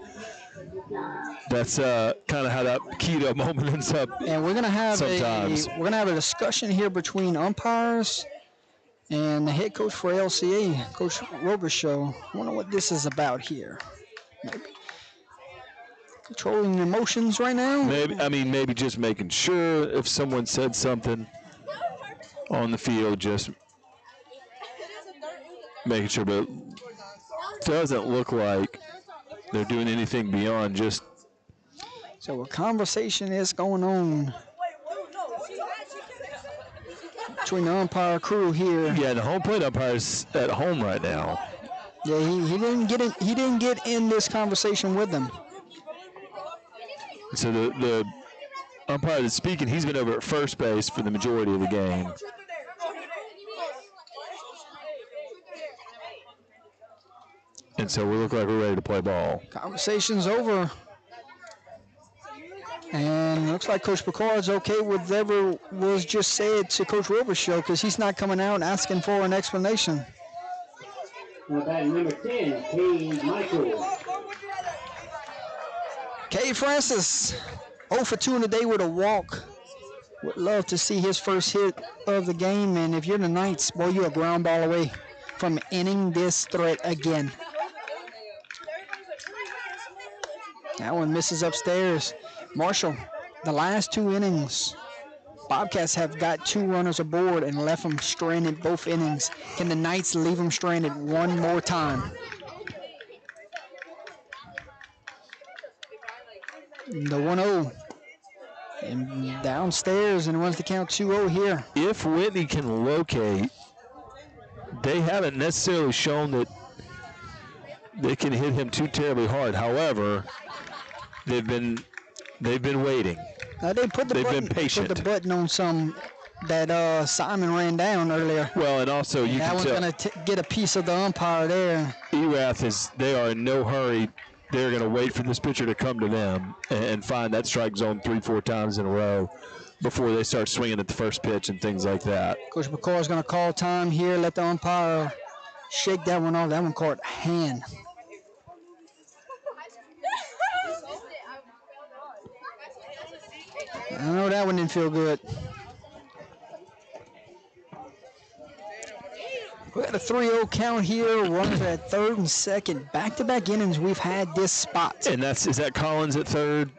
that's kind of how that keyed-up moment ends up. And we're gonna have sometimes. we're gonna have a discussion here between umpires and the head coach for LCA, Coach Robichaux. I wonder what this is about here. Maybe controlling emotions right now. Maybe just making sure if someone said something on the field, just making sure, but it doesn't look like they're doing anything beyond just. So a conversation is going on between the umpire crew here. Yeah, the home plate umpire's at home right now. Yeah, he didn't get in this conversation with them. So the umpire that's speaking, he's been over at first base for the majority of the game. And so we look like we're ready to play ball. Conversation's over. And it looks like Coach Picard's okay with whatever was just said to Coach Robichaux because he's not coming out asking for an explanation. Number 10, Cade Michael. Cade Francis, 0 for 2 in the day with a walk. Would love to see his first hit of the game. And if you're the Knights, boy, you're a ground ball away from ending this threat again. That one misses upstairs. Marshall, the last 2 innings, Bobcats have got 2 runners aboard and left them stranded both innings. Can the Knights leave them stranded one more time? The 1-0. And downstairs and runs the count 2-0 here. If Whitney can locate, they haven't necessarily shown that they can hit him too terribly hard. However, they've been waiting. Now they've been patient. Put the button on some that Simon ran down earlier. Well, and also you that can one's tell going to get a piece of the umpire there. Erath they are in no hurry. They're going to wait for this pitcher to come to them and find that strike zone 3-4 times in a row before they start swinging at the first pitch and things like that. Coach McCall is going to call time here, let the umpire shake that one off. That one caught hand. I know that one didn't feel good. We got a 3-0 count here. Runners at third and second. Back-to-back innings we've had this spot. And is that Collins at third?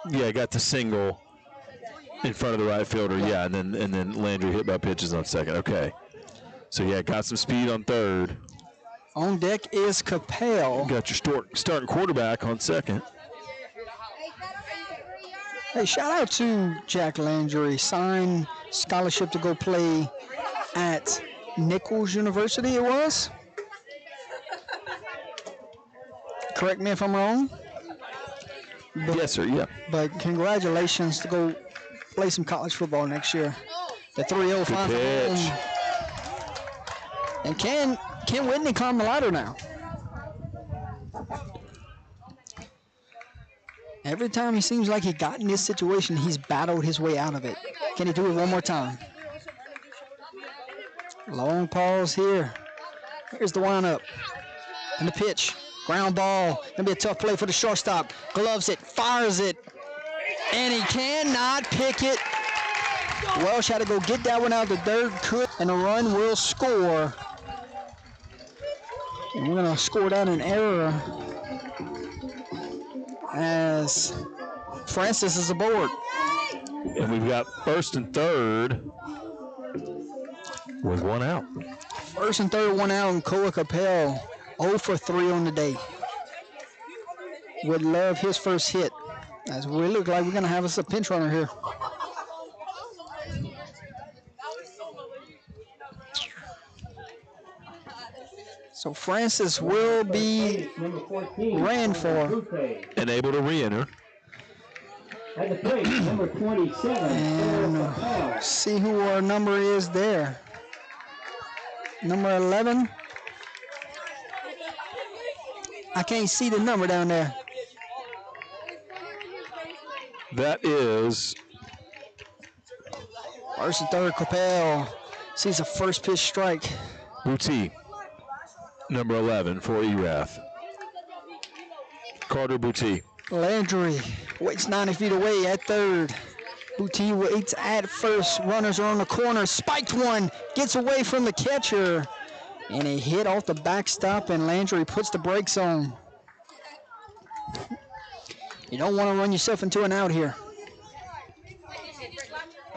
Yeah, got the single in front of the right fielder. Yeah, and then Landry hit by pitches on second. Okay. So yeah, got some speed on third. On deck is Capel. Got your starting quarterback on second. Hey, shout out to Jack Landry. Signed scholarship to go play at Nichols University, it was? Correct me if I'm wrong. Yes, sir, yeah. But congratulations to go play some college football next year. The 3-0 final. Pitch. And can Whitney climb the ladder now? Every time he seems like he got in this situation, he's battled his way out of it. Can he do it one more time? Long pause here. Here's the windup. And the pitch. Ground ball. Gonna be a tough play for the shortstop. Gloves it, fires it, and he cannot pick it. Welsh had to go get that one out the dirt, and the run will score. And we're gonna score that in error as Francis is aboard. And we've got first and third with one out. First and third, one out, and Koa Capel 0 for 3 on the day. Would love his first hit, as we look like we're going to have us a pinch runner here. So Francis will be ran for. And able to re-enter. At the plate, number 27. And see who our number is there. Number 11. I can't see the number down there. That is first and third. Capel sees a first pitch strike. Boutte, number 11 for Erath. Carter Boutte. Landry waits 90 feet away at third. Boutte waits at first. Runners are on the corner. Spiked one. Gets away from the catcher. And a hit off the backstop, and Landry puts the brakes on. You don't want to run yourself into an out here.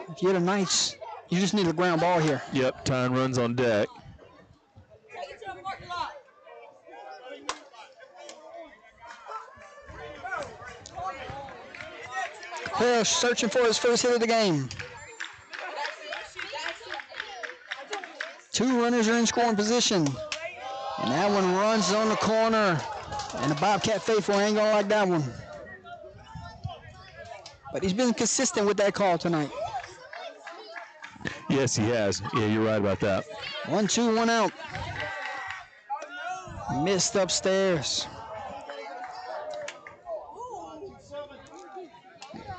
If you're the Knights, you just need a ground ball here. Yep, tying runs on deck. Hirsch searching for his first hit of the game. 2 runners are in scoring position. And that one runs on the corner. And the Bobcat faithful ain't gonna like that one. But he's been consistent with that call tonight. Yes, he has. Yeah, you're right about that. 1-2, 1 out. Missed upstairs.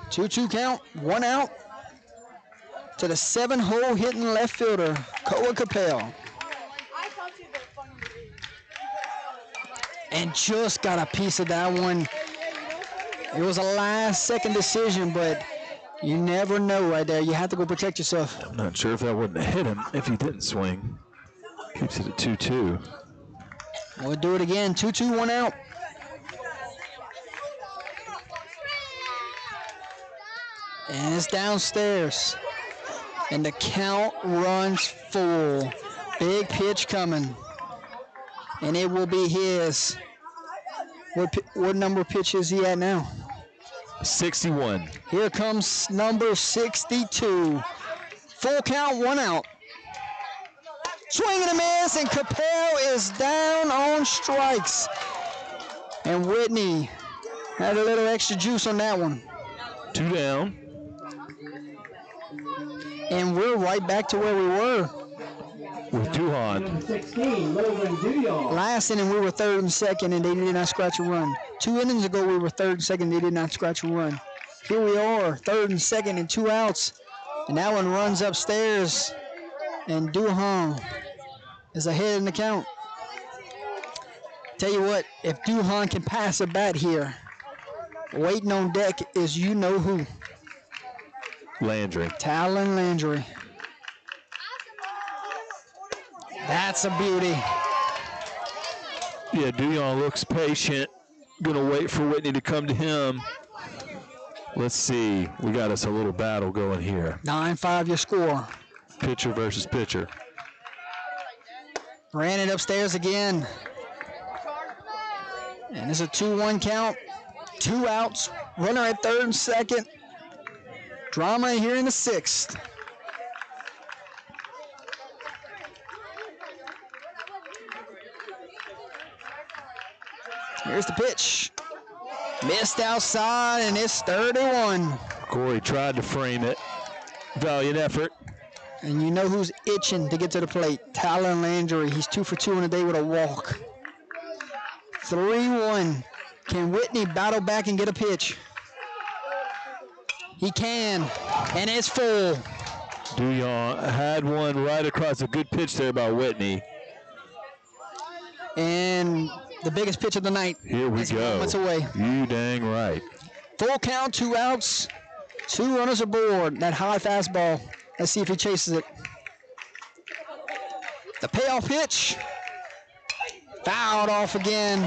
2-2 count, 1 out. To the 7-hole hitting left fielder, Koa Capel. And just got a piece of that one. It was a last-second decision, but you never know right there. You have to go protect yourself. I'm not sure if that wouldn't have hit him if he didn't swing. Keeps it at 2-2. We'll do it again. 2-2, 1 out. And it's downstairs. And the count runs full. Big pitch coming. And it will be his. What number pitch is he at now? 61. Here comes number 62. Full count, 1 out. Swing and a miss, and Capel is down on strikes. And Whitney had a little extra juice on that one. 2 down. And we're right back to where we were. With Duhan. Number 16, Logan Duyon. Last inning, we were third and second, and they did not scratch a run. 2 innings ago, we were third and second, they did not scratch a run. Here we are, third and second, and 2 outs. And that one runs upstairs, and Duhan is ahead in the count. Tell you what, if Duhan can pass a bat here, waiting on deck is you know who. Landry. Talon Landry. That's a beauty. Yeah, Duyon looks patient. Gonna wait for Whitney to come to him. Let's see. We got us a little battle going here. 9-5 your score. Pitcher versus pitcher. Ran it upstairs again. And it's a 2-1 count. 2 outs. Runner at third and second. Drama here in the 6th. Here's the pitch. Missed outside, and it's 31. Corey tried to frame it. Valiant effort. And you know who's itching to get to the plate. Talon Landry. He's 2 for 2 on the day with a walk. 3-1. Can Whitney battle back and get a pitch? He can, and it's full. Duyon had one right across. A good pitch there by Whitney. And The biggest pitch of the night. Here we It's go. moments away. You dang right. Full count, 2 outs, 2 runners aboard. That high fastball. Let's see if he chases it. The payoff pitch. Fouled off again.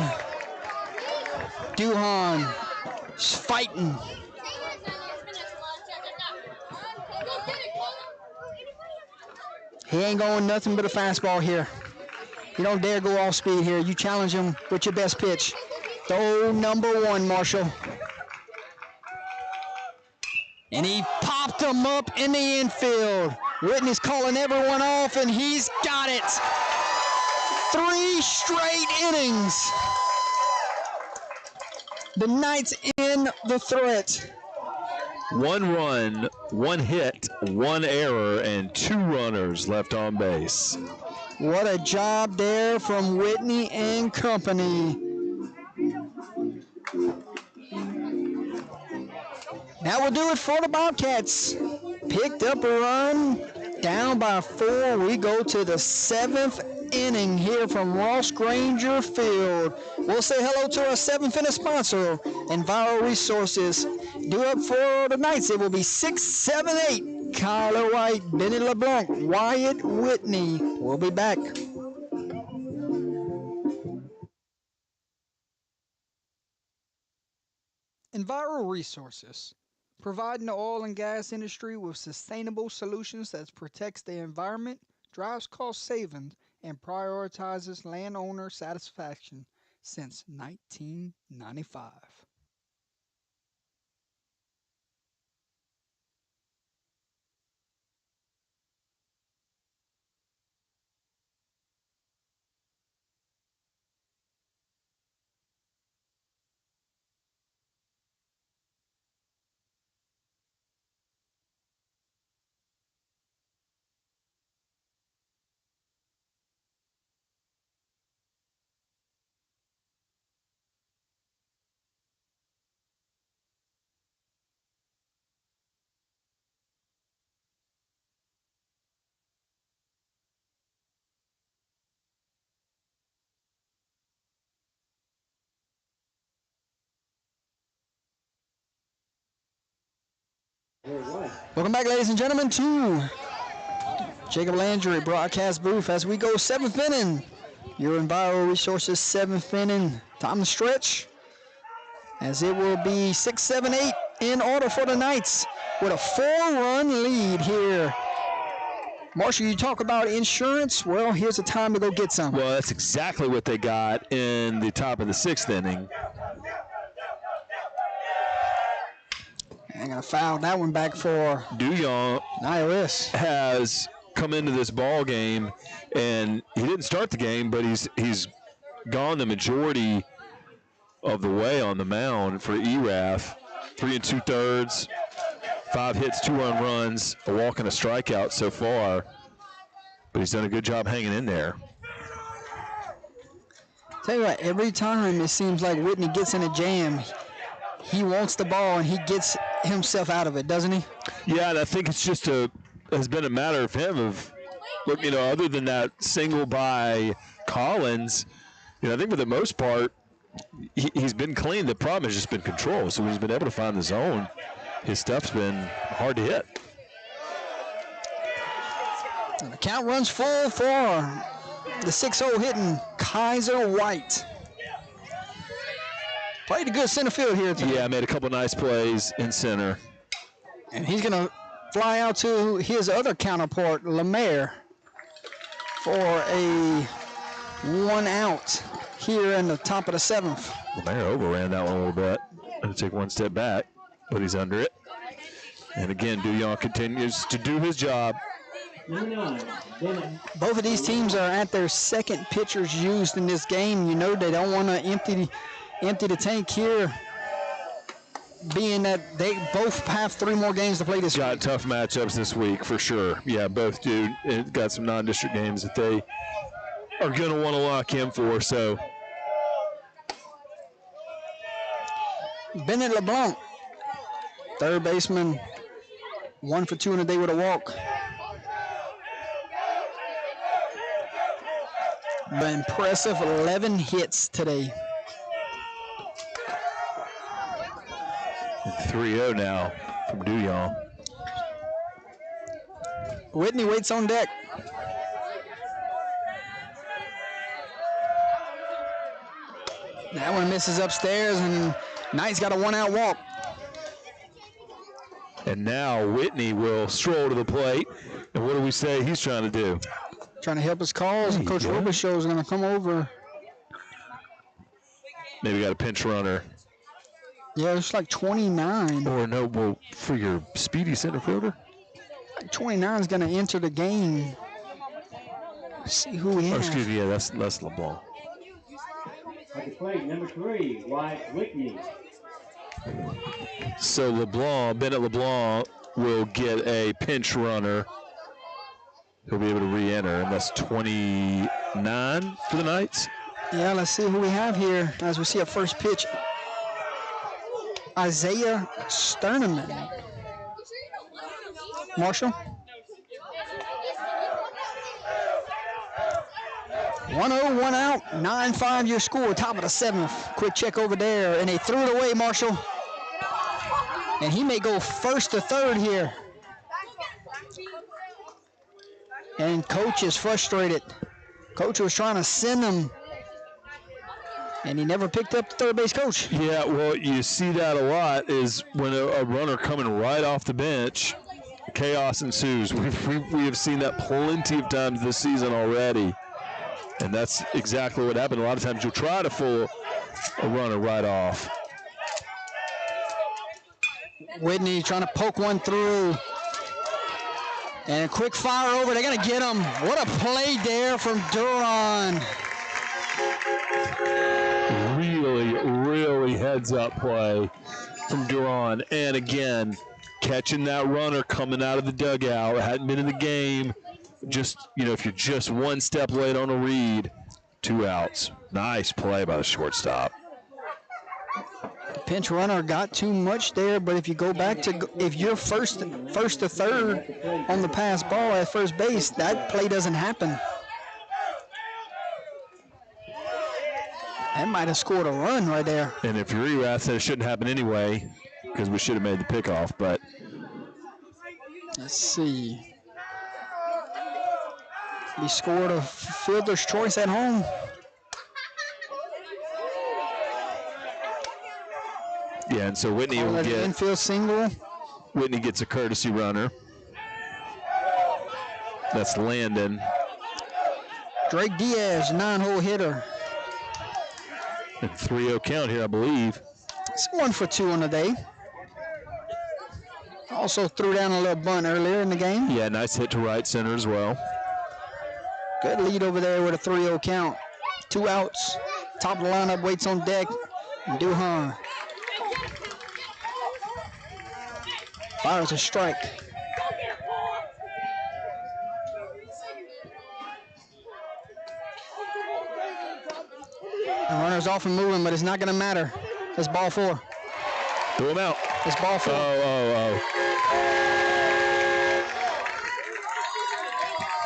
Duhan is fighting. He ain't going nothing but a fastball here. You don't dare go off speed here. You challenge him with your best pitch. Throw number 1, Marshall. And he popped him up in the infield. Whitney's calling everyone off, and he's got it. 3 straight innings. The Knights in the threat. 1 run, 1 hit, 1 error, and 2 runners left on base. What a job there from Whitney and company. That will do it for the Bobcats. Picked up a run, down by 4. We go to the 7th inning here from Ross Granger Field. We'll say hello to our 7th inning sponsor, Enviro Resources. Due up for the Knights, it will be 6, 7, 8. Kyler White, Benny LeBlanc, Wyatt Whitney. We'll be back. Enviro Resources, providing the oil and gas industry with sustainable solutions that protects the environment, drives cost savings, and prioritizes landowner satisfaction since 1995. Welcome back, ladies and gentlemen, to Jacob Landry broadcast booth as we go 7th inning. Your Enviro Resources 7th inning. Time to stretch as it will be 6, 7, 8 in order for the Knights with a 4-run lead here. Marshall, you talk about insurance. Well, here's the time to go get some. Well, that's exactly what they got in the top of the 6th inning. I'm going to foul that one back for Duyong IOS. has come into this ball game, and he didn't start the game, but he's gone the majority of the way on the mound for Erath. 3 2/3, 5 hits, 2 earned runs, a walk and a strikeout so far, but he's done a good job hanging in there. Tell you what, every time it seems like Whitney gets in a jam, he wants the ball and he gets himself out of it, doesn't he? Yeah, and I think it's just has been a matter of him look, other than that single by Collins, I think for the most part, he's been clean. The problem has just been control. So when he's been able to find the zone, his stuff's been hard to hit. And the count runs full for the 6-0 hitting Kaiser White. Played a good center field here today. Yeah, made a couple nice plays in center. And he's going to fly out to his other counterpart, Lemaire, for a 1 out here in the top of the 7th. Lemaire overran that one a little bit. Going to take 1 step back, but he's under it. And again, Duyong continues to do his job. Both of these teams are at their second pitchers used in this game. They don't want to empty the tank here, being that they both have 3 more games to play this week. Got tough matchups this week for sure. Yeah, both do. It got some non-district games that they are going to want to lock in for. So Bennett LeBlanc, third baseman, 1 for 2 in a day with a walk. But impressive 11 hits today. 3-0 now from Duyong. Whitney waits on deck. That one misses upstairs, and Knight's got a one-out walk. And now Whitney will stroll to the plate. And what do we say he's trying to do? Trying to help his cause, and Coach Robichaux is going to come over. Maybe got a pinch runner. Yeah, it's like 29. Or no, well, for your speedy center fielder? 29 is going to enter the game. Let's see who he Oh, has. excuse me, yeah, that's LeBlanc. At the plate, number 3, White Whitney. So Bennett LeBlanc will get a pinch runner. He'll be able to re-enter, and that's 29 for the Knights. Yeah, let's see who we have here as we see a first pitch. Isaiah Sterneman. Marshall. 1-0, 1 out, 9-5 your score, top of the 7th. Quick check over there, and they threw it away, Marshall. And he may go first to third here. And coach is frustrated. Coach was trying to send him, and he never picked up the third base coach. Yeah, well, you see that a lot is when a runner coming right off the bench, chaos ensues. We have seen that plenty of times this season already. And that's exactly what happened. A lot of times you'll try to fool a runner right off. Whitney trying to poke one through. And a quick fire over. They're going to get him. What a play there from Duran. Really heads up play from Duran. And again, catching that runner coming out of the dugout. Hadn't been in the game. Just, if you're just one step late on a read, 2 outs. Nice play by the shortstop. The pinch runner got too much there, but if you go back to, if you're first to third on the pass ball at first base, that play doesn't happen. That might have scored a run right there. And if you're Erath, it shouldn't happen anyway, because we should have made the pickoff, but. Let's see. He scored a fielder's choice at home. Yeah, and so Whitney will get infield single. Whitney gets a courtesy runner. That's Landon. Drake Diaz, 9-hole hitter. And 3-0 count here, I believe. It's 1 for 2 on the day. Also threw down a little bunt earlier in the game. Yeah, nice hit to right center as well. Good lead over there with a 3-0 count. 2 outs. Top of the lineup waits on deck. Duhan. Fires a strike. The runner's off and moving, but it's not going to matter. It's ball 4. Throw him out. It's ball 4. Oh.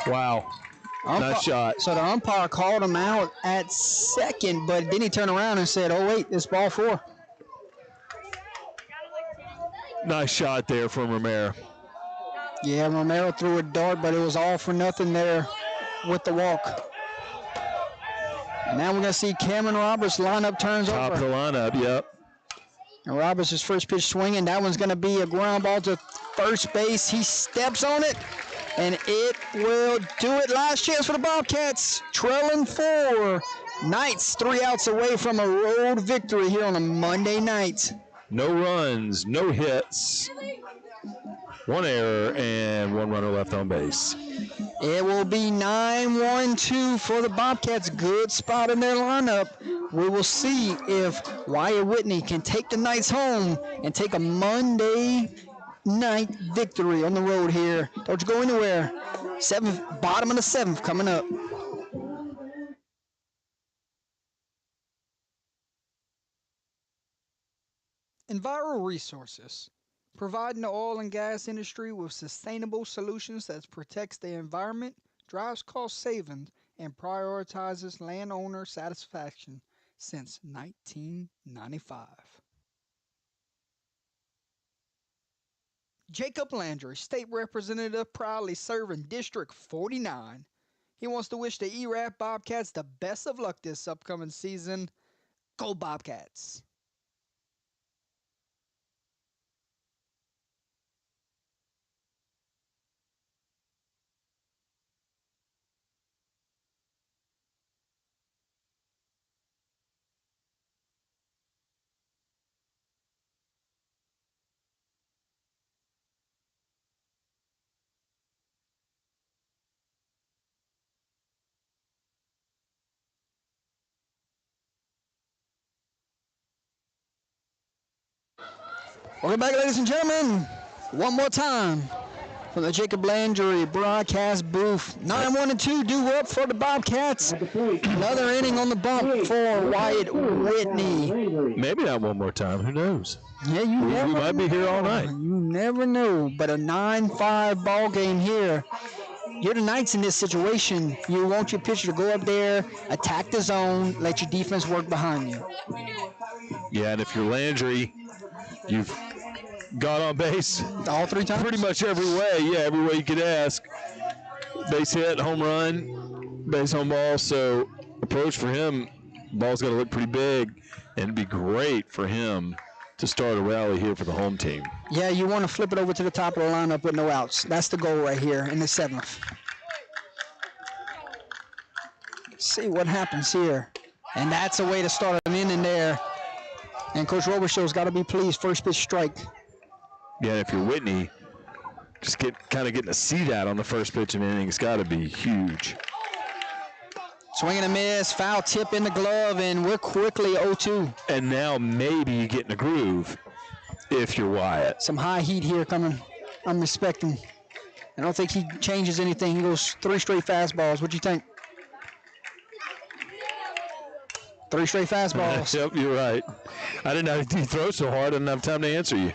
Wow. Nice shot. So the umpire called him out at second, but then he turned around and said, oh, wait, it's ball 4. Nice shot there from Romero. Yeah, Romero threw a dart, but it was all for nothing there with the walk. And now we're going to see Cameron Roberts. Lineup turns over. Top of the lineup, yep. And Roberts' first pitch swinging. That one's going to be a ground ball to first base. He steps on it, and it will do it. Last chance for the Bobcats. Trailing 4. Knights 3 outs away from a road victory here on a Monday night. No runs, no hits, 1 error, and 1 runner left on base. It will be 9-1-2 for the Bobcats. Good spot in their lineup. We will see if Wyatt Whitney can take the Knights home and take a Monday night victory on the road here. Don't you go anywhere. Bottom of the 7th coming up. Enviro Resources, providing the oil and gas industry with sustainable solutions that protects the environment, drives cost savings, and prioritizes landowner satisfaction since 1995. Jacob Landry, state representative, proudly serving District 49. He wants to wish the Erath Bobcats the best of luck this upcoming season. Go Bobcats! Welcome back, ladies and gentlemen. One more time from the Jacob Landry broadcast booth. 9-1-2 due up for the Bobcats. Another inning on the bump for Wyatt Whitney. Maybe not one more time. Who knows? Yeah, we might be here all night. You never know. But a 9-5 ball game here. You're the Knights in this situation. You want your pitcher to go up there, attack the zone, let your defense work behind you. Yeah, and if you're Landry, you've got on base all 3 times. Pretty much every way. Yeah, every way you could ask. Base hit, home run, base home ball. So approach for him, ball's got to look pretty big, and it'd be great for him to start a rally here for the home team. Yeah, you want to flip it over to the top of the lineup with no outs. That's the goal right here in the 7th. Let's see what happens here. And that's a way to start an inning there. And Coach Robershow's got to be pleased. First pitch strike. Yeah, if you're Whitney, just getting a seat out on the first pitch of an inning, it's got to be huge. Swing and a miss, foul tip in the glove, and we're quickly 0-2. And now maybe you get in a groove if you're Wyatt. Some high heat here coming. I'm respecting. I don't think he changes anything. He goes 3 straight fastballs. What do you think? 3 straight fastballs. Yep, you're right. I didn't know he throw so hard. I didn't have time to answer you.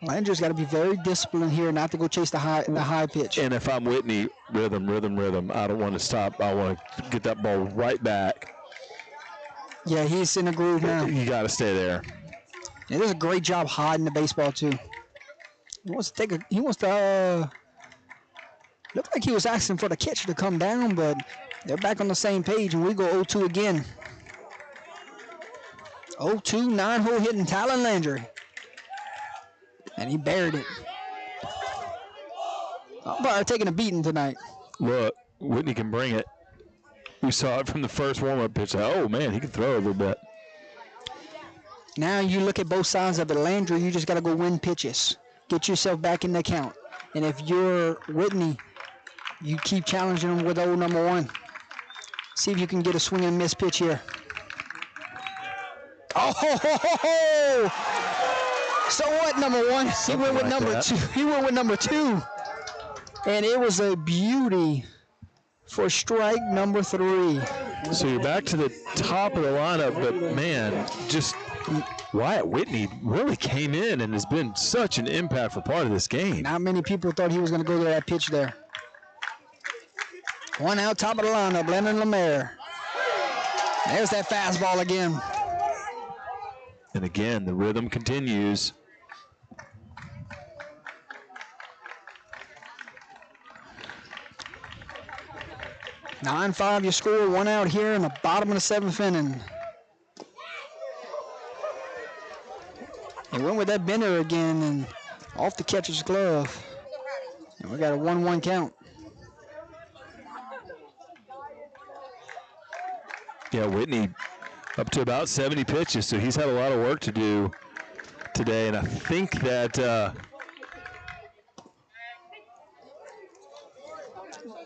Landry's got to be very disciplined here not to go chase the high pitch. And if I'm Whitney, rhythm. I don't want to stop. I want to get that ball right back. Yeah, he's in a groove now. You got to stay there. Yeah, does a great job hiding the baseball too. He wants to looked like he was asking for the catcher to come down, but they're back on the same page, and we go 0-2 again. 0-2, 9-hole hitting Talon Landry. And he buried it. Umpire taking a beating tonight. Look, Whitney can bring it. We saw it from the first warm-up pitch. Oh, man, he can throw a little bit. Now you look at both sides of it. Landry, you just got to go win pitches. Get yourself back in the count. And if you're Whitney, you keep challenging him with old number 1. See if you can get a swing and miss pitch here. Oh, ho, ho, ho, ho. So what, number 1? He went with number 2. He went with number 2. And it was a beauty for strike number 3. So you're back to the top of the lineup, but man, just Wyatt Whitney really came in and has been such an impactful part of this game. Not many people thought he was going to go to that pitch there. 1 out, top of the lineup, Lennon Lemaire. There's that fastball again. And again, the rhythm continues. Nine 9-5, you score, 1 out here in the bottom of the 7th inning. He went with that bender again and off the catcher's glove. And we got a 1-1 count. Yeah, Whitney up to about 70 pitches, so he's had a lot of work to do today, and I think that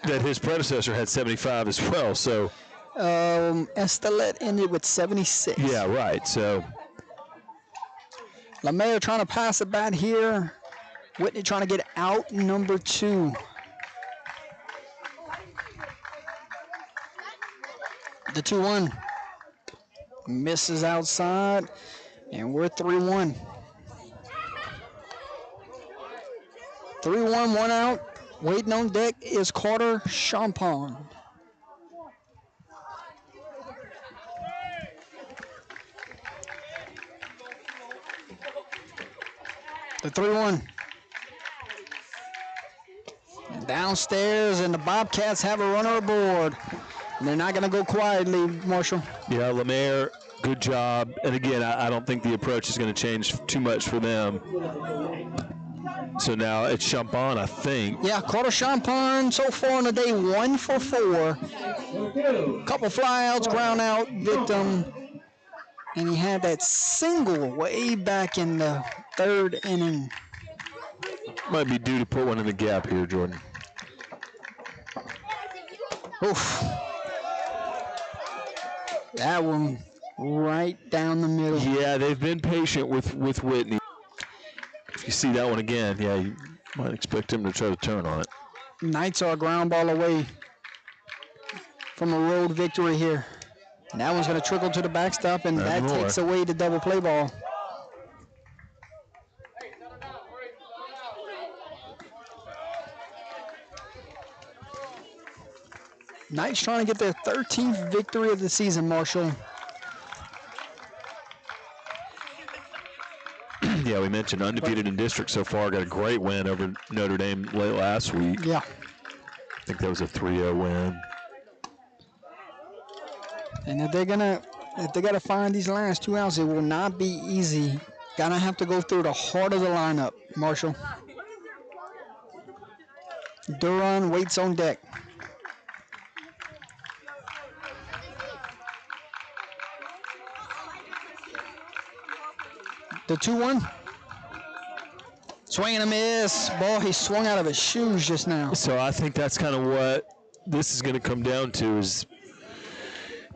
that his predecessor had 75 as well. So Estelet ended with 76. Yeah, right. So Lemaire trying to pass the bat here. Whitney trying to get out number 2. The 2-1 misses outside, and we're 3-1. 3-1, 1 out. Waiting on deck is Carter Champagne. The 3-1. Downstairs, and the Bobcats have a runner aboard. And they're not going to go quietly, Marshall. Yeah, Lemaire, good job. And again, I don't think the approach is going to change too much for them. So now it's Champagne, I think. Yeah, Carter Champagne so far on the day, 1 for 4. Couple flyouts, ground out, victim. And he had that single way back in the 3rd inning. Might be due to put one in the gap here, Jordan. Oof. That one right down the middle. Yeah, they've been patient with Whitney. If you see that one again, yeah, you might expect him to try to turn on it. Knights are a ground ball away from a road victory here. And that one's going to trickle to the backstop, and that takes away the double play ball. Knights trying to get their 13th victory of the season, Marshall. Yeah, we mentioned undefeated in district so far. Got a great win over Notre Dame late last week. Yeah. I think that was a 3-0 win. And if they gotta find these last 2 outs, it will not be easy. Gonna have to go through the heart of the lineup, Marshall. Duran waits on deck. The 2-1. Swing and a miss. Ball, he swung out of his shoes just now. So I think that's kind of what this is going to come down to is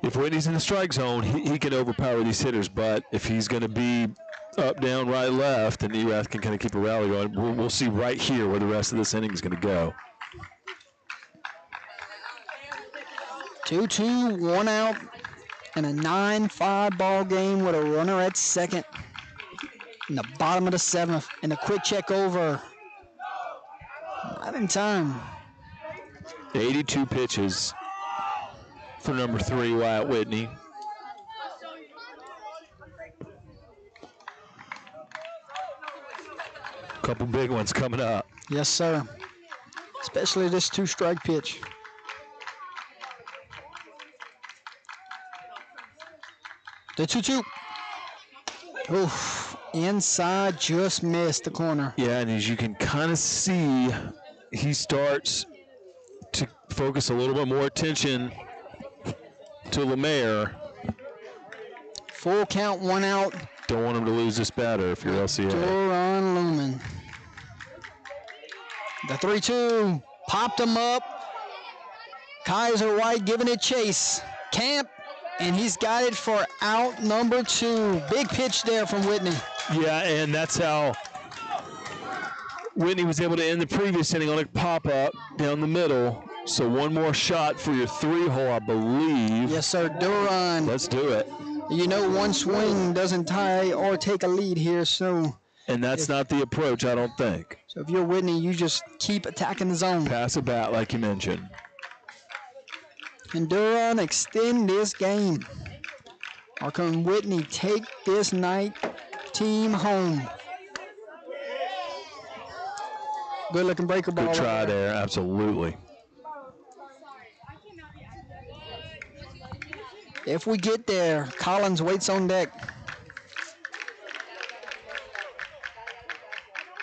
if Whitney's in the strike zone, he can overpower these hitters. But if he's going to be up, down, right, left, and Erath can kind of keep a rally going, we'll see right here where the rest of this inning is going to go. 2-2, 1 out, and a 9-5 ball game with a runner at second. In the bottom of the 7th, and a quick check over. Not in time. 82 pitches for number 3, Wyatt Whitney. Couple big ones coming up. Yes, sir. Especially this 2-strike pitch. The 2-2. Oof. Inside, just missed the corner. Yeah, and as you can kind of see, he starts to focus a little bit more attention to Lemaire. Full count, 1 out. Don't want him to lose this batter if you're LCA. Duran Lumen. The 3-2. Popped him up. Kaiser White giving it chase. Camp. And he's got it for out number 2. Big pitch there from Whitney. Yeah, and that's how Whitney was able to end the previous inning on a pop-up down the middle. So one more shot for your 3-hole, I believe. Yes, sir. Duran. Let's do it. You know, one swing doesn't tie or take a lead here, so. And that's not the approach, I don't think. So if you're Whitney, you just keep attacking the zone. Pass a bat like you mentioned. And Duran extend this game. Or can Whitney take this night team home? Good looking breaker ball. Good try there, absolutely. If we get there, Collins waits on deck.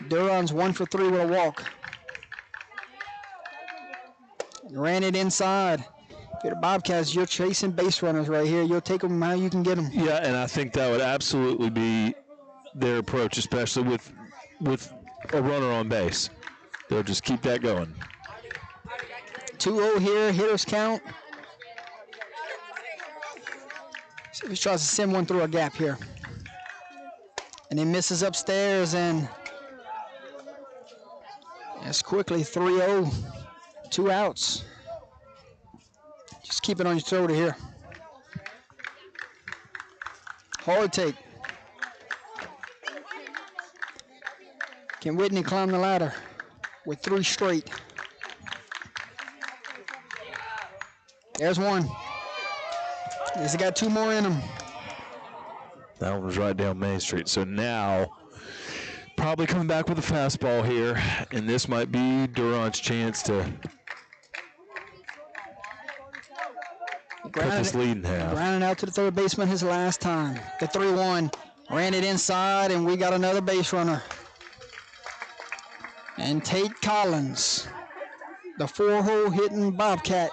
Duran's 1 for 3 with a walk. Ran it inside. If you're the Bobcats, you're chasing base runners right here. You'll take them how you can get them. Yeah, and I think that would absolutely be their approach, especially with a runner on base. They'll just keep that going. 2-0 here, hitters count. See if he tries to send one through a gap here. And he misses upstairs, and it's quickly 3-0, 2 outs. Just keep it on your shoulder here. Hard take. Can Whitney climb the ladder with 3 straight? There's one. He's got 2 more in him. That one was right down Main Street. So now, probably coming back with a fastball here, and this might be Durant's chance to put this lead in half. Grounded out to the third baseman his last time. The 3-1. Ran it inside, and we got another base runner. And Tate Collins, the 4-hole hitting Bobcat,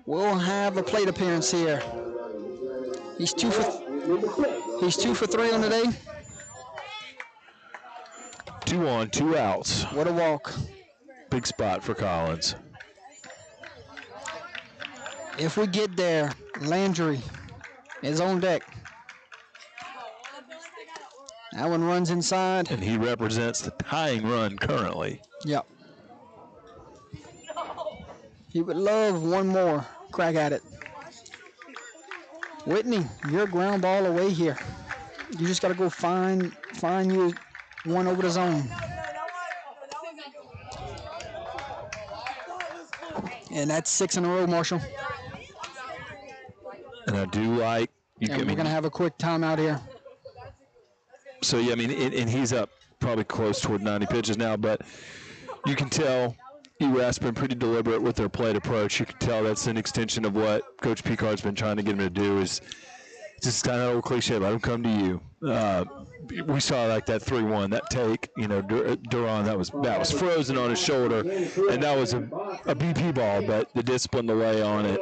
will have a plate appearance here. He's 2 for 3 on the day. 2 on, 2 outs. What a walk. Big spot for Collins. If we get there, Landry is on deck. That one runs inside. And he represents the tying run currently. Yep. He would love one more crack at it. Whitney, you're a ground ball away here. You just got to go find you one over the zone. And that's 6 in a row, Marshall. And I do like... We're going to have a quick timeout here. So, yeah, I mean, and he's up probably close toward 90 pitches now, but you can tell Erath's been pretty deliberate with their plate approach. You can tell that's an extension of what Coach Picard's been trying to get him to do is just kind of old cliche, let him come to you. We saw like that 3-1, that take, Duran, that was frozen on his shoulder, and that was a BP ball, but the discipline to lay on it,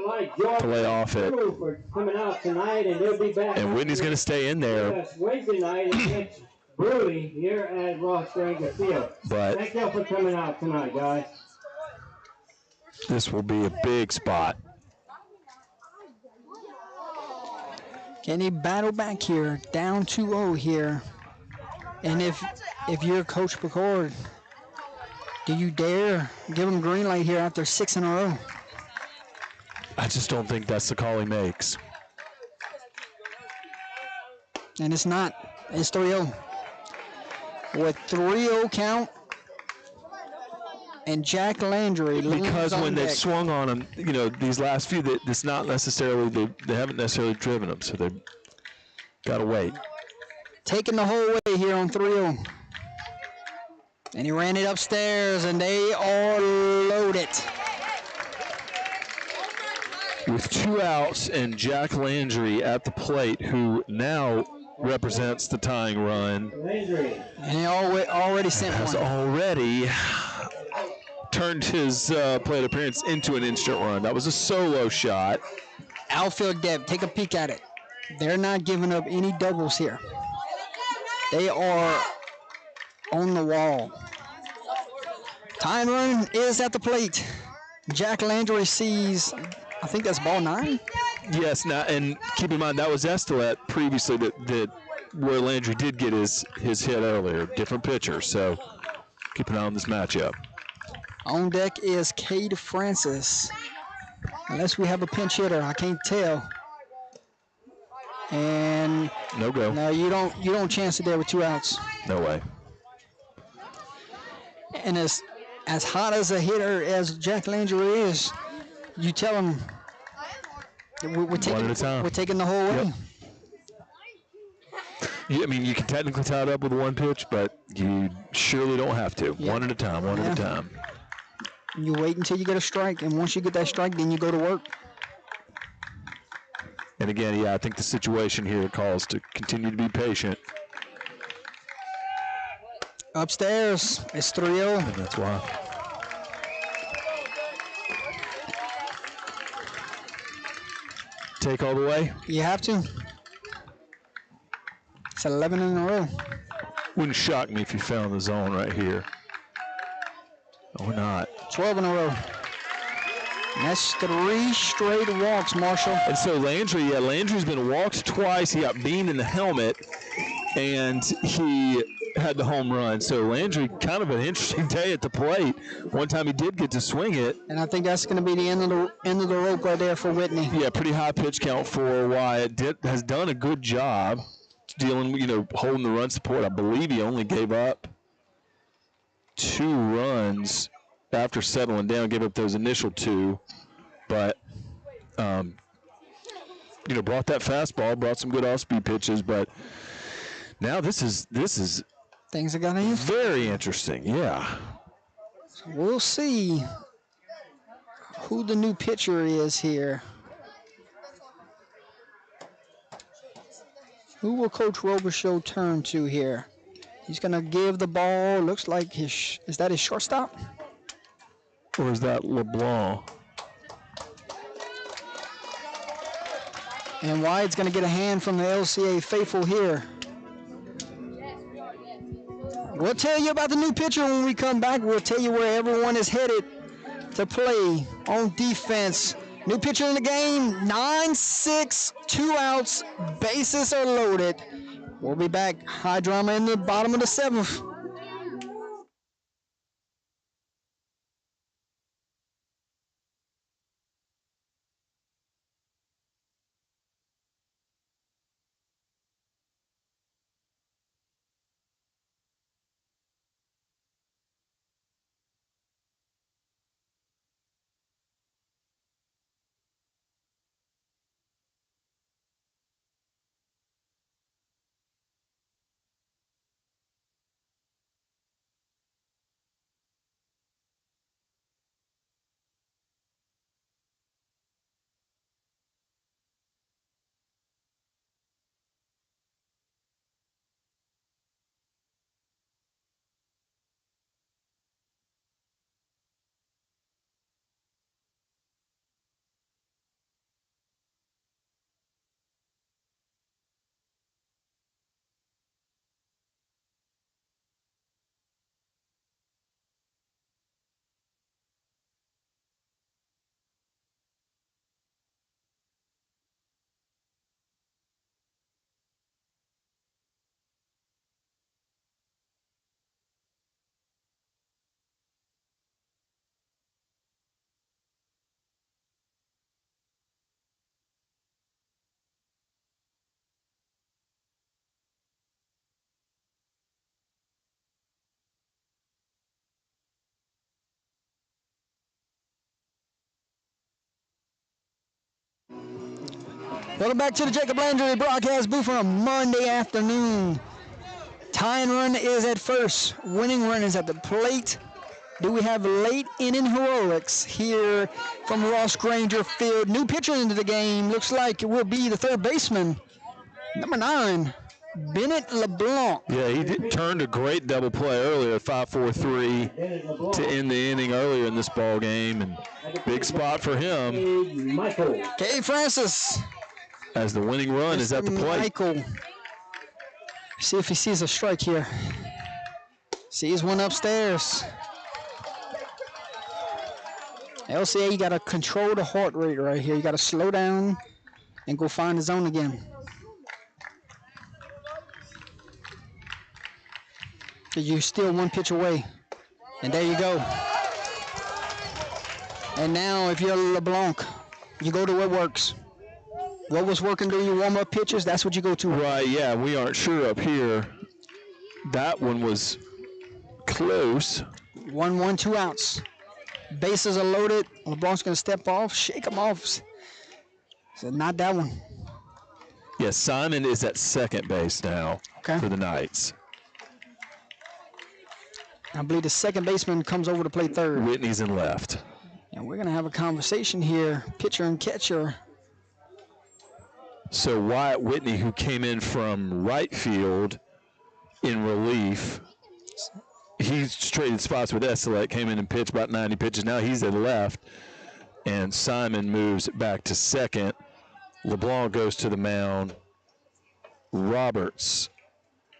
to lay off it. And Whitney's going to stay in there. Wednesday night against Brewley here at Ross Granger Field. But thank y'all for coming out tonight, guys. This will be a big spot. Can he battle back here? Down 2-0 here. And if you're Coach Picard, do you dare give him green light here after 6 in a row? I just don't think that's the call he makes. And it's not. It's 3-0. With 3-0 count, and Jack Landry. Because when they've swung on him, these last few, that's not necessarily, they haven't necessarily driven them, so they've got to wait. Taking the whole way here on 3-0. And he ran it upstairs, and they are loaded. With 2 outs and Jack Landry at the plate, who now represents the tying run. And he already sent has one. Already turned his plate appearance into an instant run. That was a solo shot. Outfield depth, take a peek at it. They're not giving up any doubles here. They are on the wall. Tying run is at the plate. Jack Landry sees, I think that's ball 9. Yes, now, and keep in mind that was Estelet previously that where Landry did get his hit earlier. Different pitcher, so keep an eye on this matchup. On deck is Cade Francis. Unless we have a pinch hitter, I can't tell. And no go. No, you don't chance it there with 2 outs. No way. And as hot as a hitter as Jack Landry is, you tell him we're taking the whole way. Yep. Yeah, I mean, you can technically tie it up with 1 pitch, but you surely don't have to. Yep. One at a time. You wait until you get a strike, and once you get that strike, then you go to work. And again, I think the situation here calls to continue to be patient. Upstairs, it's 3-0. And that's why. Take all the way? You have to. It's 11 in a row. Wouldn't shock me if you found the zone right here. Or not. 12 in a row. And that's 3 straight walks, Marshall. And so Landry's been walked twice. He got beamed in the helmet, and he had the home run. So Landry, kind of an interesting day at the plate. One time he did get to swing it. And I think that's going to be the end of the rope right there for Whitney. Yeah, pretty high pitch count for Wyatt. Has done a good job dealing, holding the run support. I believe he only gave up 2 runs after settling down, gave up those initial 2, but Brought that fastball, brought some good off-speed pitches, but now this is Things are going to very interesting. Yeah. We'll see who the new pitcher is here. Who will Coach Robichaux turn to here? He's going to give the ball. Looks like is that his shortstop? Or is that LeBlanc? And Wyatt's going to get a hand from the LCA faithful here. We'll tell you about the new pitcher when we come back. We'll tell you where everyone is headed to play on defense. New pitcher in the game, 9-6, 2 outs, bases are loaded. We'll be back. High drama in the bottom of the 7th. Welcome back to the Jacob Landry broadcast booth on a Monday afternoon. Tying run is at first. Winning run is at the plate. Do we have late inning heroics here from Ross Granger Field? New pitcher into the game. Looks like it will be the third baseman, number 9, Bennett LeBlanc. Yeah, he turned a great double play earlier, 5-4-3 to end the inning earlier in this ball game, and big spot for him. K. Francis. As the winning run is at the plate. Michael. See if he sees a strike here. Sees one upstairs. LCA, you got to control the heart rate right here. You got to slow down and go find the zone again. You're still one pitch away. And there you go. And now if you're LeBlanc, you go to what works. What was working during your warm-up pitches, that's what you go to. Right, yeah, we aren't sure up here. That one was close. 1-1, 2 outs. Bases are loaded. LeBlanc's going to step off, shake him off. So not that one. Yeah, Simon is at second base now for the Knights. I believe the second baseman comes over to play third. Whitney's in left. And we're going to have a conversation here, pitcher and catcher. So Wyatt Whitney, who came in from right field in relief, he's traded spots with Esselette, came in and pitched about 90 pitches. Now he's at left, and Simon moves back to second. LeBlanc goes to the mound. Roberts,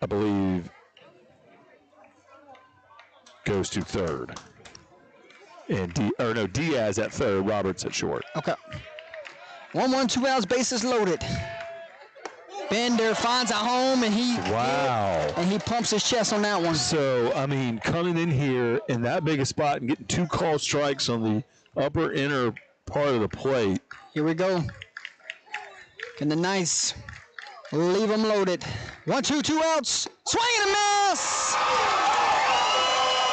I believe, goes to third. And Diaz at third, Roberts at short. Okay. 1-1, 2 outs, bases loaded. Bender finds a home, and he pumps his chest on that one. So, I mean, coming in here in that big a spot and getting 2 called strikes on the upper inner part of the plate. Here we go. Can the Knights leave them loaded? 1-2, 2 outs. Swing and a miss!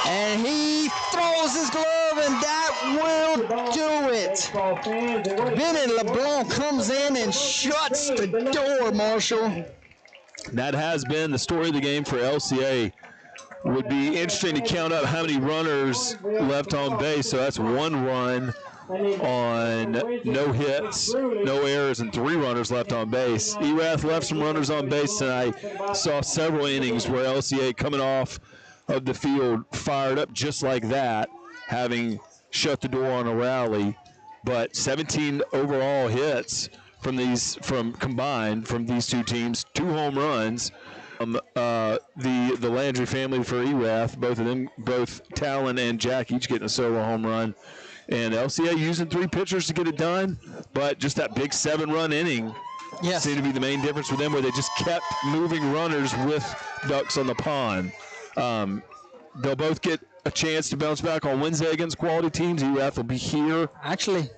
And he throws his glove, and that will do it. Bennett LeBlanc comes in and shuts the door, Marshall. That has been the story of the game for LCA. Would be interesting to count up how many runners left on base. So that's 1 run on no hits, no errors, and 3 runners left on base. Erath left some runners on base tonight. Saw several innings where LCA coming off of the field fired up just like that, having shut the door on a rally. But 17 overall hits from combined from these two teams, 2 home runs. The Landry family for Erath, both Talon and Jack each getting a solo home run. And LCA using 3 pitchers to get it done, but just that big 7-run inning seemed to be the main difference for them, where they just kept moving runners with ducks on the pond. They'll both get a chance to bounce back on Wednesday against quality teams. Erath will be here. Actually,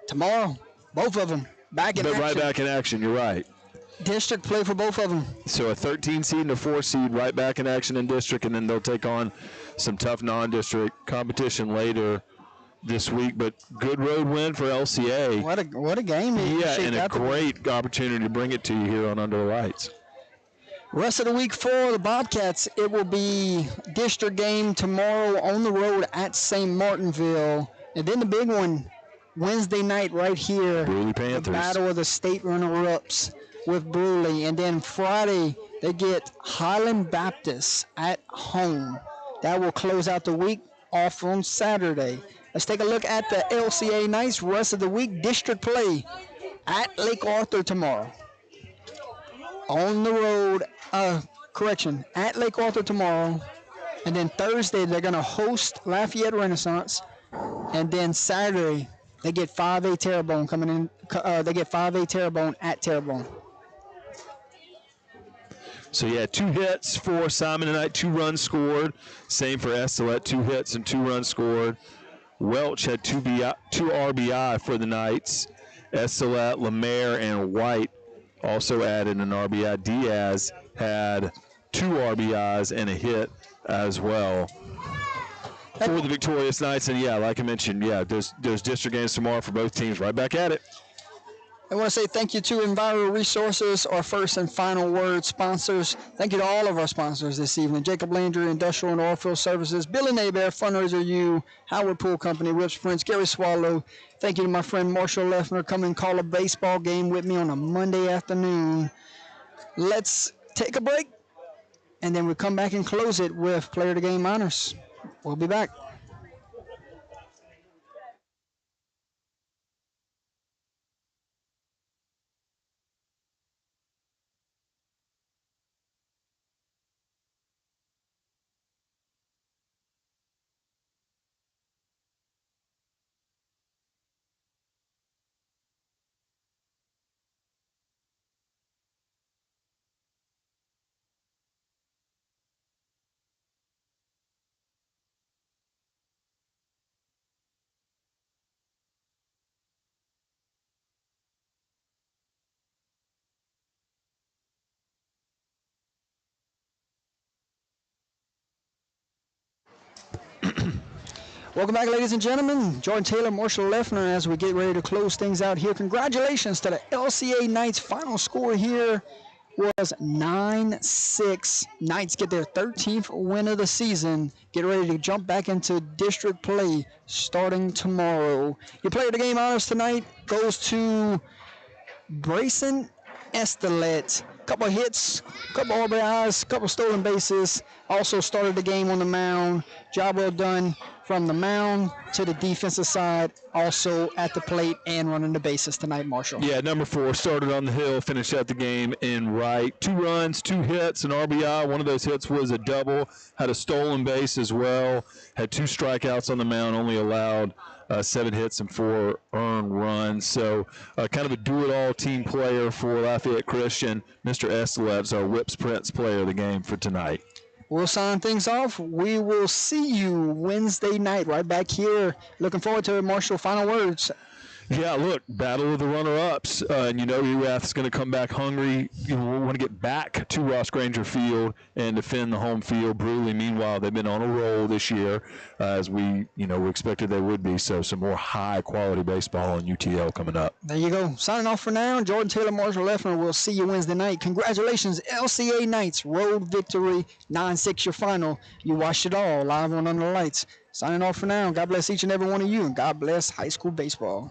tomorrow, both of them back in action. Right back in action, you're right. District play for both of them. So a 13 seed and a 4 seed right back in action in district, and then they'll take on some tough non-district competition later this week. But good road win for LCA. What a game. Yeah, and a great opportunity to bring it to you here on Under the Lights. Rest of the week for the Bobcats, it will be district game tomorrow on the road at St. Martinville. And then the big one, Wednesday night right here. Bruley Panthers. The battle of the state runner-ups with Bruley. And then Friday, they get Highland Baptist at home. That will close out the week off on Saturday. Let's take a look at the LCA Knights. Rest of the week, district play at Lake Arthur tomorrow. On the road, at Lake Arthur tomorrow. And then Thursday, they're going to host Lafayette Renaissance. And then Saturday, they get 5A Terrebonne coming in. They get 5A Terrebonne at Terrebonne. So, 2 hits for Simon tonight, 2 runs scored. Same for Estolette, 2 hits and 2 runs scored. Welch had 2 RBI for the Knights. Estolette, Lemaire, and White also added an RBI. Diaz had 2 RBIs and a hit as well for the victorious Knights. And, like I mentioned, there's district games tomorrow for both teams. Right back at it. I want to say thank you to Enviro Resources, our first and final word sponsors. Thank you to all of our sponsors this evening. Jacob Landry, Industrial and Oilfield Services, Bill and Abear, Fundraiser U, Howard Pool Company, Whips Prince, Gary Swallow. Thank you to my friend Marshall Leffner. Come and call a baseball game with me on a Monday afternoon. Let's take a break, and then we'll come back and close it with Player of the Game honors. We'll be back. Welcome back, ladies and gentlemen. Jordan Taylor, Marshall Leffner, as we get ready to close things out here. Congratulations to the LCA Knights. Final score here was 9-6. Knights get their 13th win of the season. Get ready to jump back into district play starting tomorrow. Your player of the game honors tonight goes to Brayson Estolette. Couple hits, couple RBIs, couple stolen bases. Also started the game on the mound. Job well done from the mound to the defensive side. Also at the plate and running the bases tonight, Marshall. Yeah, number 4 started on the hill, finished out the game in right. 2 runs, 2 hits, an RBI. One of those hits was a double. Had a stolen base as well. Had 2 strikeouts on the mound. Only allowed 7 hits and 4 earned runs. So kind of a do-it-all team player for Lafayette Christian. Mr. Estelette's our Whips Prince player of the game for tonight. We'll sign things off. We will see you Wednesday night right back here. Looking forward to it, Marshall. Final words. Yeah, look, battle of the runner-ups. And Erath's going to come back hungry. We want to get back to Ross Granger Field and defend the home field. Bruley, meanwhile, they've been on a roll this year, as we expected they would be. So some more high-quality baseball on UTL coming up. There you go. Signing off for now. Jordan Taylor, Marshall Leffner. We'll see you Wednesday night. Congratulations, LCA Knights. Road victory, 9-6 your final. You watched it all live on Under the Lights. Signing off for now. God bless each and every one of you, and God bless high school baseball.